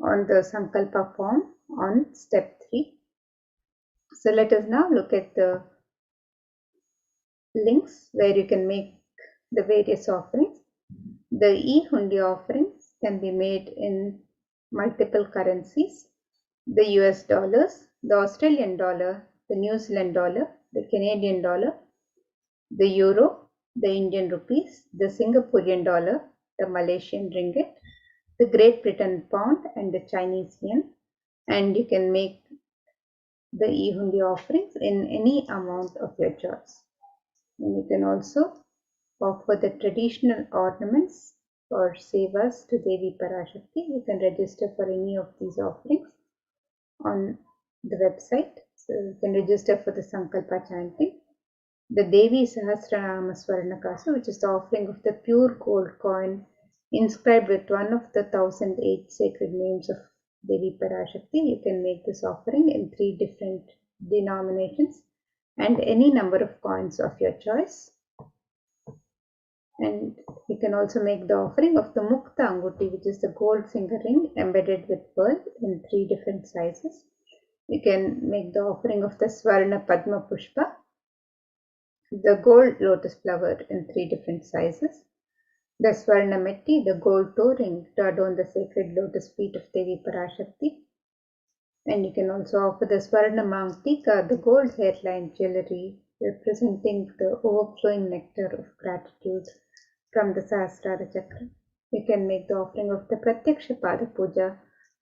H: on the Sankalpa form on step 3. So let us now look at the links where you can make the various offerings. The e-hundi offerings can be made in multiple currencies: the US dollars, the Australian dollar, the New Zealand dollar, the Canadian dollar, the euro, the Indian rupees, the Singaporean dollar, the Malaysian ringgit, the Great Britain pound and the Chinese yen, and you can make the e-hundi offerings in any amount of your choice. And you can also offer the traditional ornaments or sevas to Devi Parashakti. You can register for any of these offerings on the website. So you can register for the Sankalpa chanting, the Devi Sahasranama Swarnakasa, which is the offering of the pure gold coin inscribed with one of the 1008 sacred names of Devi Parashakti. You can make this offering in 3 different denominations and any number of coins of your choice. And you can also make the offering of the Mukta Anguti, which is the gold finger ring embedded with pearl in 3 different sizes. You can make the offering of the Swarna Padma Pushpa, the gold lotus flower in 3 different sizes, the Swarna Metti, the gold toe ring to adorn the sacred lotus feet of Devi Parashakti. And you can also offer the Swarna Mangtika, the gold hairline jewelry representing the overflowing nectar of gratitude from the Sahasrara Chakra. You can make the offering of the Pratyaksha Pada Puja,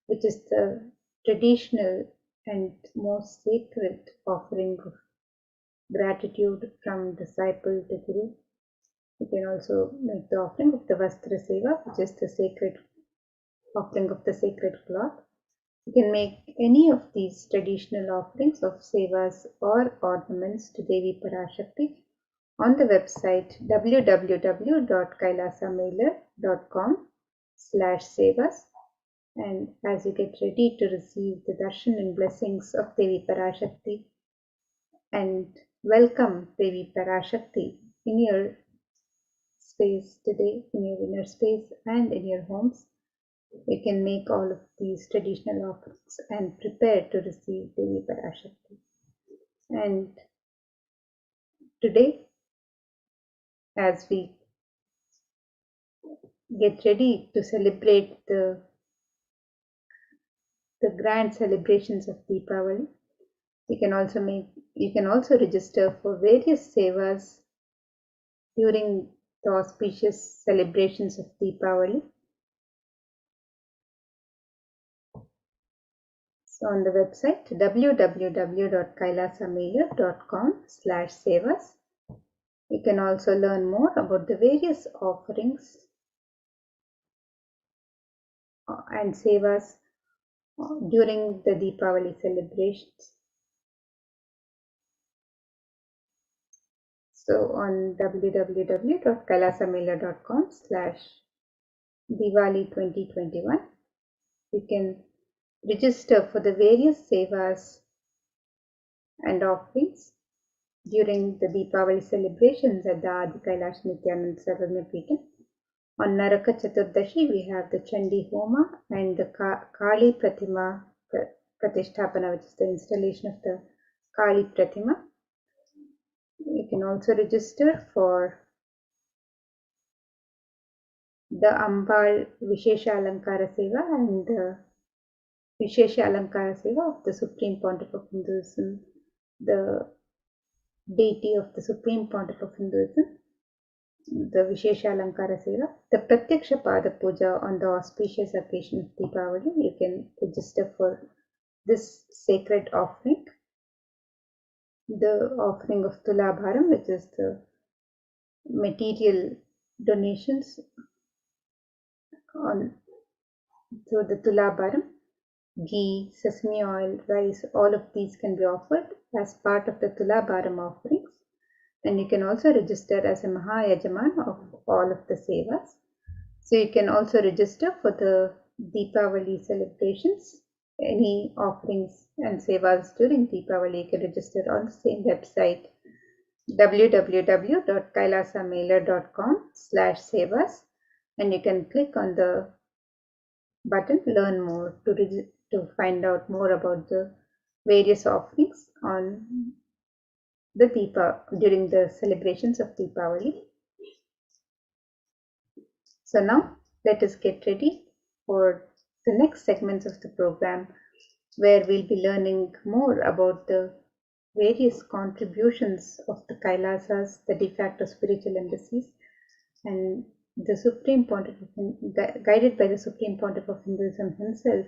H: which is the traditional and most sacred offering of gratitude from disciple to Guru. You can also make the offering of the Vastra Seva, which is the sacred offering of the sacred cloth. You can make any of these traditional offerings of sevas or ornaments to Devi Parashakti on the website www.kailasamailer.com/sevas. And as you get ready to receive the darshan and blessings of Devi Parashakti and welcome Devi Parashakti in your space today, in your inner space and in your homes, you can make all of these traditional offerings and prepare to receive Devi Parashakti. And today, as we get ready to celebrate the grand celebrations of Deepavali, you can also register for various sevas during the auspicious celebrations of Deepavali. So on the website www.kailasamailer.com/sevas, you can also learn more about the various offerings and sevas during the Deepavali celebrations. So on www.kailasamailer.com/Diwali2021, you can register for the various sevas and offerings during the Deepavali celebrations at the Adi HDH Nithyananda Paramashivam. On Naraka Chaturdashi, we have the Chandi Homa and the Kali Pratima Pratisthapana, which is the installation of the Kali Pratima. You can also register for the Ambal Vishesha Alankara Seva and the Vishesha Alankara Seva of the Supreme Pontiff of Hinduism, the deity of the Supreme Pontiff of Hinduism, the Vishesha Alankara Seva, the Pratyaksha Pada Puja on the auspicious occasion of Deepavali. You can register for this sacred offering. The offering of Tulabharam, which is the material donations through the Tulabharam, ghee, sesame oil, rice, all of these can be offered as part of the Tulabharam offerings. And you can also register as a Mahayajaman of all of the sevas. So you can also register for the Deepavali celebrations. Any offerings and sevas during Deepavali, you can register on the same website www.kailasamailer.com/sevas, and you can click on the button Learn More to find out more about the various offerings on the during the celebrations of Deepavali. So now let us get ready for the next segments of the program, where we'll be learning more about the various contributions of the Kailasas, the de facto spiritual embassies, and the Supreme Pontiff, guided by the Supreme Pontiff of Hinduism himself,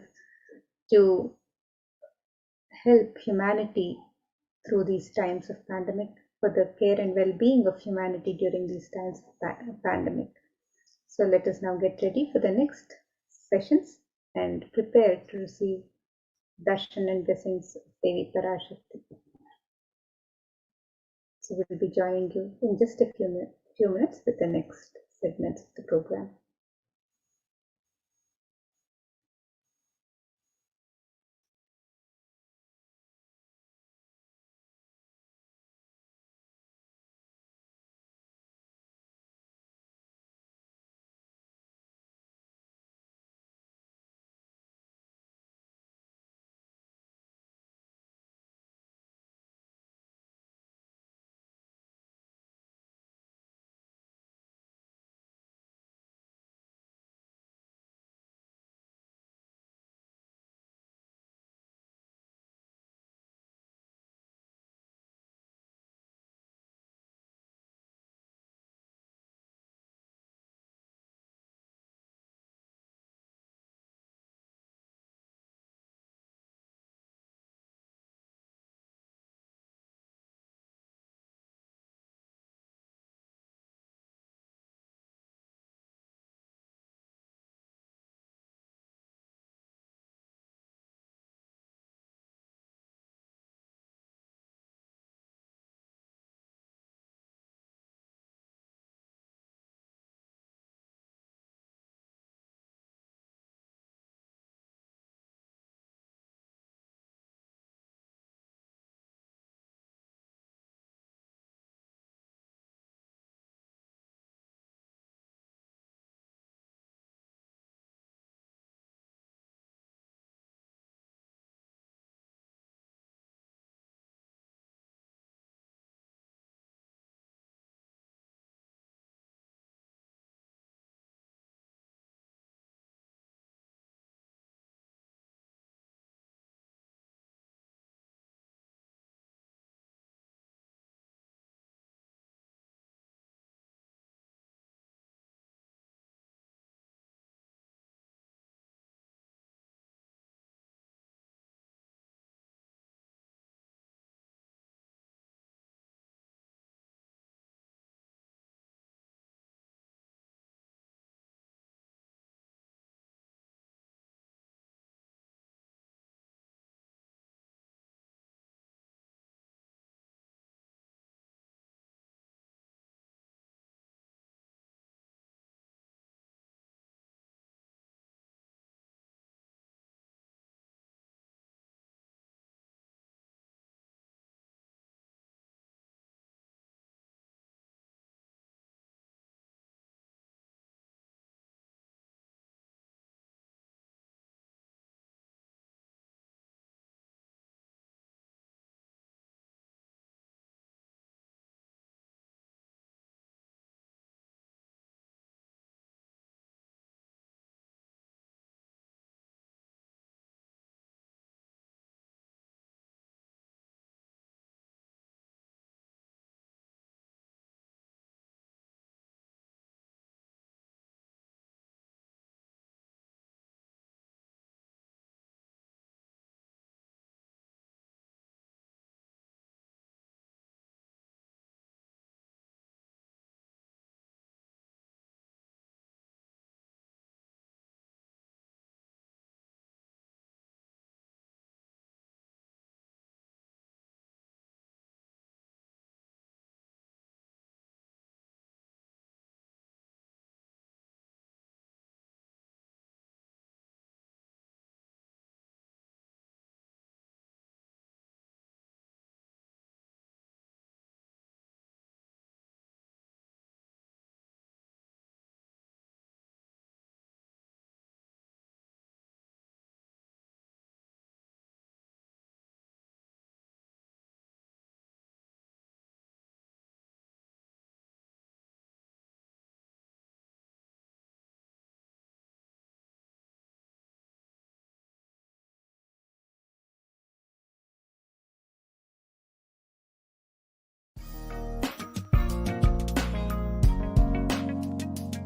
H: to help humanity through these times of pandemic, for the care and well-being of humanity during these times of pandemic. So let us now get ready for the next sessions and prepare to receive darshan and blessings of Devi Parashakti. So we'll be joining you in just a few minutes with the next segments of the program.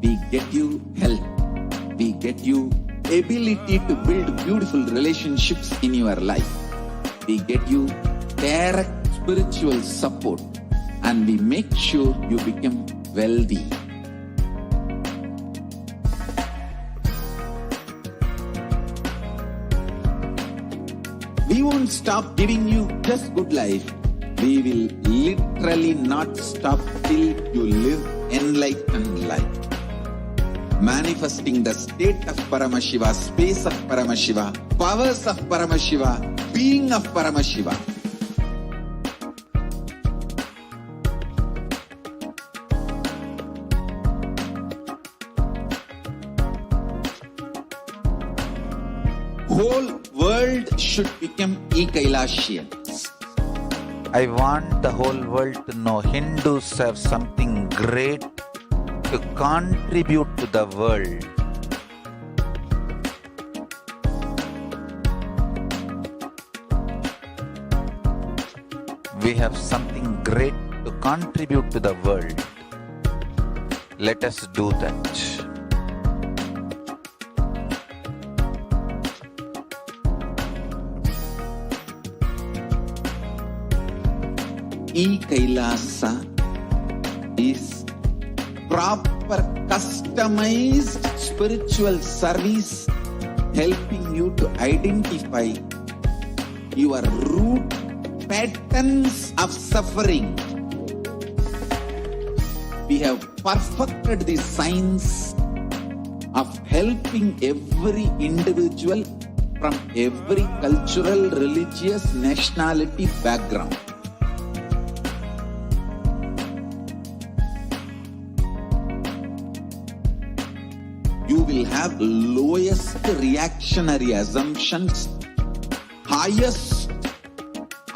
G: We get you health. We get you ability to build beautiful relationships in your life. We get you direct spiritual support, and we make sure you become wealthy. We won't stop giving you just good life. We will literally not stop till you live enlightened life. Manifesting the state of Paramashiva, space of Paramashiva, powers of Paramashiva, being of Paramashiva. Whole world should become Kailasians.
D: I want the whole world to know Hindus have something great to contribute to the world. We have something great to contribute to the world. Let us do that.
G: Kailasa is proper customized spiritual service helping you to identify your root patterns of suffering. We have perfected the science of helping every individual from every cultural, religious, nationality background. You will have lowest reactionary assumptions, highest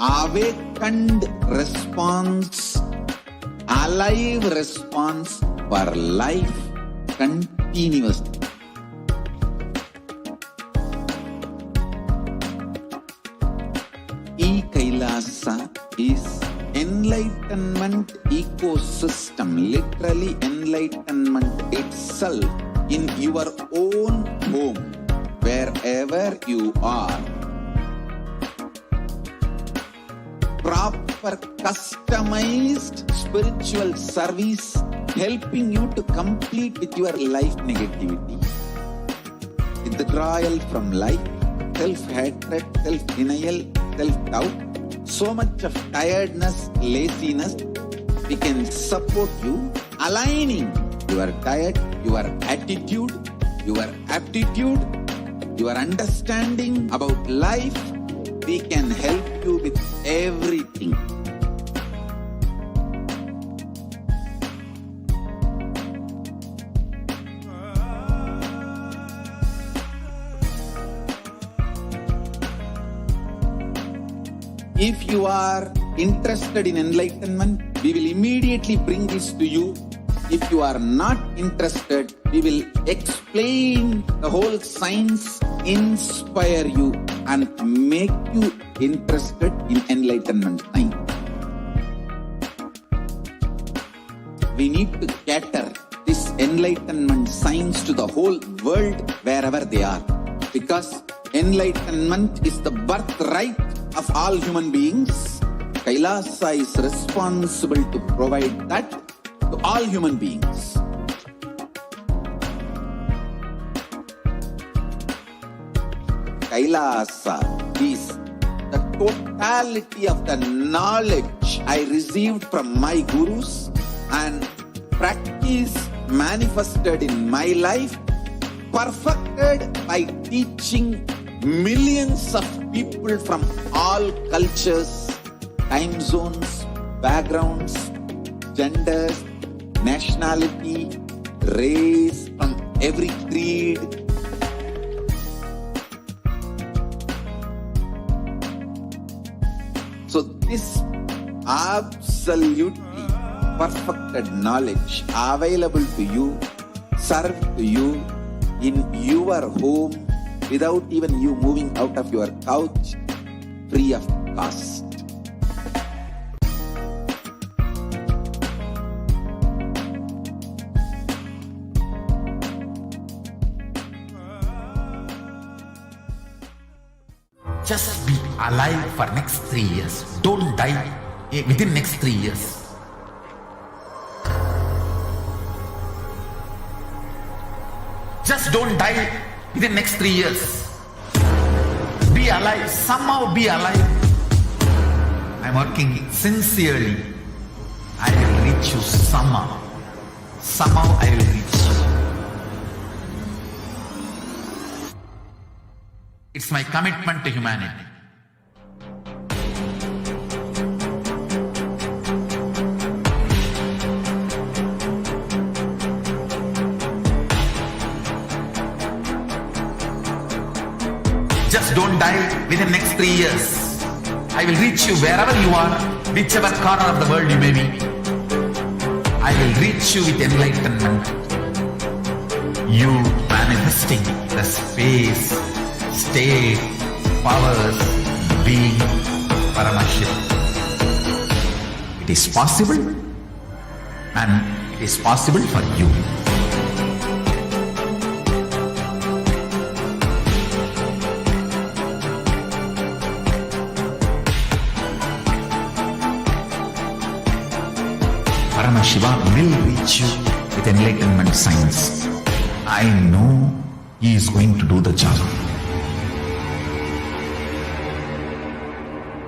G: awakened response, alive response for life continuously. Kailasa is enlightenment ecosystem, literally enlightenment itself in your own home, wherever you are. Proper customized spiritual service helping you to complete with your life negativity, withdrawal from life, self-hatred, self-denial, self-doubt, so much of tiredness, laziness. We can support you aligning your diet, your attitude, your aptitude, your understanding about life. We can help you with everything. If you are interested in enlightenment, we will immediately bring this to you. If you are not interested, we will explain the whole science, inspire you, and make you interested in enlightenment science. We need to cater this enlightenment science to the whole world wherever they are, because enlightenment is the birthright of all human beings. Kailasa is responsible to provide that to all human beings. Kailasa is the totality of the knowledge I received from my gurus and practice manifested in my life, perfected by teaching millions of people from all cultures, time zones, backgrounds, genders, nationality, race, from every creed. So this absolutely perfected knowledge available to you, served to you in your home without even you moving out of your couch, free of cost.
D: Just be alive for next 3 years. Don't die within next 3 years. Just don't die within next 3 years. Be alive. Somehow be alive. I'm working sincerely. I will reach you somehow. Somehow I will reach you. It's my commitment to humanity. Just don't die within next 3 years. I will reach you wherever you are, whichever corner of the world you may be. I will reach you with enlightenment. You manifesting the space, state, powers, being Paramashivoham. It is possible, and it is possible for you. Paramashivoham will reach you with enlightenment science. I know he is going to do the job.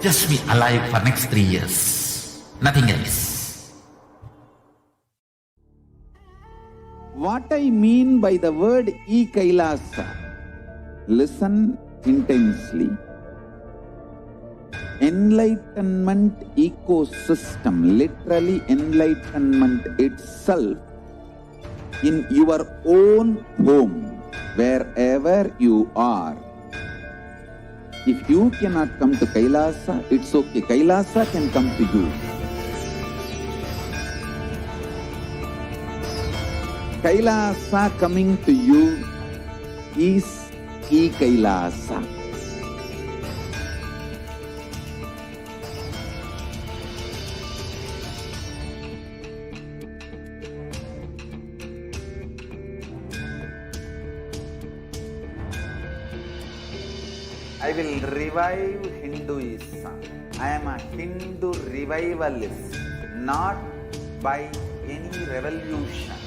D: Just be alive for next 3 years. Nothing else.
G: What I mean by the word Kailasa, listen intensely. Enlightenment ecosystem, literally enlightenment itself, in your own home, wherever you are. If you cannot come to Kailasa, it's okay. Kailasa can come to you. Kailasa coming to you is Kailasa. I will revive Hinduism. I am a Hindu revivalist, not by any revolution,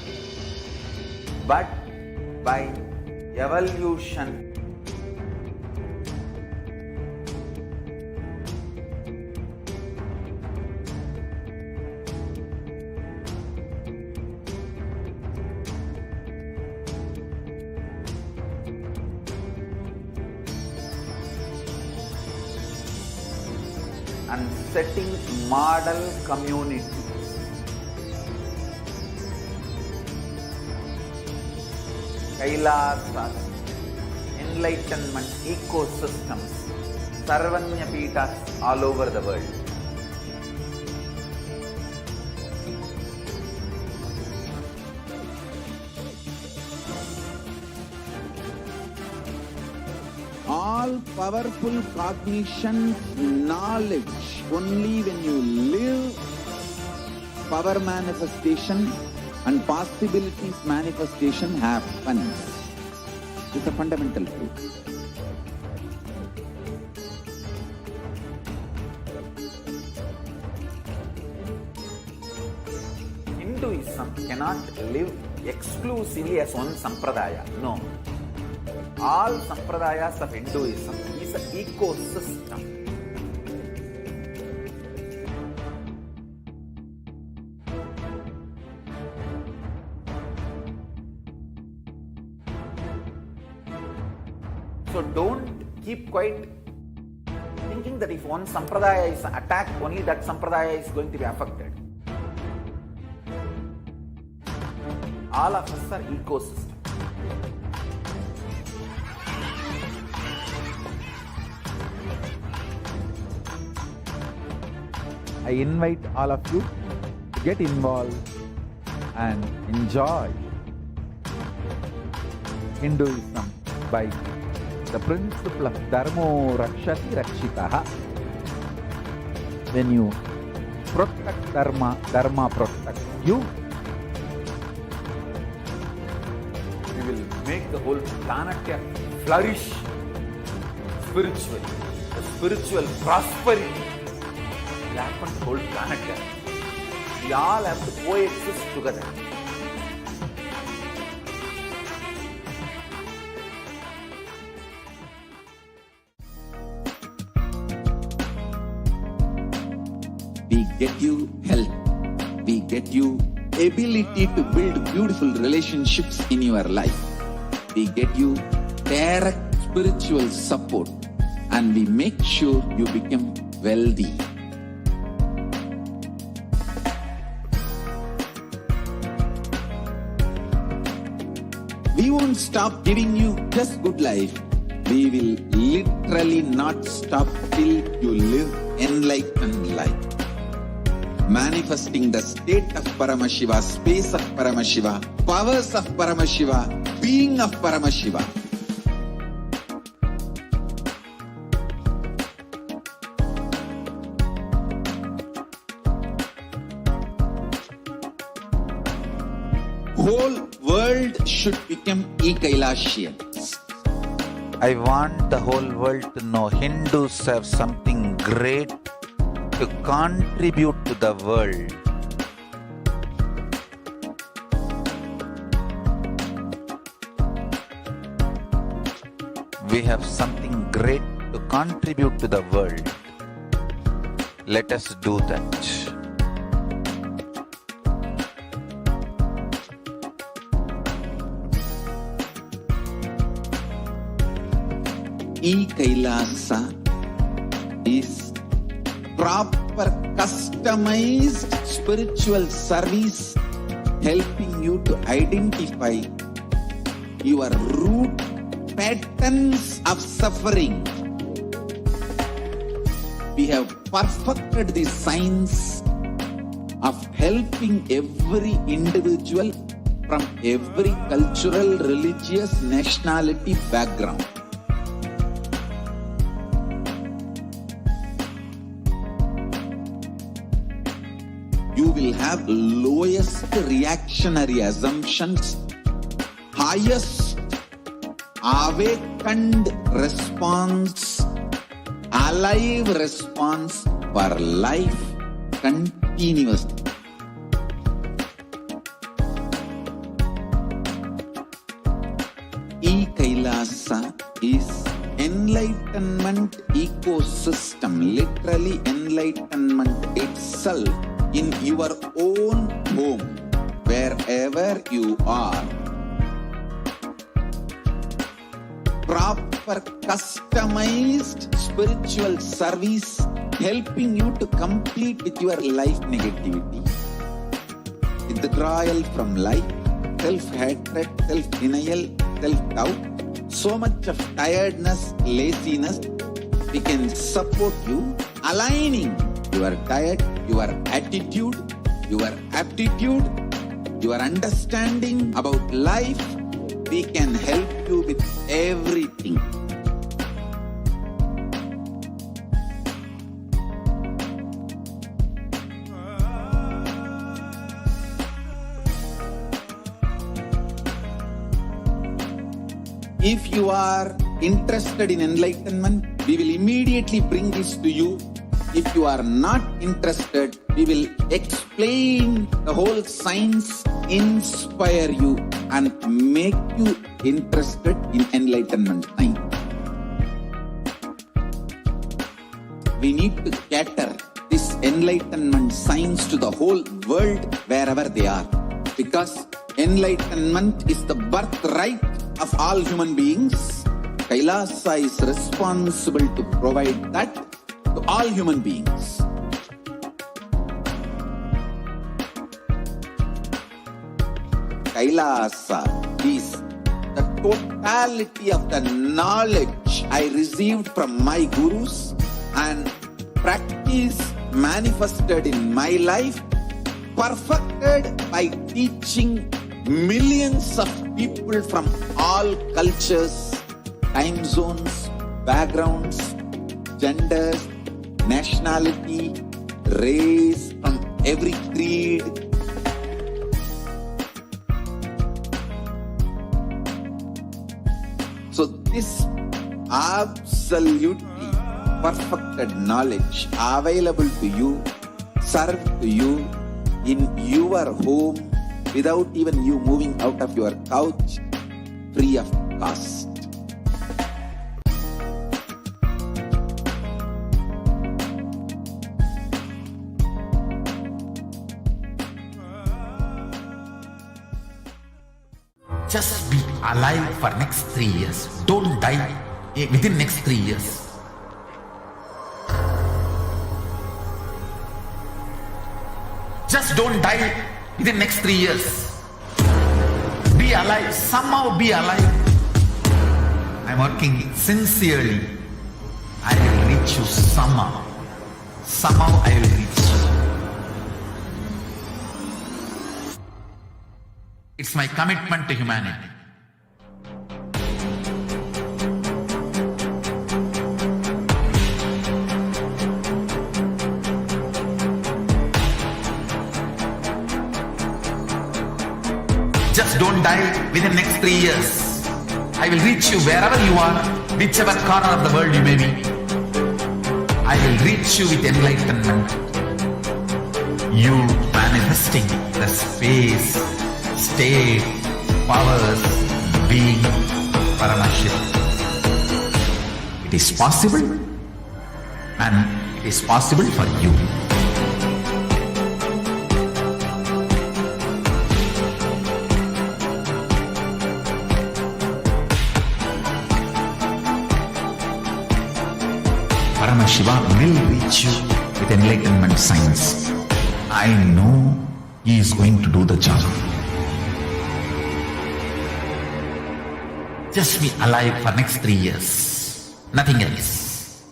G: but by evolution. And setting model communities. Kailasa, enlightenment ecosystems, Sarvanya Peethas all over the world. All powerful cognition, knowledge, only when you live, power manifestation and possibilities manifestation happens. It's a fundamental truth. Hinduism cannot live exclusively as one sampradaya. No. All sampradayas of Hinduism is an ecosystem. So don't keep quiet thinking that if one sampradaya is attacked, only that sampradaya is going to be affected. All of us are ecosystem. I invite all of you to get involved and enjoy Hinduism by the principle of Dharmo Rakshati Rakshitaha. When you protect Dharma, Dharma protects you. We will make the whole planet flourish spiritually
D: the spiritual prosperity will happen to the whole planet. We all have to coexist together.
G: We get you health. We get you ability to build beautiful relationships in your life. We get you direct spiritual support, and we make sure you become wealthy. We won't stop giving you just good life. We will literally not stop till you live enlightened life. Manifesting the state of Paramashiva, space of Paramashiva, powers of Paramashiva, being of Paramashiva. Whole world should become Kailasians.
D: I want the whole world to know Hindus have something great to contribute to the world. We have something great to contribute to the world. Let us do that.
G: Kailasa is proper customized spiritual service helping you to identify your root patterns of suffering. We have perfected the science of helping every individual from every cultural, religious, nationality background. You will have lowest reactionary assumptions, highest awakened response, alive response for life continuously. Kailasa is enlightenment ecosystem, literally enlightenment itself in your own home, wherever you are. Proper customized spiritual service helping you to complete with your life negativity, withdrawal from life, self-hatred, self-denial, self-doubt, so much of tiredness, laziness. We can support you aligning your diet, your attitude, your aptitude, your understanding about life. We can help you with everything. If you are interested in enlightenment, we will immediately bring this to you. If you are not interested, we will explain the whole science, inspire you, and make you interested in enlightenment science. We need to cater this enlightenment science to the whole world wherever they are, because enlightenment is the birthright of all human beings. Kailasa is responsible to provide that to all human beings. Kailasa is the totality of the knowledge I received from my gurus and practice manifested in my life, perfected by teaching millions of people from all cultures, time zones, backgrounds, genders, nationality, race, from every creed. So this absolutely perfected knowledge available to you, served to you in your home without even you moving out of your couch, free of cost.
D: Just be alive for next 3 years. Don't die within next 3 years. Just don't die within next 3 years. Be alive. Somehow be alive. I'm working sincerely. I will reach you somehow. Somehow I will reach you. It's my commitment to humanity. Just don't die within next 3 years. I will reach you wherever you are, whichever corner of the world you may be. I will reach you with enlightenment. You manifesting the space, state, powers, being Paramashivoham. It is possible, and it is possible for you. Paramashiva will reach you with enlightenment science. I know he is going to do the job. Just be alive for next 3 years. Nothing else.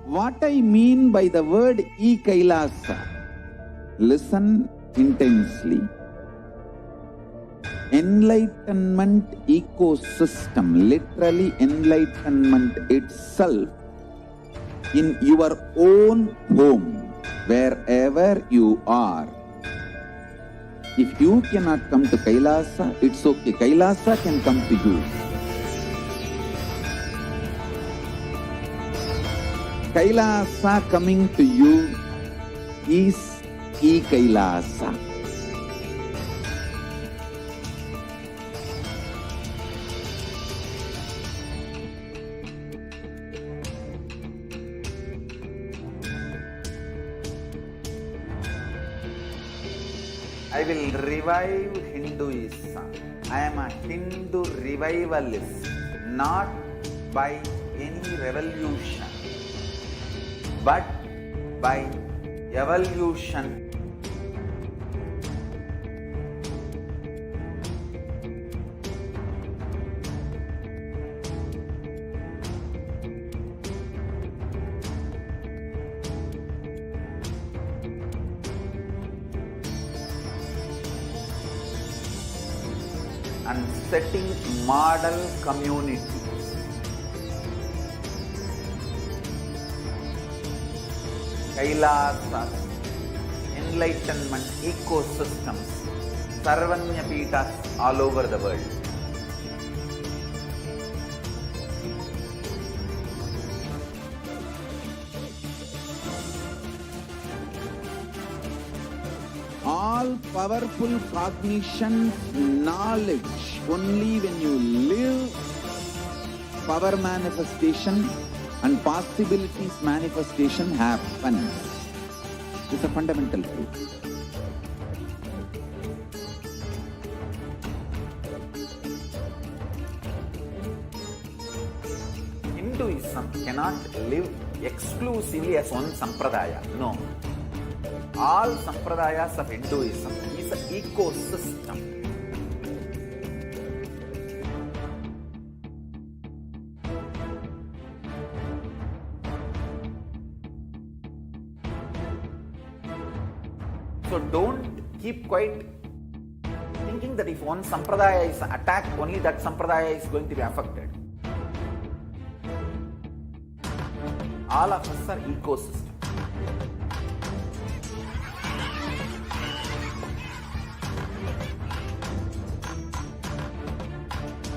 G: What I mean by the word Kailasa, listen intensely. Enlightenment ecosystem, literally enlightenment itself, in your own home, wherever you are. If you cannot come to Kailasa, it's okay. Kailasa can come to you. Kailasa coming to you is Kailasa. I will revive Hinduism. I am a Hindu revivalist, not by any revolution, but by evolution. And setting model communities. Kailasa, enlightenment ecosystems, Sarvanya Pitas all over the world. All powerful cognition, knowledge, only when you live, power manifestation and possibilities manifestation happens. It's a fundamental truth. Hinduism cannot live exclusively as one sampradaya. No. All sampradayas of Hinduism is an ecosystem. So don't keep quiet thinking that if one sampradaya is attacked, only that sampradaya is going to be affected. All of us are ecosystem.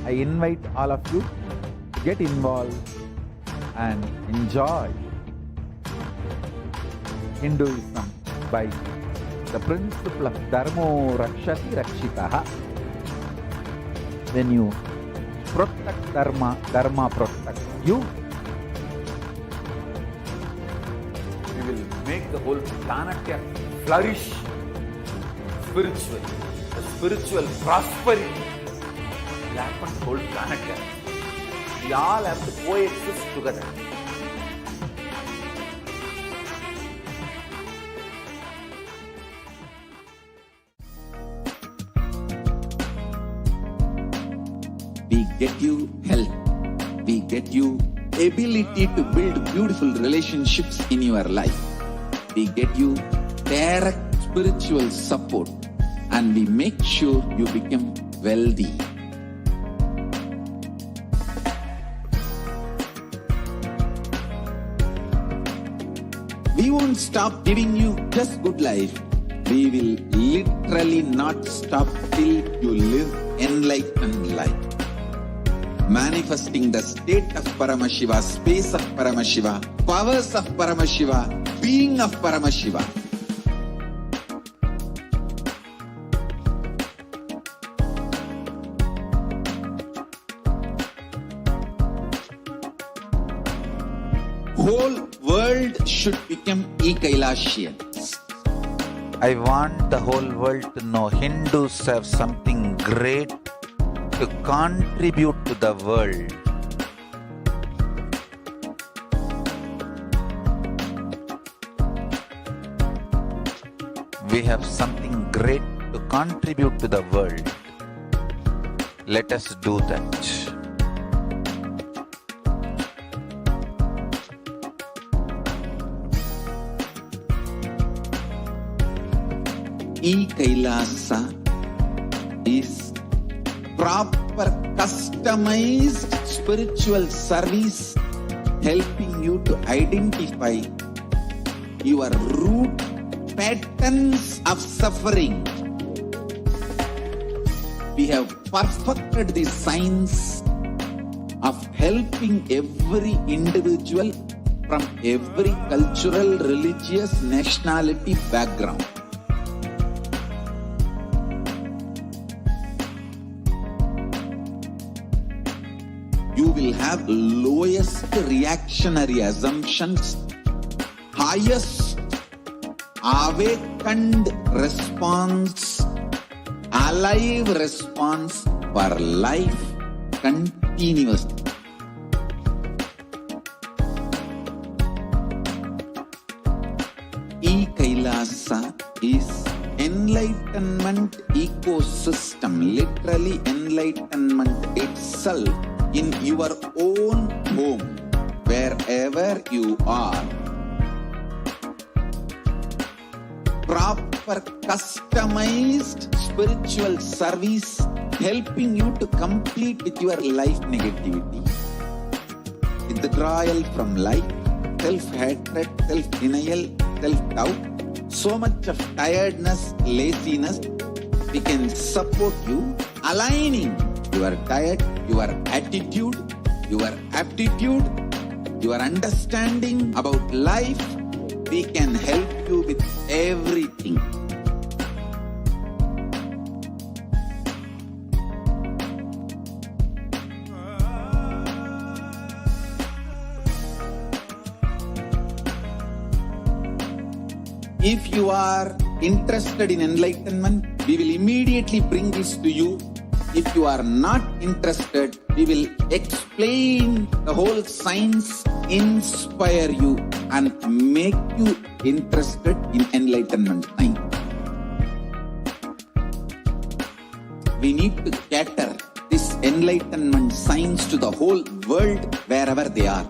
G: I invite all of you to get involved and enjoy Hinduism by the principle of Dharmo Rakshati Rakshitaha. When you protect Dharma, Dharma protects you. You will make the whole planet flourish spiritually. The spiritual prosperity will happen to the whole planet. We all have to coexist together. We get you health. We get you ability to build beautiful relationships in your life. We get you direct spiritual support, and we make sure you become wealthy. We won't stop giving you just good life. We will literally not stop till you live enlightened life. Manifesting the state of Paramashiva, space of Paramashiva, powers of Paramashiva, being of Paramashiva. Whole world should become Kailasians. I want the whole world to know Hindus have something great to contribute to the world. We have something great to contribute to the world. Let us do that. Kailasa is proper customized spiritual service helping you to identify your root patterns of suffering. We have perfected the science of helping every individual from every cultural, religious, nationality background. You will have lowest reactionary assumptions, highest awakened response, alive response for life continuously. Kailasa is enlightenment ecosystem, literally enlightenment itself in your own home, wherever you are. Proper customized spiritual service helping you to complete with your life negativity. Withdrawal from life, self-hatred, self-denial, self-doubt, so much of tiredness, laziness. We can support you aligning your diet, your attitude, your aptitude, your understanding about life. We can help you with everything. If you are interested in enlightenment, we will immediately bring this to you. If you are not interested, we will explain the whole science, inspire you and make you interested in enlightenment science. We need to cater this enlightenment science to the whole world wherever they are,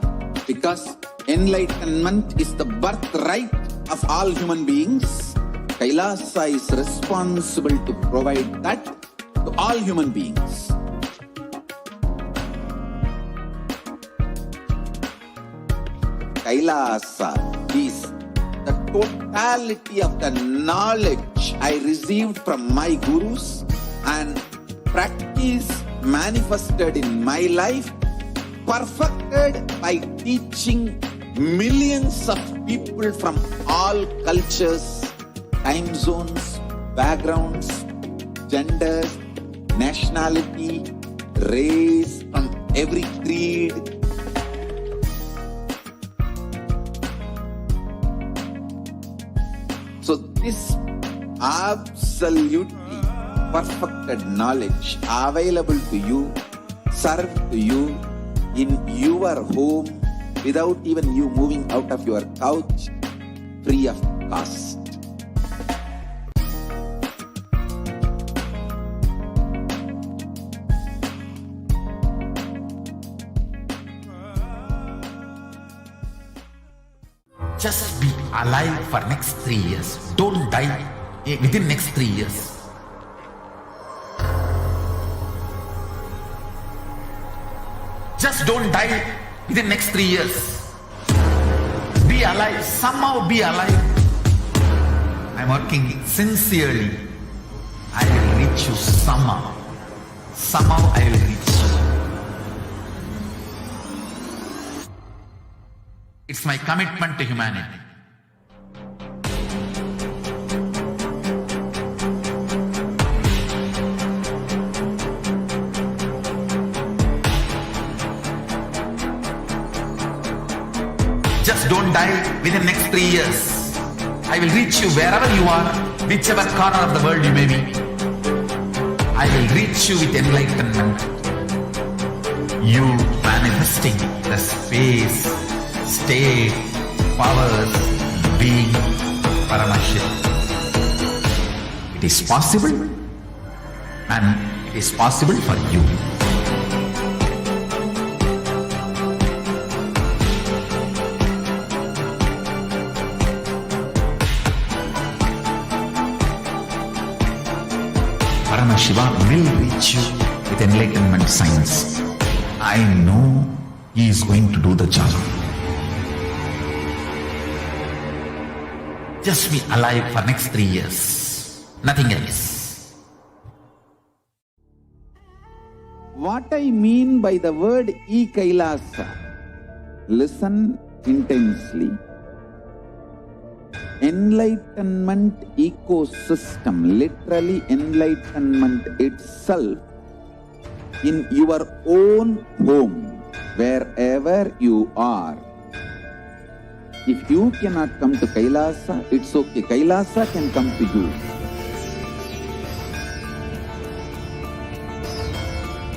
G: because enlightenment is the birthright of all human beings. Kailasa is responsible to provide that to all human beings. Kailasa is the totality of the knowledge I received from my gurus and practice manifested in my life, perfected by teaching millions of people from all cultures, time zones, backgrounds, genders, nationality, race, from every creed. So this absolutely perfected knowledge available to you, served to you in your home without even you moving out of your couch, free of cost.
D: Just be alive for next 3 years. Don't die within next 3 years. Just don't die within next 3 years. Be alive. Somehow be alive. I'm working sincerely. I will reach you somehow. Somehow I will reach you. It's my commitment to humanity. Just don't die within next 3 years. I will reach you wherever you are, whichever corner of the world you may be. I will reach you with enlightenment. You manifesting the space, state, powers, being Paramashivoham. It is possible, and it is possible for you. Paramashivoham will reach you with enlightenment science. I know he is going to do the job. Just be alive for next 3 years. Nothing else.
G: What I mean by the word Kailasa, listen intensely. Enlightenment ecosystem, literally enlightenment itself, in your own home, wherever you are. If you cannot come to Kailasa, it's okay. Kailasa can come to you.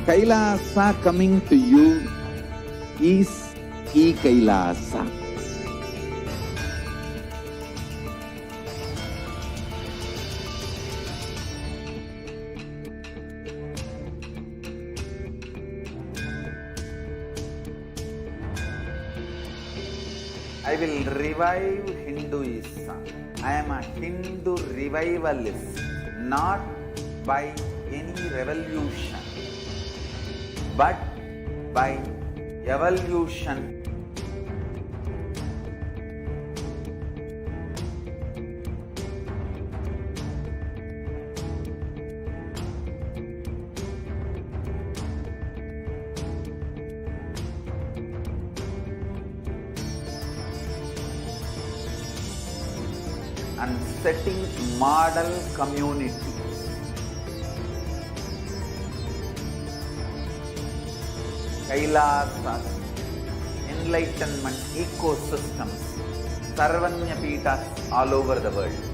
G: Kailasa coming to you is Kailasa. I will revive Hinduism. I am a Hindu revivalist, not by any revolution, but by evolution. And setting model community. Kailasa, enlightenment ecosystems, Sarvanya Pitas all over the world.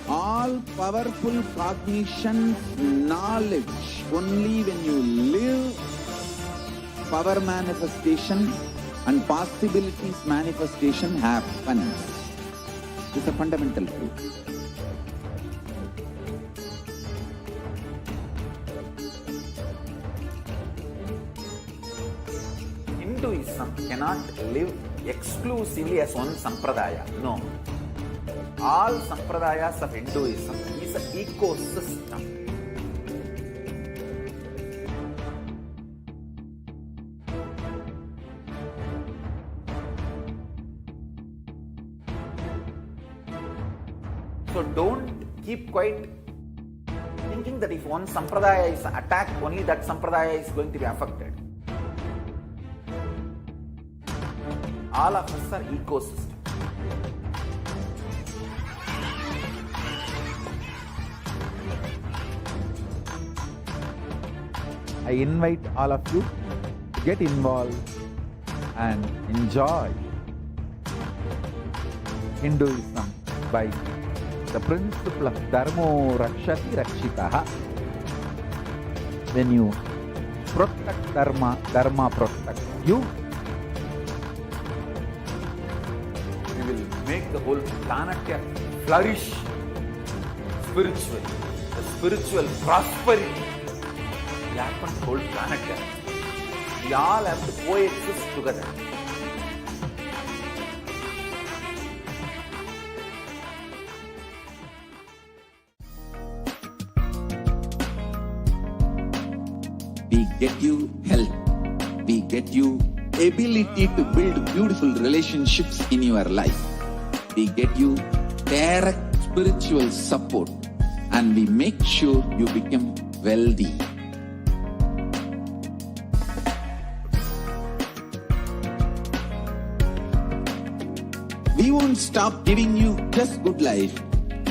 G: All powerful cognition, knowledge, only when you live, power manifestation and possibilities manifestation happens. It's a fundamental truth. Hinduism cannot live exclusively as one sampradaya. No. All sampradayas of Hinduism is an ecosystem.
D: So don't keep quiet thinking that if one sampradaya is attacked, only that sampradaya is going to be affected. All of us are ecosystem. I invite all of you to get involved and enjoy Hinduism by the principle of Dharmo Rakshati Rakshitaha. When you protect Dharma, Dharma protects you. You will make the whole planet flourish spiritually. The spiritual prosperity will happen to the whole planet. We all have to coexist together.
G: We get you health. We get you ability to build beautiful relationships in your life. We get you direct spiritual support, and we make sure you become wealthy. We won't stop giving you just good life.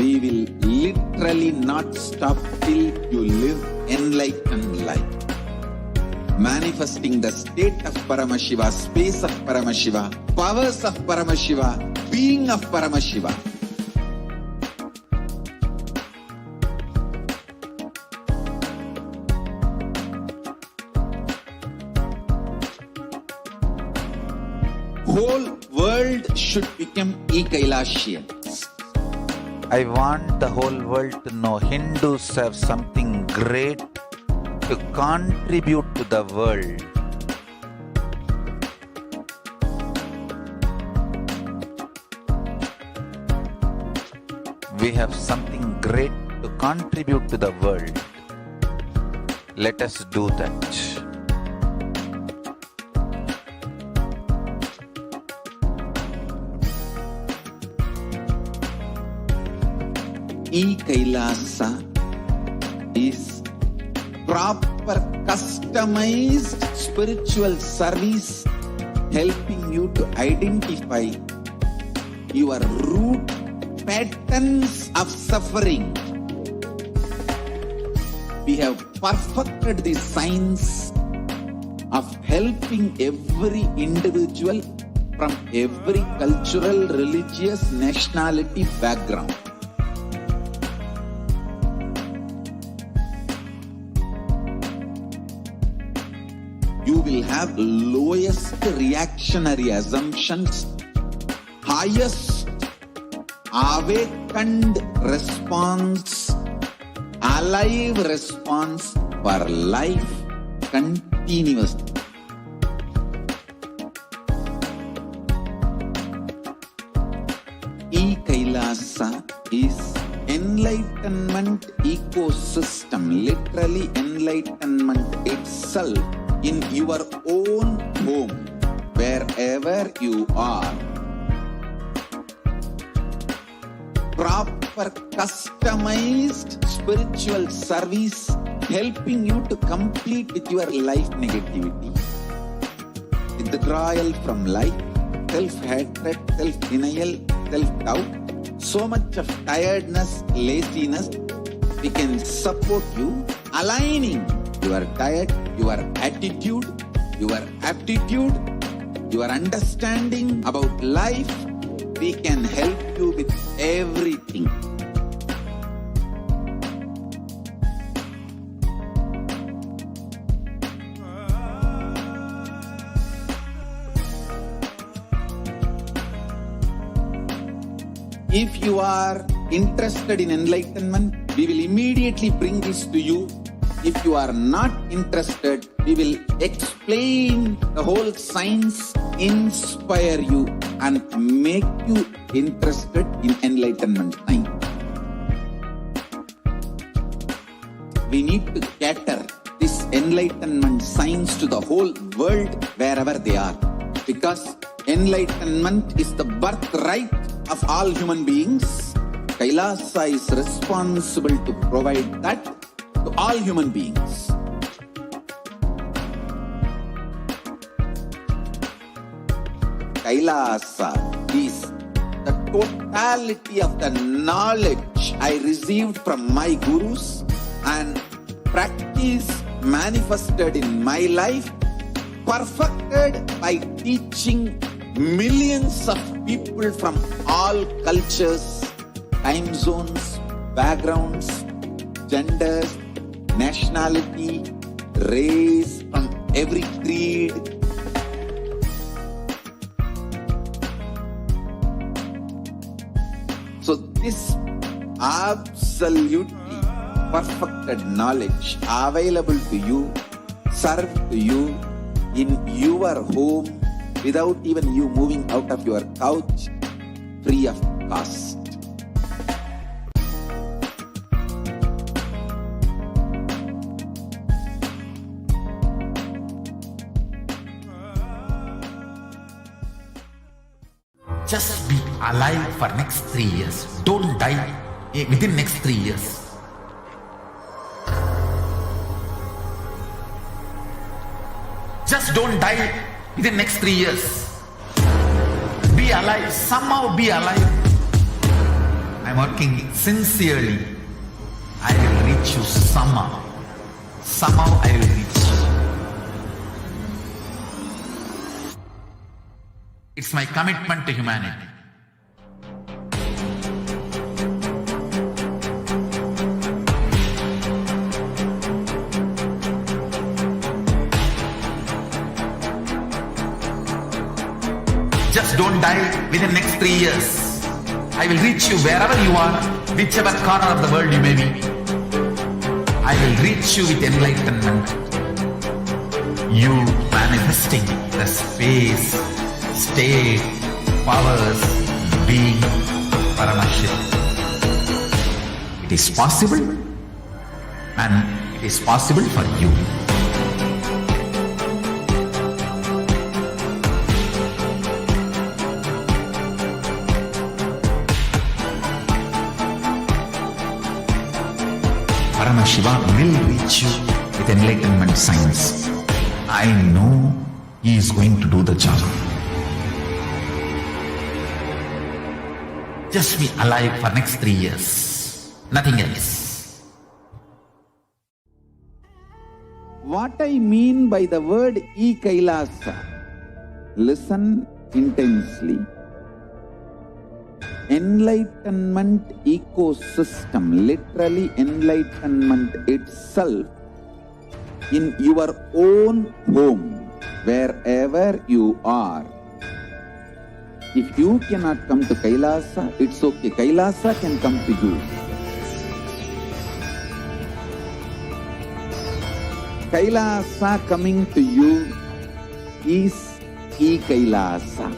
G: We will literally not stop till you live enlightened life. Manifesting the state of Paramashiva, space of Paramashiva, powers of Paramashiva, being of Paramashiva. Whole world should become Kailasians.
D: I want the whole world to know Hindus have something great to contribute to the world. We have something great to contribute to the world. Let us do that.
G: Kailasa is proper customized spiritual service helping you to identify your root patterns of suffering. We have perfected the science of helping every individual from every cultural, religious, nationality background. You will have lowest reactionary assumptions, highest awakened response, alive response for life continuously. Kailasa is enlightenment ecosystem, literally enlightenment itself in your own home, wherever you are. Proper customized spiritual service helping you to complete with your life negativity. Withdrawal from life, self-hatred, self-denial, self-doubt, so much of tiredness, laziness. We can support you aligning your diet, your attitude, your aptitude, your understanding about life. We can help you with everything. If you are interested in enlightenment, we will immediately bring this to you. If you are not interested, we will explain the whole science, inspire you, and make you interested in enlightenment science. We need to cater this enlightenment science to the whole world wherever they are, because enlightenment is the birthright of all human beings. Kailasa is responsible to provide that to all human beings. Kailasa is the totality of the knowledge I received from my gurus and practice manifested in my life, perfected by teaching millions of people from all cultures, time zones, backgrounds, genders, nationality, race, from every creed. So this absolutely perfected knowledge available to you, served to you in your home without even you moving out of your couch, free of cost.
D: Just be alive for next 3 years. Don't die within next 3 years. Just don't die within next 3 years. Be alive. Somehow be alive. I'm working sincerely. I will reach you somehow. Somehow I will reach you. It's my commitment to humanity. Just don't die within next 3 years. I will reach you wherever you are, whichever corner of the world you may be. I will reach you with enlightenment. You manifesting the space, state, powers, being Paramashivoham. It is possible, and it is possible for you. Paramashivoham will reach you with enlightenment science. I know he is going to do the job. Just be alive for next 3 years. Nothing else.
G: What I mean by the word Kailasa, listen intensely. Enlightenment ecosystem, literally enlightenment itself, in your own home, wherever you are. If you cannot come to Kailasa, it's okay. Kailasa can come to you. Kailasa coming to you is Kailasa.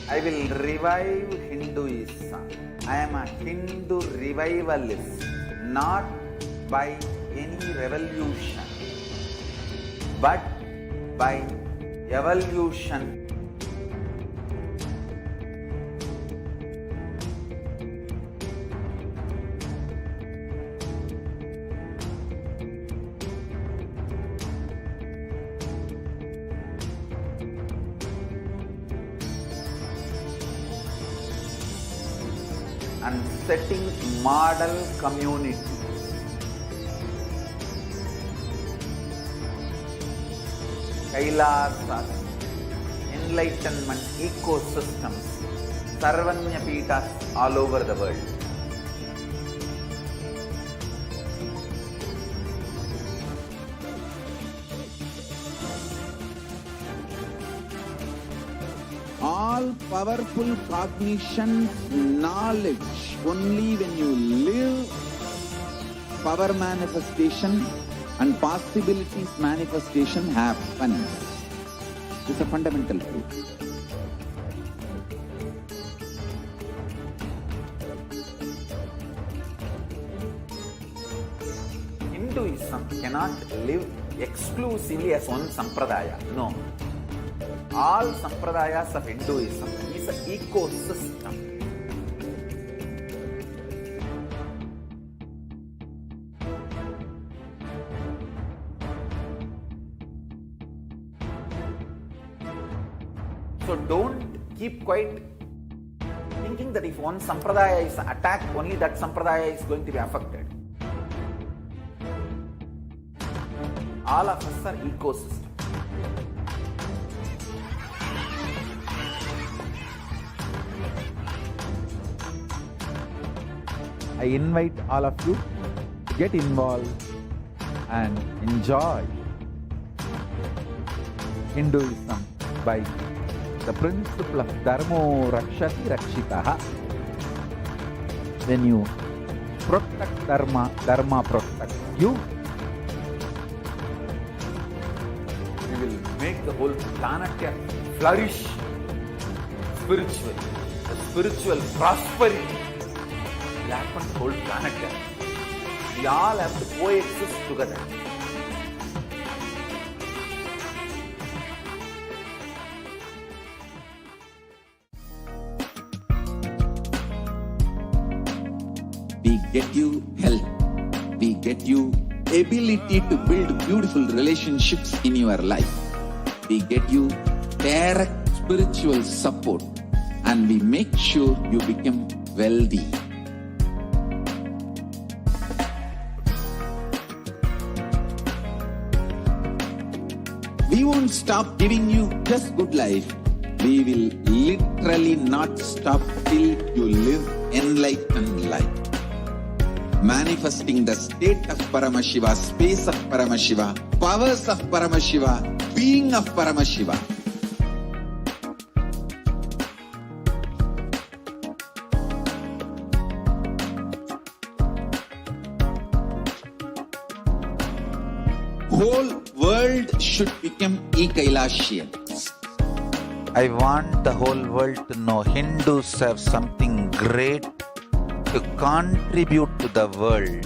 G: I will revive Hinduism. I am a Hindu revivalist, not by any revolution, but by evolution. And setting model community. Kailasa, enlightenment ecosystems, Sarvanya Pitas all over the world. All powerful cognition, knowledge, only when you live, power manifestation and possibilities manifestation happens. It's a fundamental truth.
D: Hinduism cannot live exclusively as one sampradaya. No. All sampradayas of Hinduism is an ecosystem. So don't keep quiet thinking that if one sampradaya is attacked, only that sampradaya is going to be affected. All of us are ecosystem. I invite all of you to get involved and enjoy Hinduism by the principle of Dharmo Rakshati Rakshitaha. When you protect Dharma, Dharma protects you. We will make the whole planet flourish spiritually. The spiritual prosperity will happen to the whole planet. We all have to coexist together.
G: We get you health. We get you ability to build beautiful relationships in your life. We get you direct spiritual support, and we make sure you become wealthy. We won't stop giving you just good life. We will literally not stop till you live enlightened life. Manifesting the state of Paramashiva, space of Paramashiva, powers of Paramashiva, being of Paramashiva. Whole world should become Kailasian.
D: I want the whole world to know Hindus have something great to contribute to the world.